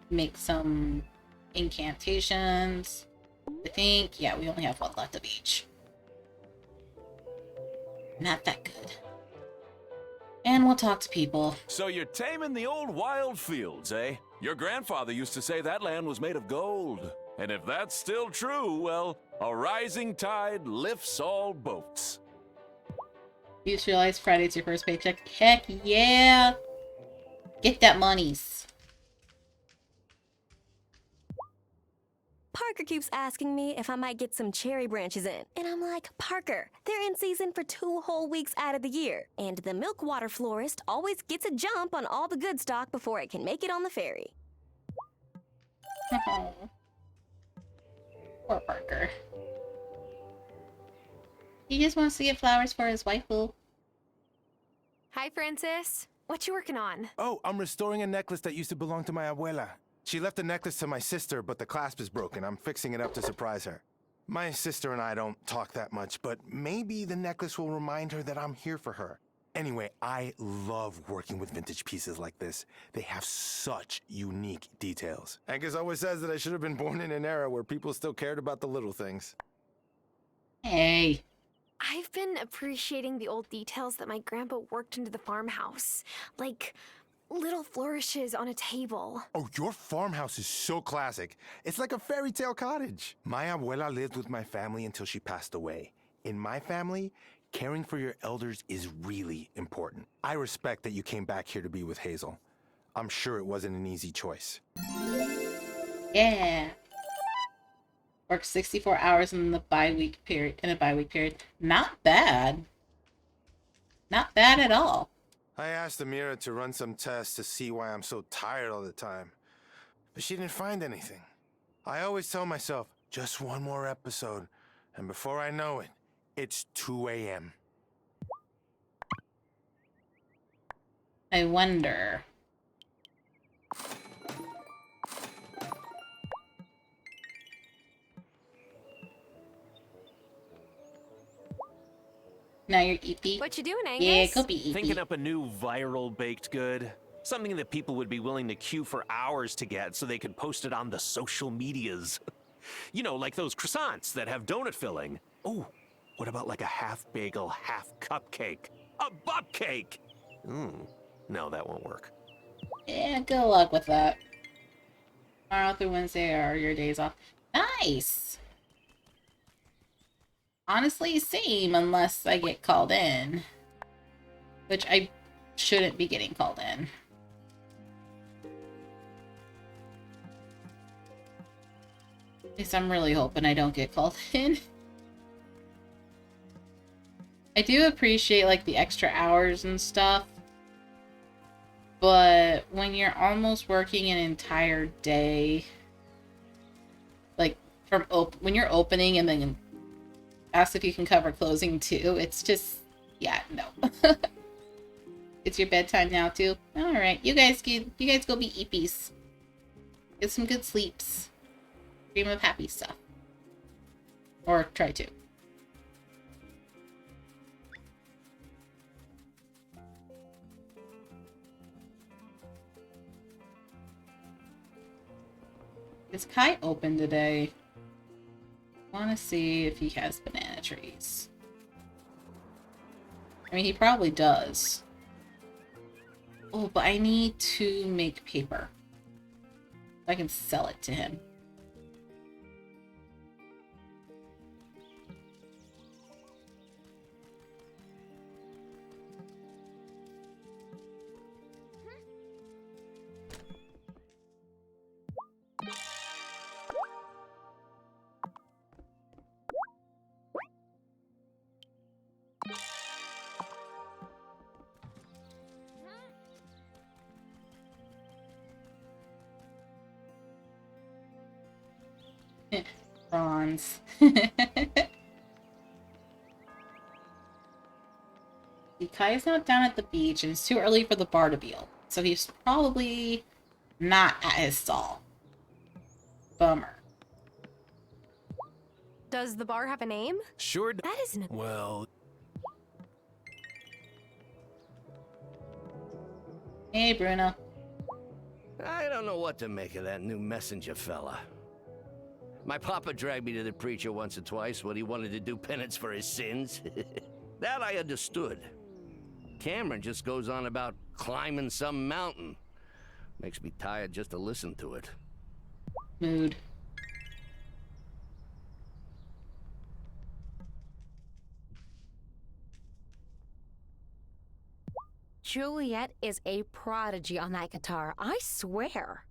Make some incantations. I think, yeah, we only have one left of each. Not that good. And we'll talk to people. So you're taming the old wild fields, eh? Your grandfather used to say that land was made of gold. And if that's still true, well, a rising tide lifts all boats. You just realized Friday's your first paycheck. Heck yeah! Get that monies. Parker keeps asking me if I might get some cherry branches in. And I'm like, Parker, they're in season for 2 whole weeks out of the year. And the milkwater florist always gets a jump on all the good stock before it can make it on the ferry. Poor Parker. He just wants to get flowers for his waifu. Hi, Francis. What you working on? Oh, I'm restoring a necklace that used to belong to my abuela. She left the necklace to my sister, but the clasp is broken. I'm fixing it up to surprise her. My sister and I don't talk that much, but maybe the necklace will remind her that I'm here for her. Anyway, I love working with vintage pieces like this. They have such unique details. Angus always says that I should have been born in an era where people still cared about the little things. Hey. I've been appreciating the old details that my grandpa worked into the farmhouse. Like little flourishes on a table. Oh, your farmhouse is so classic. It's like a fairy tale cottage. My abuela lived with my family until she passed away. In my family, caring for your elders is really important. I respect that you came back here to be with Hazel. I'm sure it wasn't an easy choice. Yeah. Work 64 hours in a bi-week period. Not bad. Not bad at all. I asked Amira to run some tests to see why I'm so tired all the time, but she didn't find anything. I always tell myself, just one more episode, and before I know it, it's 2 a.m. I wonder. Now you're eepy. What you doing, Angus? Yeah, go be eepy. Thinking up a new viral baked good. Something that people would be willing to queue for hours to get so they could post it on the social medias. You know, like those croissants that have donut filling. Oh, what about like a half bagel, half cupcake? A butt cake! No, that won't work. Yeah, good luck with that. Tomorrow through Wednesday are your days off. Nice! Honestly, same, unless I get called in. Which I shouldn't be getting called in. At least I'm really hoping I don't get called in. I do appreciate, like, the extra hours and stuff. But when you're almost working an entire day, like, from when you're opening and then ask if you can cover closing too, it's just, yeah, no. It's your bedtime now too. All right, you guys go be eepies. Get some good sleeps. Dream of happy stuff. Or try to. Is Kai open today? I want to see if he has banana trees. I mean, he probably does. Oh, but I need to make paper. I can sell it to him. Bronze. Kai's not down at the beach, and it's too early for the bar to be open, so he's probably not at his stall. Bummer. Does the bar have a name? Sure. That isn't. Well. Hey, Bruno. I don't know what to make of that new messenger fella. My papa dragged me to the preacher once or twice when he wanted to do penance for his sins. That I understood. Cameron just goes on about climbing some mountain. Makes me tired just to listen to it. Mood. Juliet is a prodigy on that guitar, I swear.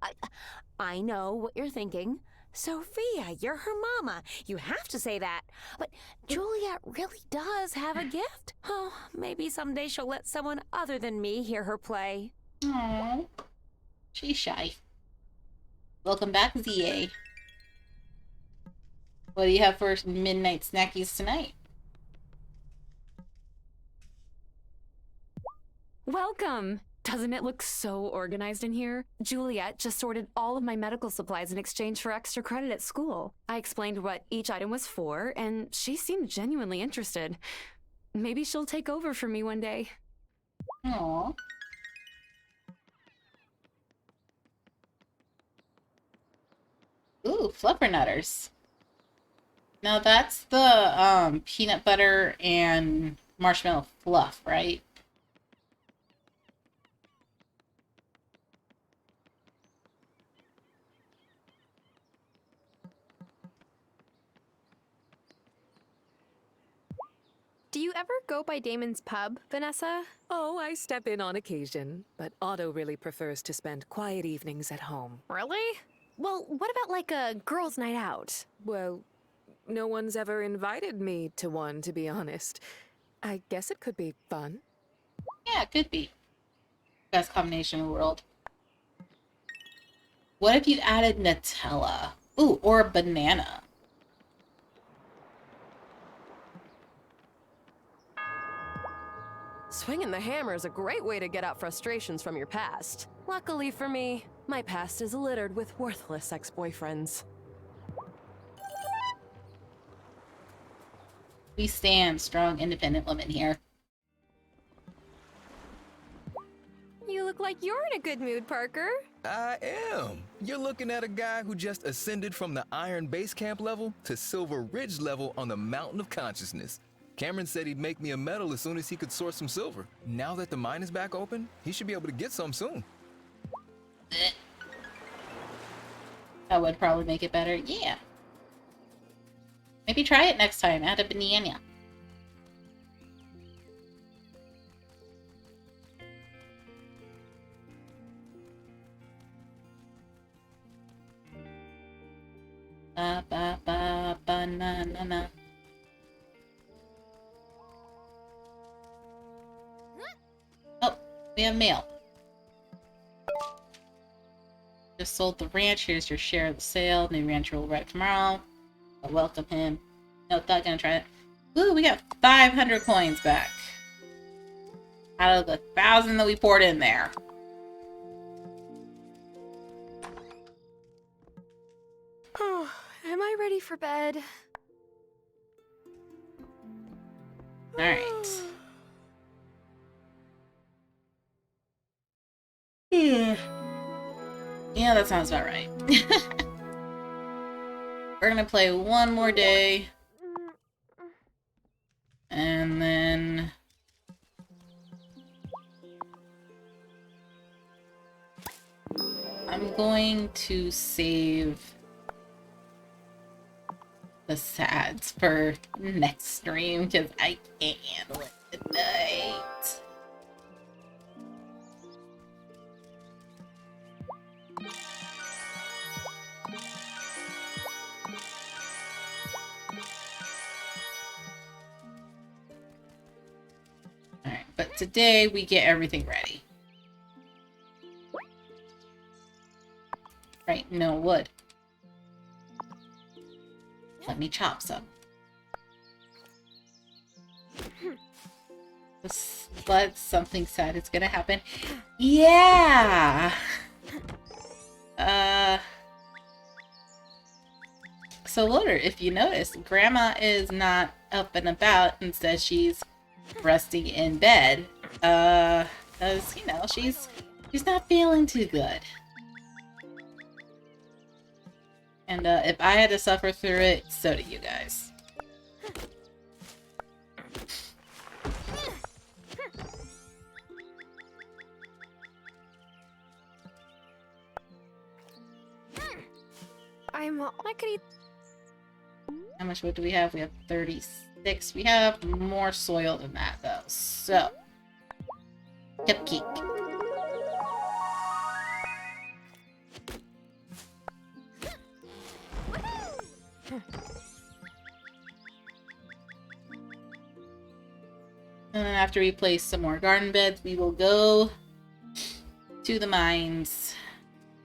I know what you're thinking. Sophia, you're her mama. You have to say that. But Juliet really does have a gift. Oh, maybe someday she'll let someone other than me hear her play. Aww. She's shy. Welcome back, ZA. What do you have for midnight snackies tonight? Welcome! Doesn't it look so organized in here? Juliet just sorted all of my medical supplies in exchange for extra credit at school. I explained what each item was for, and she seemed genuinely interested. Maybe she'll take over for me one day. Aww. Ooh, fluffernutters. Now that's the peanut butter and marshmallow fluff, right? Do you ever go by Damon's pub, Vanessa? Oh, I step in on occasion, but Otto really prefers to spend quiet evenings at home. Really? Well, what about like a girls' night out? Well, no one's ever invited me to one, to be honest. I guess it could be fun. Yeah, it could be. Best combination in the world. What if you added Nutella? Ooh, or a banana. Swinging the hammer is a great way to get out frustrations from your past. Luckily for me, my past is littered with worthless ex-boyfriends. We stand strong, independent women here. You look like you're in a good mood, Parker. I am. You're looking at a guy who just ascended from the Iron Base Camp level to Silver Ridge level on the Mountain of Consciousness. Cameron said he'd make me a medal as soon as he could source some silver. Now that the mine is back open, he should be able to get some soon. That would probably make it better. Yeah. Maybe try it next time. Add a banana. Ba ba ba banana. Oh, we have mail. Just sold the ranch. Here's your share of the sale. New rancher will arrive tomorrow. I'll welcome him. No, not gonna try it. Ooh, we got 500 coins back. Out of the 1,000 that we poured in there. Am I ready for bed? Alright. Yeah, that sounds about right. We're gonna play one more day. And then... I'm going to save the sads for next stream because I can't handle it tonight. Alright, but today we get everything ready. Right, no wood. Let me chop some. But something sad is gonna happen. Yeah! So Loader, if you notice, Grandma is not up and about. Instead, she's resting in bed. Because, you know, she's not feeling too good. And if I had to suffer through it, so do you guys. I could eat. How much wood do we have? We have 36. We have more soil than that, though. So, cupcake. And then after we place some more garden beds, we will go to the mines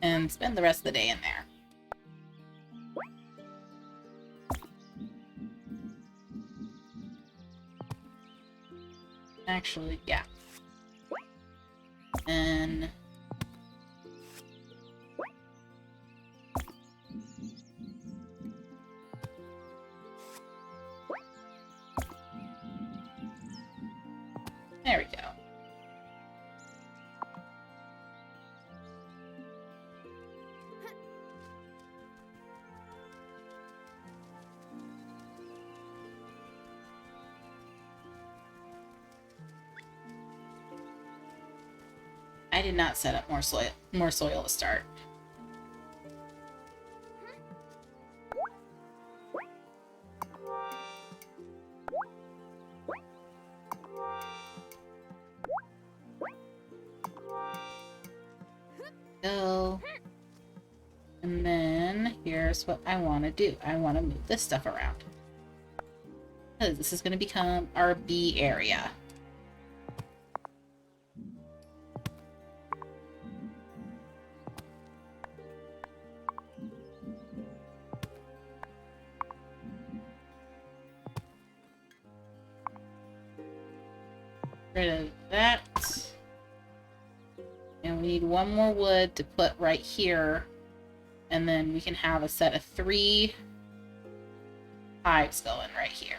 and spend the rest of the day in there. Actually, yeah. And... there we go. I did not set up more soil to start. Go. And then here's what I want to do. I want to move this stuff around. Because this is going to become our bee area. Rid of that. And we need one more wood to put right here. And then we can have a set of 3 hives going right here.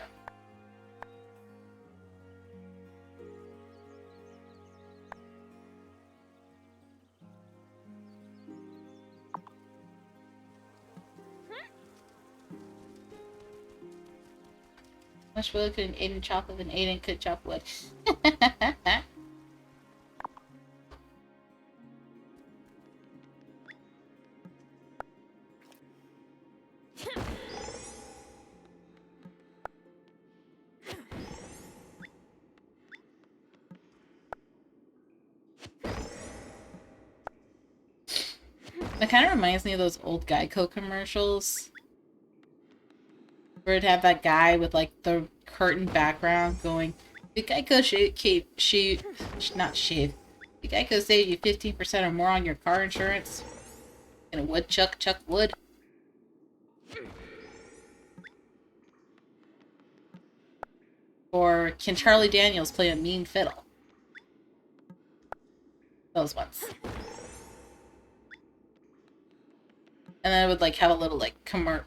How much wood could an Aiden chop if an Aiden could chop wood? That kind of reminds me of those old Geico commercials. Where it'd have that guy with like the curtain background going, the Geico not shave. The Geico saved you 15% or more on your car insurance. And a woodchuck chuck wood. Or can Charlie Daniels play a mean fiddle? Those ones. And then I would like have a little like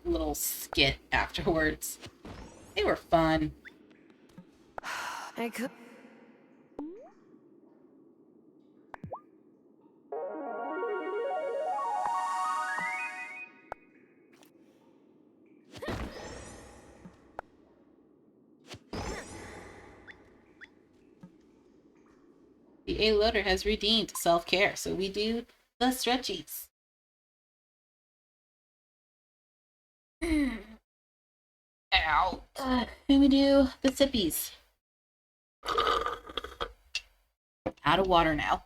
little skit afterwards. They were fun. I could. The A loader has redeemed self-care, so we do the stretchies. Ow. And we do the sippies. Out of water now.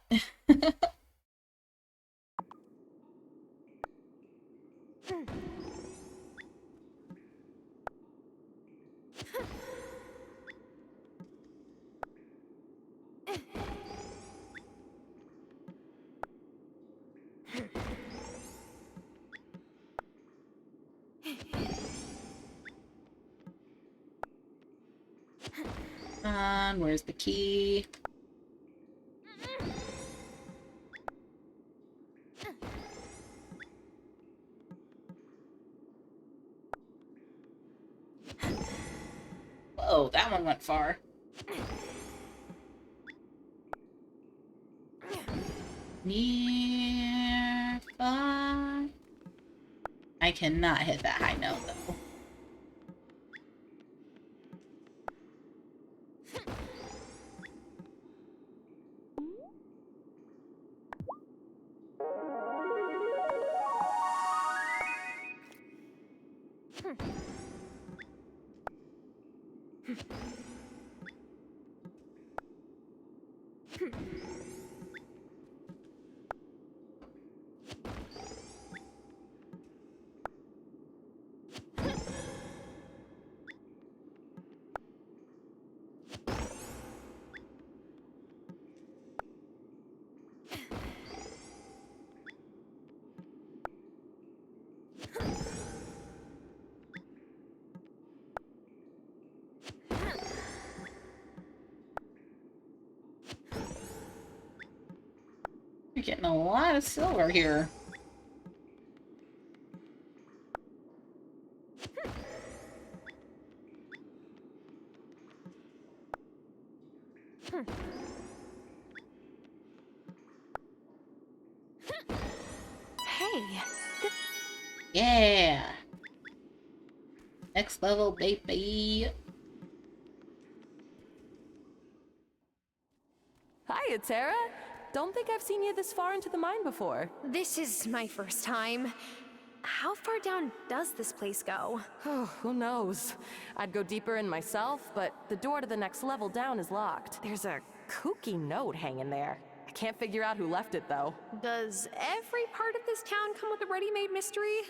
Where's the key? Whoa, that one went far. Near far. I cannot hit that high note though. You're getting a lot of silver here. Hey. Yeah. Next level, baby. Hiya, Tara. Don't think I've seen you this far into the mine before. This is my first time. How far down does this place go? Oh, who knows? I'd go deeper in myself, but the door to the next level down is locked. There's a kooky note hanging there. I can't figure out who left it, though. Does every part of this town come with a ready-made mystery?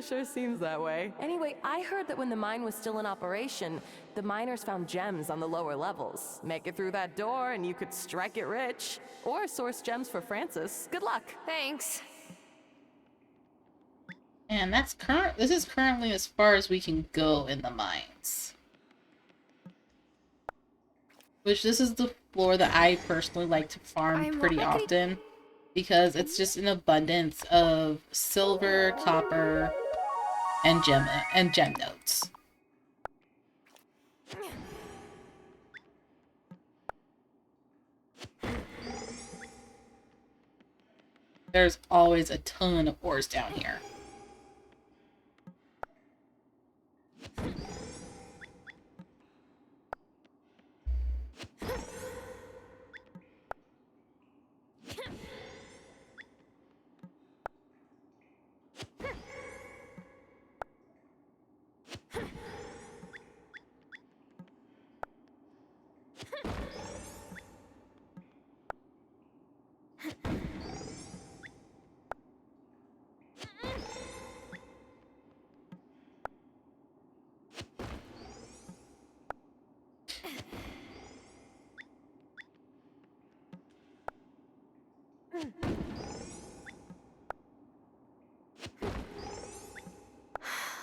Sure seems that way. Anyway, I heard that when the mine was still in operation, the miners found gems on the lower levels. Make it through that door and you could strike it rich. Or source gems for Francis. Good luck. Thanks. And this is currently as far as we can go in the mines. Which this is the floor that I personally like to farm pretty often. Because it's just an abundance of silver, copper, and gem notes. There's always a ton of ores down here.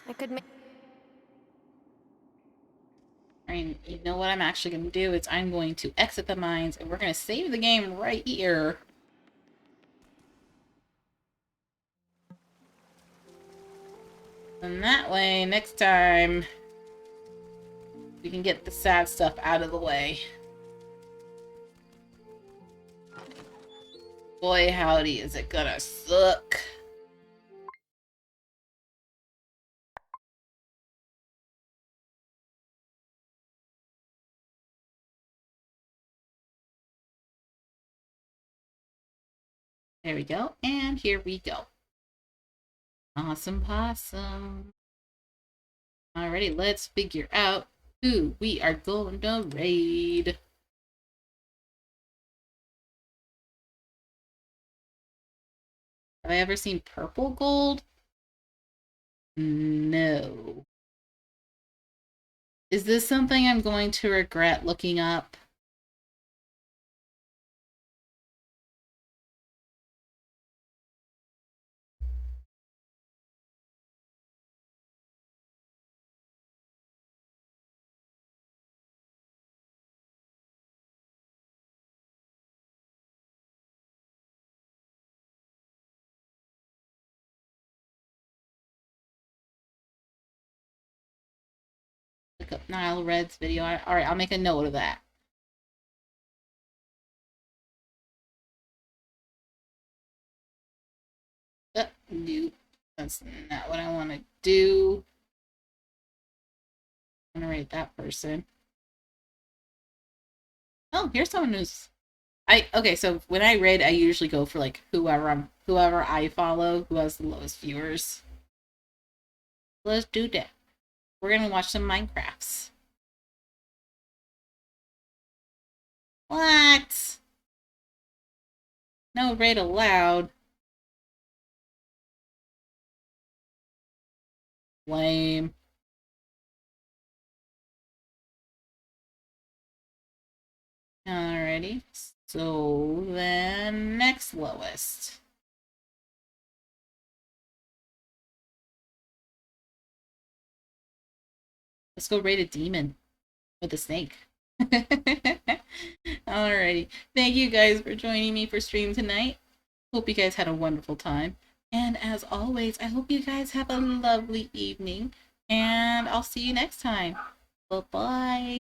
I could make. I mean, you know what I'm actually going to do is I'm going to exit the mines and we're going to save the game right here. And that way, next time, we can get the sad stuff out of the way. Boy, howdy, is it gonna suck. There we go, and here we go. Awesome possum. Alrighty, let's figure out who we are going to raid. Have I ever seen purple gold? No. Is this something I'm going to regret looking up? Look up Nile Red's video. Alright, I'll make a note of that. Nope. That's not what I want to do. I'm gonna rate that person. Oh, here's someone who's okay, so when I raid, I usually go for like whoever I follow, who has the lowest viewers. Let's do that. We're gonna watch some Minecrafts. What? No raid allowed. Lame. Alrighty. So then next lowest. Let's go raid a demon with a snake. Alrighty. Thank you guys for joining me for stream tonight. Hope you guys had a wonderful time. And as always, I hope you guys have a lovely evening. And I'll see you next time. Bye-bye.